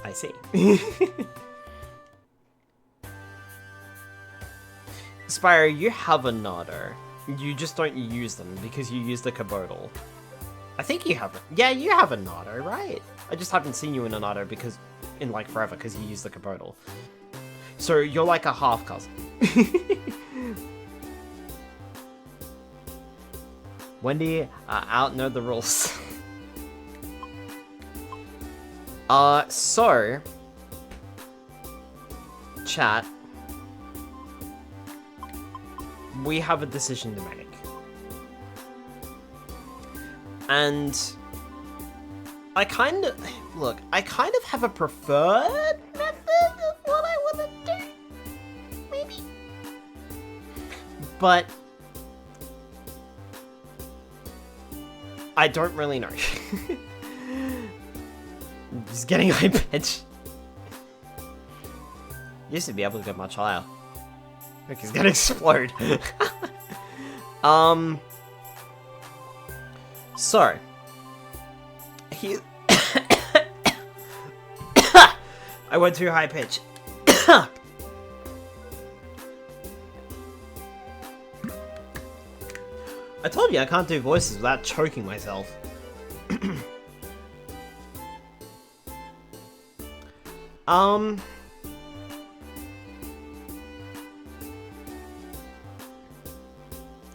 I see. Spyro, you have a Nardo. You just don't use them because you use the Kabodal. I think you have it. Yeah, you have a Nardo, right? I just haven't seen you in a Nardo because, in like forever, because you use the Kabodal. So you're like a half cousin. Wendy, know the rules. So, chat, we have a decision to make. And I kind of have a preferred method of what I want to do, maybe. But I don't really know. Just getting high pitch. Used to be able to go much higher. Look, he's gonna explode. So he I went too high pitch. I told you I can't do voices without choking myself.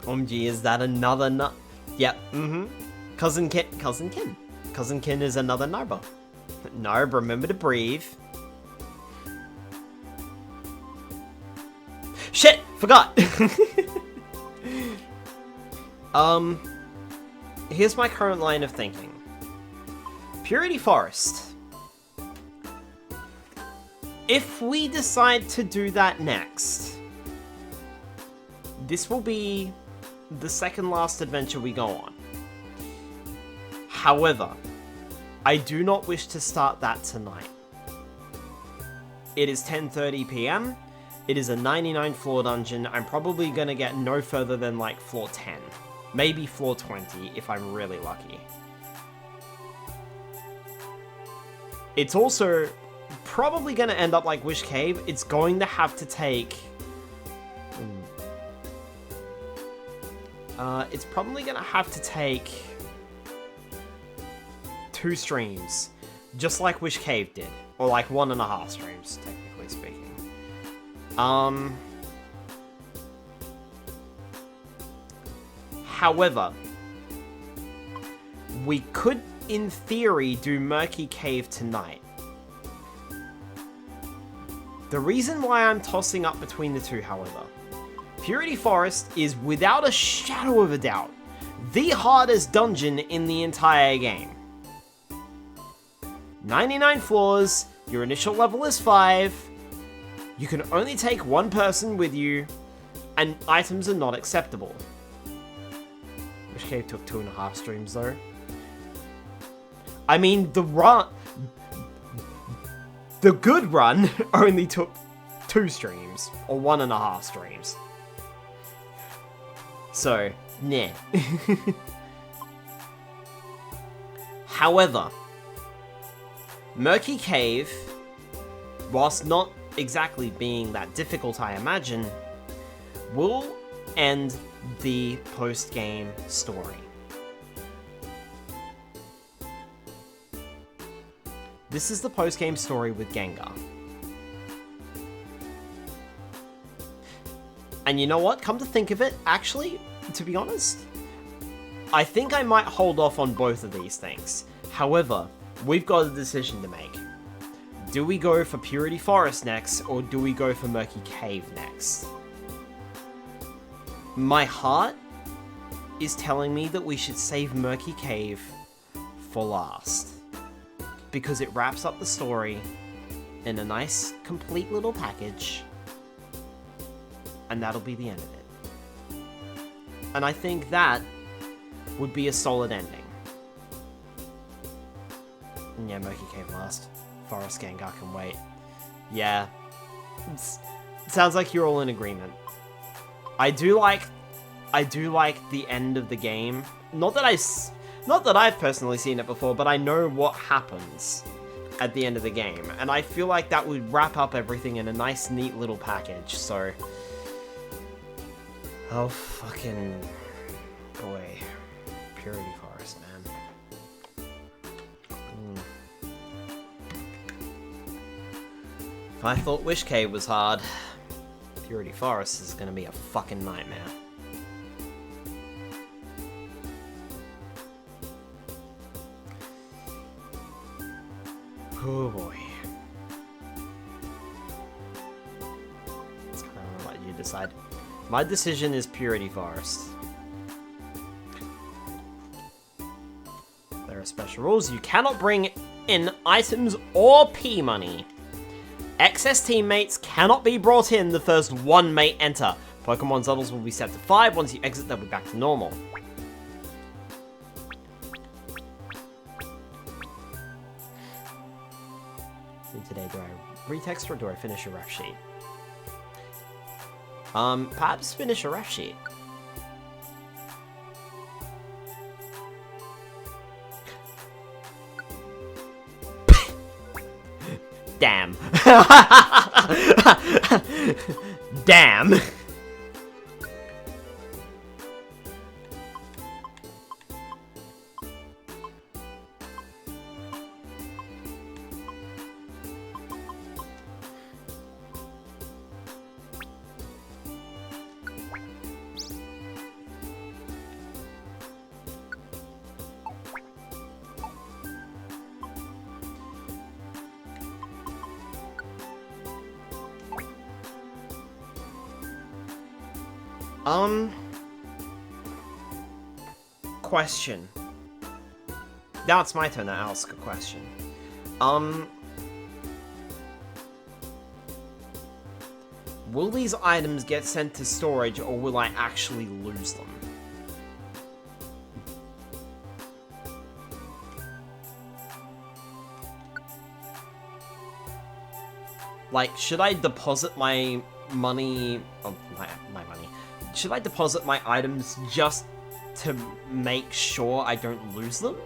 OMG, is that another nut? Yep, Cousin Kin is another Narb. Narb, remember to breathe. Shit! Forgot! Here's my current line of thinking. Purity Forest. If we decide to do that next, this will be the second last adventure we go on. However, I do not wish to start that tonight. It is 10:30 PM. It is a 99 floor dungeon. I'm probably gonna get no further than like floor 10. Maybe floor 20 if I'm really lucky. It's also probably gonna end up like Wish Cave. It's going to have to take... it's probably gonna have to take 2 streams, just like Wish Cave did, or like 1.5 streams, technically speaking. However, we could, in theory, do Murky Cave tonight. The reason why I'm tossing up between the two, however, Purity Forest is, without a shadow of a doubt, the hardest dungeon in the entire game. 99 floors, your initial level is 5, you can only take 1 person with you, and items are not acceptable. Wish Cave took 2.5 streams though. I mean, the good run only took 2 streams, or 1.5 streams. So, nah. However, Murky Cave, whilst not exactly being that difficult, I imagine, will end the post-game story. This is the post-game story with Gengar. And you know what? Come to think of it, actually, to be honest, I think I might hold off on both of these things. However, we've got a decision to make. Do we go for Purity Forest next, or do we go for Murky Cave next? My heart is telling me that we should save Murky Cave for last, because it wraps up the story in a nice, complete little package, and that'll be the end of it. And I think that would be a solid ending. And yeah, Murky Cave last. Forest Gengar can wait. Yeah. It sounds like you're all in agreement. I do like the end of the game. Not that I've personally seen it before, but I know what happens at the end of the game. And I feel like that would wrap up everything in a nice, neat little package, so... Oh, fucking... boy. Purity Forest, man. If I thought Wish Cave was hard, Purity Forest is gonna be a fucking nightmare. Oh boy. I'm gonna let you decide. My decision is Purity Forest. There are special rules. You cannot bring in items or P-money. Excess teammates cannot be brought in the first 1 may enter. Pokemon's levels will be set to 5. Once you exit, they'll be back to normal. Today, do I retext or do I finish a ref sheet? Perhaps finish a ref sheet. Damn. Damn. Question. Now it's my turn to ask a question. Will these items get sent to storage, or will I actually lose them? Like, should I deposit my money... Oh, my money. Should I deposit my items just to make sure I don't lose them?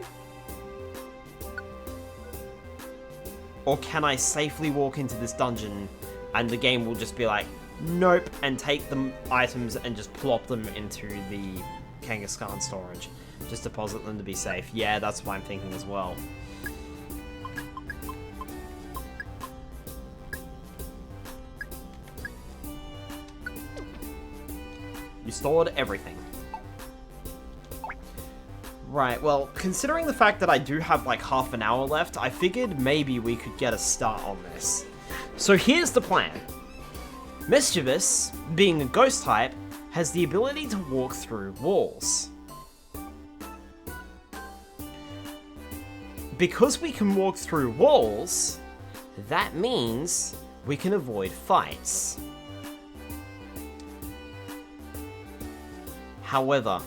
Or can I safely walk into this dungeon and the game will just be like, nope, and take the items and just plop them into the Kangaskhan storage? Just deposit them to be safe. Yeah, that's what I'm thinking as well. You stored everything. Right, well, considering the fact that I do have like half an hour left, I figured maybe we could get a start on this. So here's the plan. Mischievous, being a ghost type, has the ability to walk through walls. Because we can walk through walls, that means we can avoid fights. However,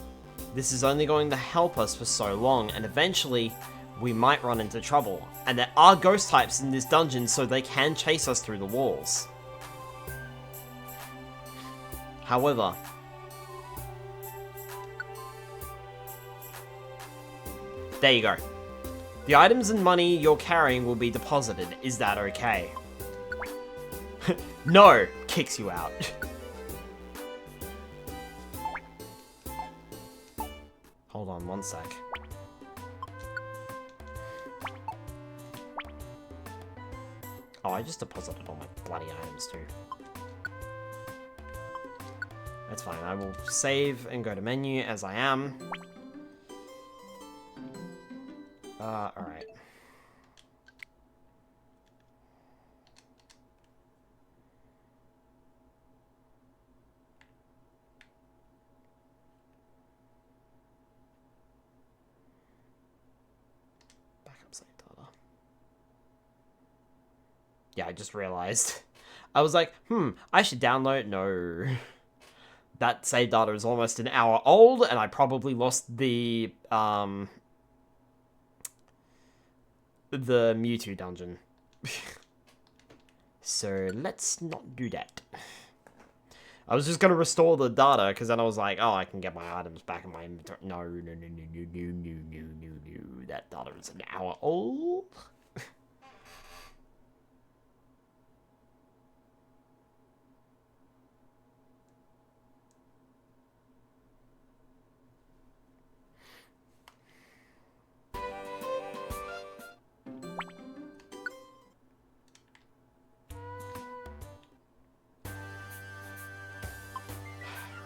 this is only going to help us for so long, and eventually we might run into trouble. And there are ghost types in this dungeon, so they can chase us through the walls. However, there you go. The items and money you're carrying will be deposited. Is that okay? No! Kicks you out. Hold on one sec. Oh, I just deposited all my bloody items too. That's fine, I will save and go to menu as I am. Alright. Yeah, I just realized. I was like, I should download... No. That save data is almost an hour old, and I probably lost the Mewtwo dungeon. So, let's not do that. I was just going to restore the data, because then I was like, oh, I can get my items back in my inventory. No. That data is an hour old.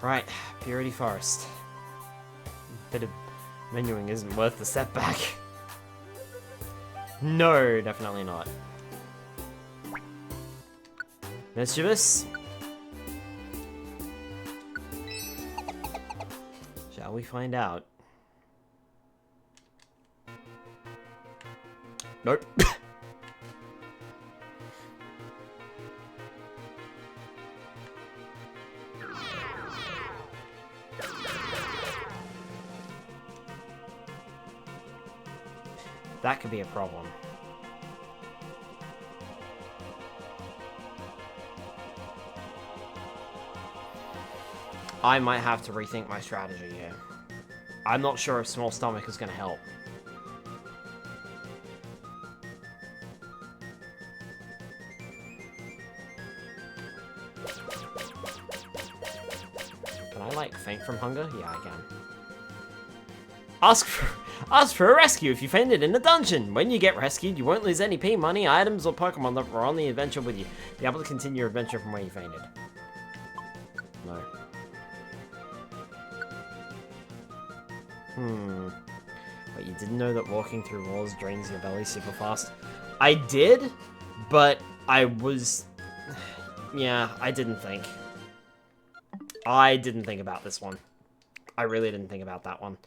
Right, Purity Forest. Bit of menuing isn't worth the setback. No, definitely not. Mischievous? Shall we find out? Nope. That could be a problem. I might have to rethink my strategy here. I'm not sure if small stomach is going to help. Can I, like, faint from hunger? Yeah, I can. Ask for a rescue if you fainted in a dungeon. When you get rescued, you won't lose any P money, items, or Pokemon that were on the adventure with you. Be able to continue your adventure from where you fainted. No. But you didn't know that walking through walls drains your belly super fast? I did, but I was... Yeah, I didn't think. I didn't think about this one. I really didn't think about that one.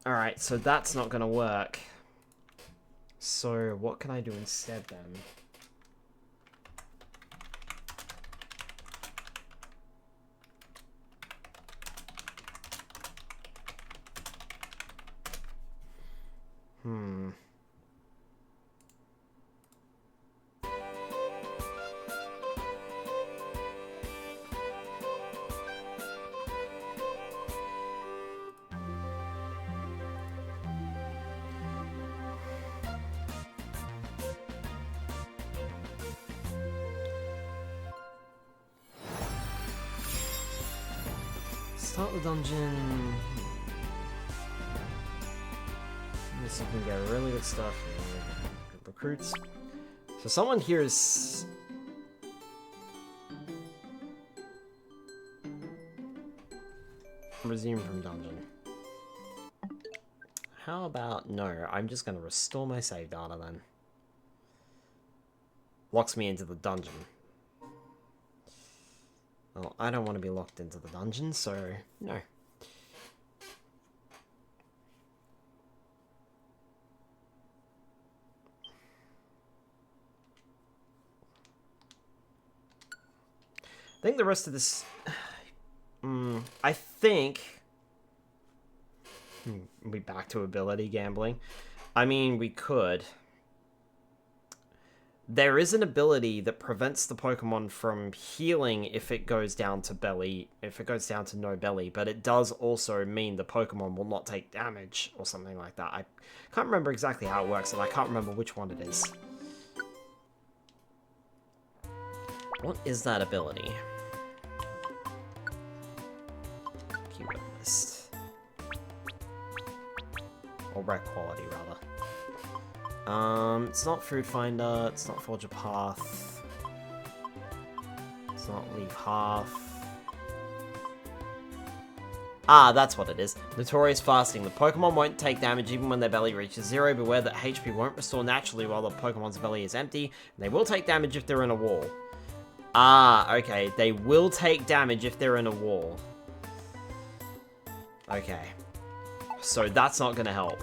Alright, so that's not gonna work. So, what can I do instead, then? Start the dungeon. Let's see if we can get really good stuff. Good recruits. So someone here is... Resume from dungeon. How about no? I'm just going to restore my save data then. Locks me into the dungeon. Well, I don't want to be locked into the dungeon, so no. I think the rest of this... I think... we back to ability gambling. I mean, we could. There is an ability that prevents the Pokemon from healing if it goes down to belly, if it goes down to no belly, but it does also mean the Pokemon will not take damage or something like that. I can't remember exactly how it works, and I can't remember which one it is. What is that ability? Keyword list. Or rare quality, rather. It's not Food Finder, it's not Forge a Path, it's not Leave Half. Ah, that's what it is. Notorious Fasting. The Pokemon won't take damage even when their belly reaches 0. Beware that HP won't restore naturally while the Pokemon's belly is empty. And they will take damage if they're in a wall. Ah, okay. They will take damage if they're in a wall. Okay. So that's not gonna help.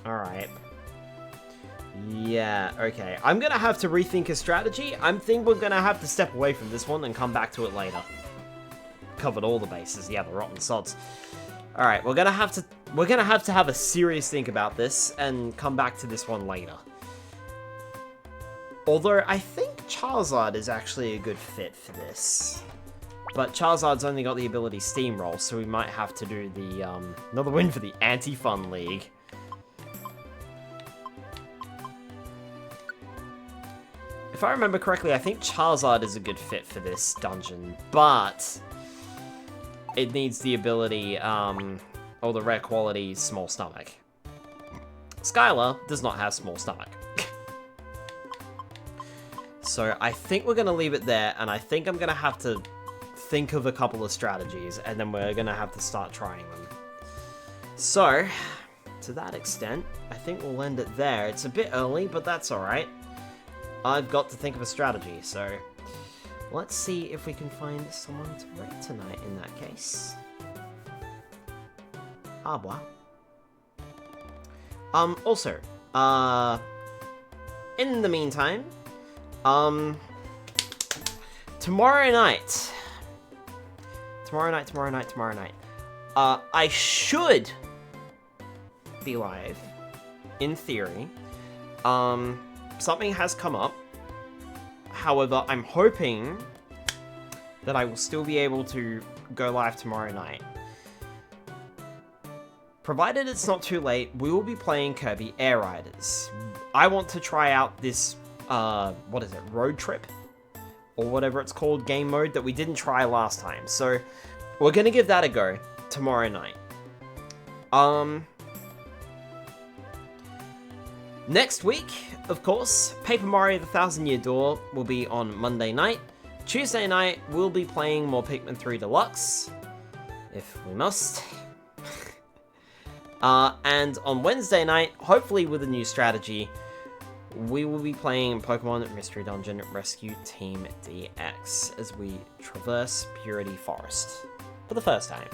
Alright. Yeah, okay. I'm gonna have to rethink a strategy. I think we're gonna have to step away from this one and come back to it later. Covered all the bases. Yeah, the rotten sods. Alright, we're gonna have to have a serious think about this and come back to this one later. Although, I think Charizard is actually a good fit for this. But Charizard's only got the ability Steamroll, so we might have to do the, another win for the Anti-Fun League. If I remember correctly, I think Charizard is a good fit for this dungeon, but it needs the ability, or the rare quality Small Stomach. Skylar does not have Small Stomach. So I think we're going to leave it there, and I think I'm going to have to think of a couple of strategies, and then we're gonna have to start trying them. So, to that extent, I think we'll end it there. It's a bit early, but that's alright. I've got to think of a strategy, so let's see if we can find someone to rate tonight in that case. Ah, wow. Also, in the meantime, tomorrow night, I should be live, in theory. Something has come up. However, I'm hoping that I will still be able to go live tomorrow night. Provided it's not too late, we will be playing Kirby Air Riders. I want to try out this, what is it, Road Trip? Or whatever it's called, game mode that we didn't try last time. So, we're gonna give that a go tomorrow night. Next week, of course, Paper Mario: The Thousand Year Door will be on Monday night. Tuesday night, we'll be playing more Pikmin 3 Deluxe, if we must. And on Wednesday night, hopefully with a new strategy, we will be playing Pokemon Mystery Dungeon Rescue Team DX as we traverse Purity Forest for the first time.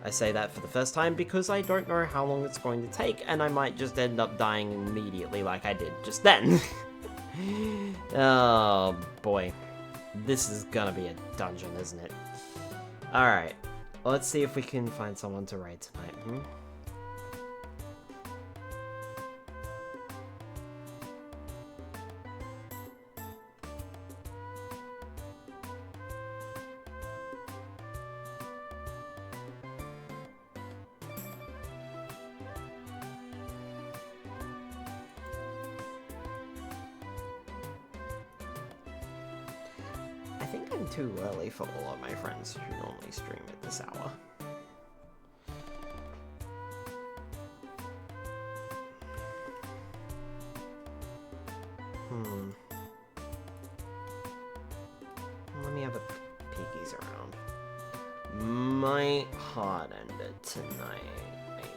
I say that for the first time because I don't know how long it's going to take, and I might just end up dying immediately like I did just then. Oh boy. This is gonna be a dungeon, isn't it? Alright, let's see if we can find someone to raid tonight. too early for all of my friends who normally stream at this hour. Let me have a peekies around. Might hard end it tonight, maybe.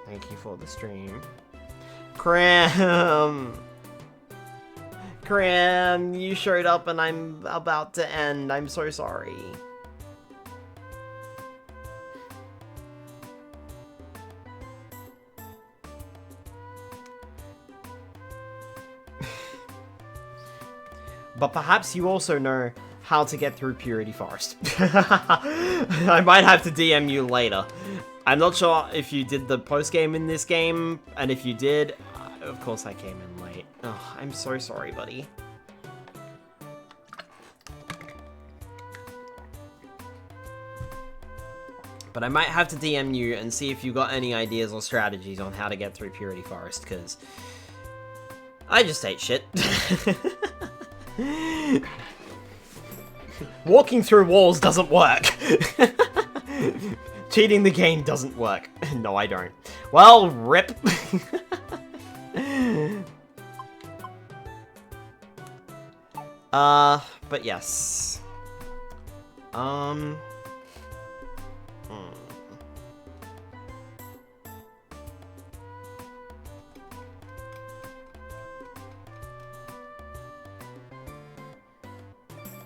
Thank you for the stream. Cram! Cram, you showed up and I'm about to end. I'm so sorry. But perhaps you also know how to get through Purity Forest. I might have to DM you later. I'm not sure if you did the post-game in this game, and if you did, of course I came in late. Oh, I'm so sorry, buddy. But I might have to DM you and see if you got any ideas or strategies on how to get through Purity Forest, because I just ate shit. Walking through walls doesn't work. Cheating the game doesn't work. No, I don't. Well, rip. But yes.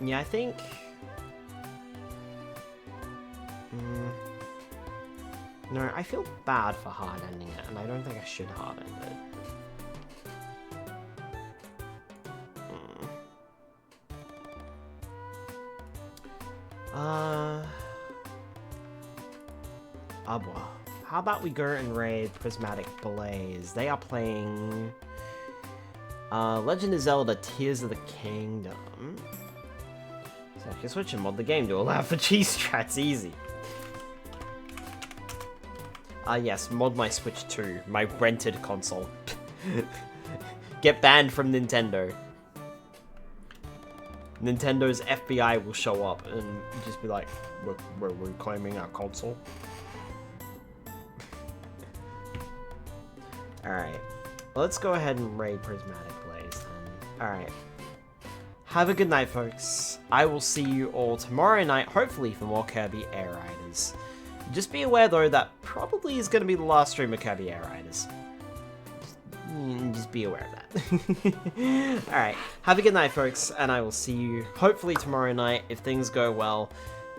Yeah, I think... No, I feel bad for hard ending it, and I don't think I should hard end it. Abwa. How about we go and raid Prismatic Blaze? They are playing... Legend of Zelda Tears of the Kingdom. So I can switch and mod the game to allow for cheese strats easy. Yes, mod my Switch 2, my rented console. Get banned from Nintendo. Nintendo's FBI will show up and just be like, we're reclaiming our console. Alright, let's go ahead and raid Prismatic Blaze then. Alright. Have a good night, folks. I will see you all tomorrow night, hopefully for more Kirby Air Riders. Just be aware, though, that probably is going to be the last stream of Kirby Air Riders. Just be aware of that. Alright, have a good night, folks, and I will see you hopefully tomorrow night if things go well.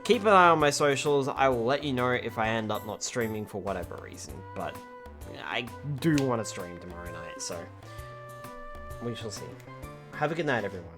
Keep an eye on my socials. I will let you know if I end up not streaming for whatever reason, but I do want to stream tomorrow night, so we shall see. Have a good night, everyone.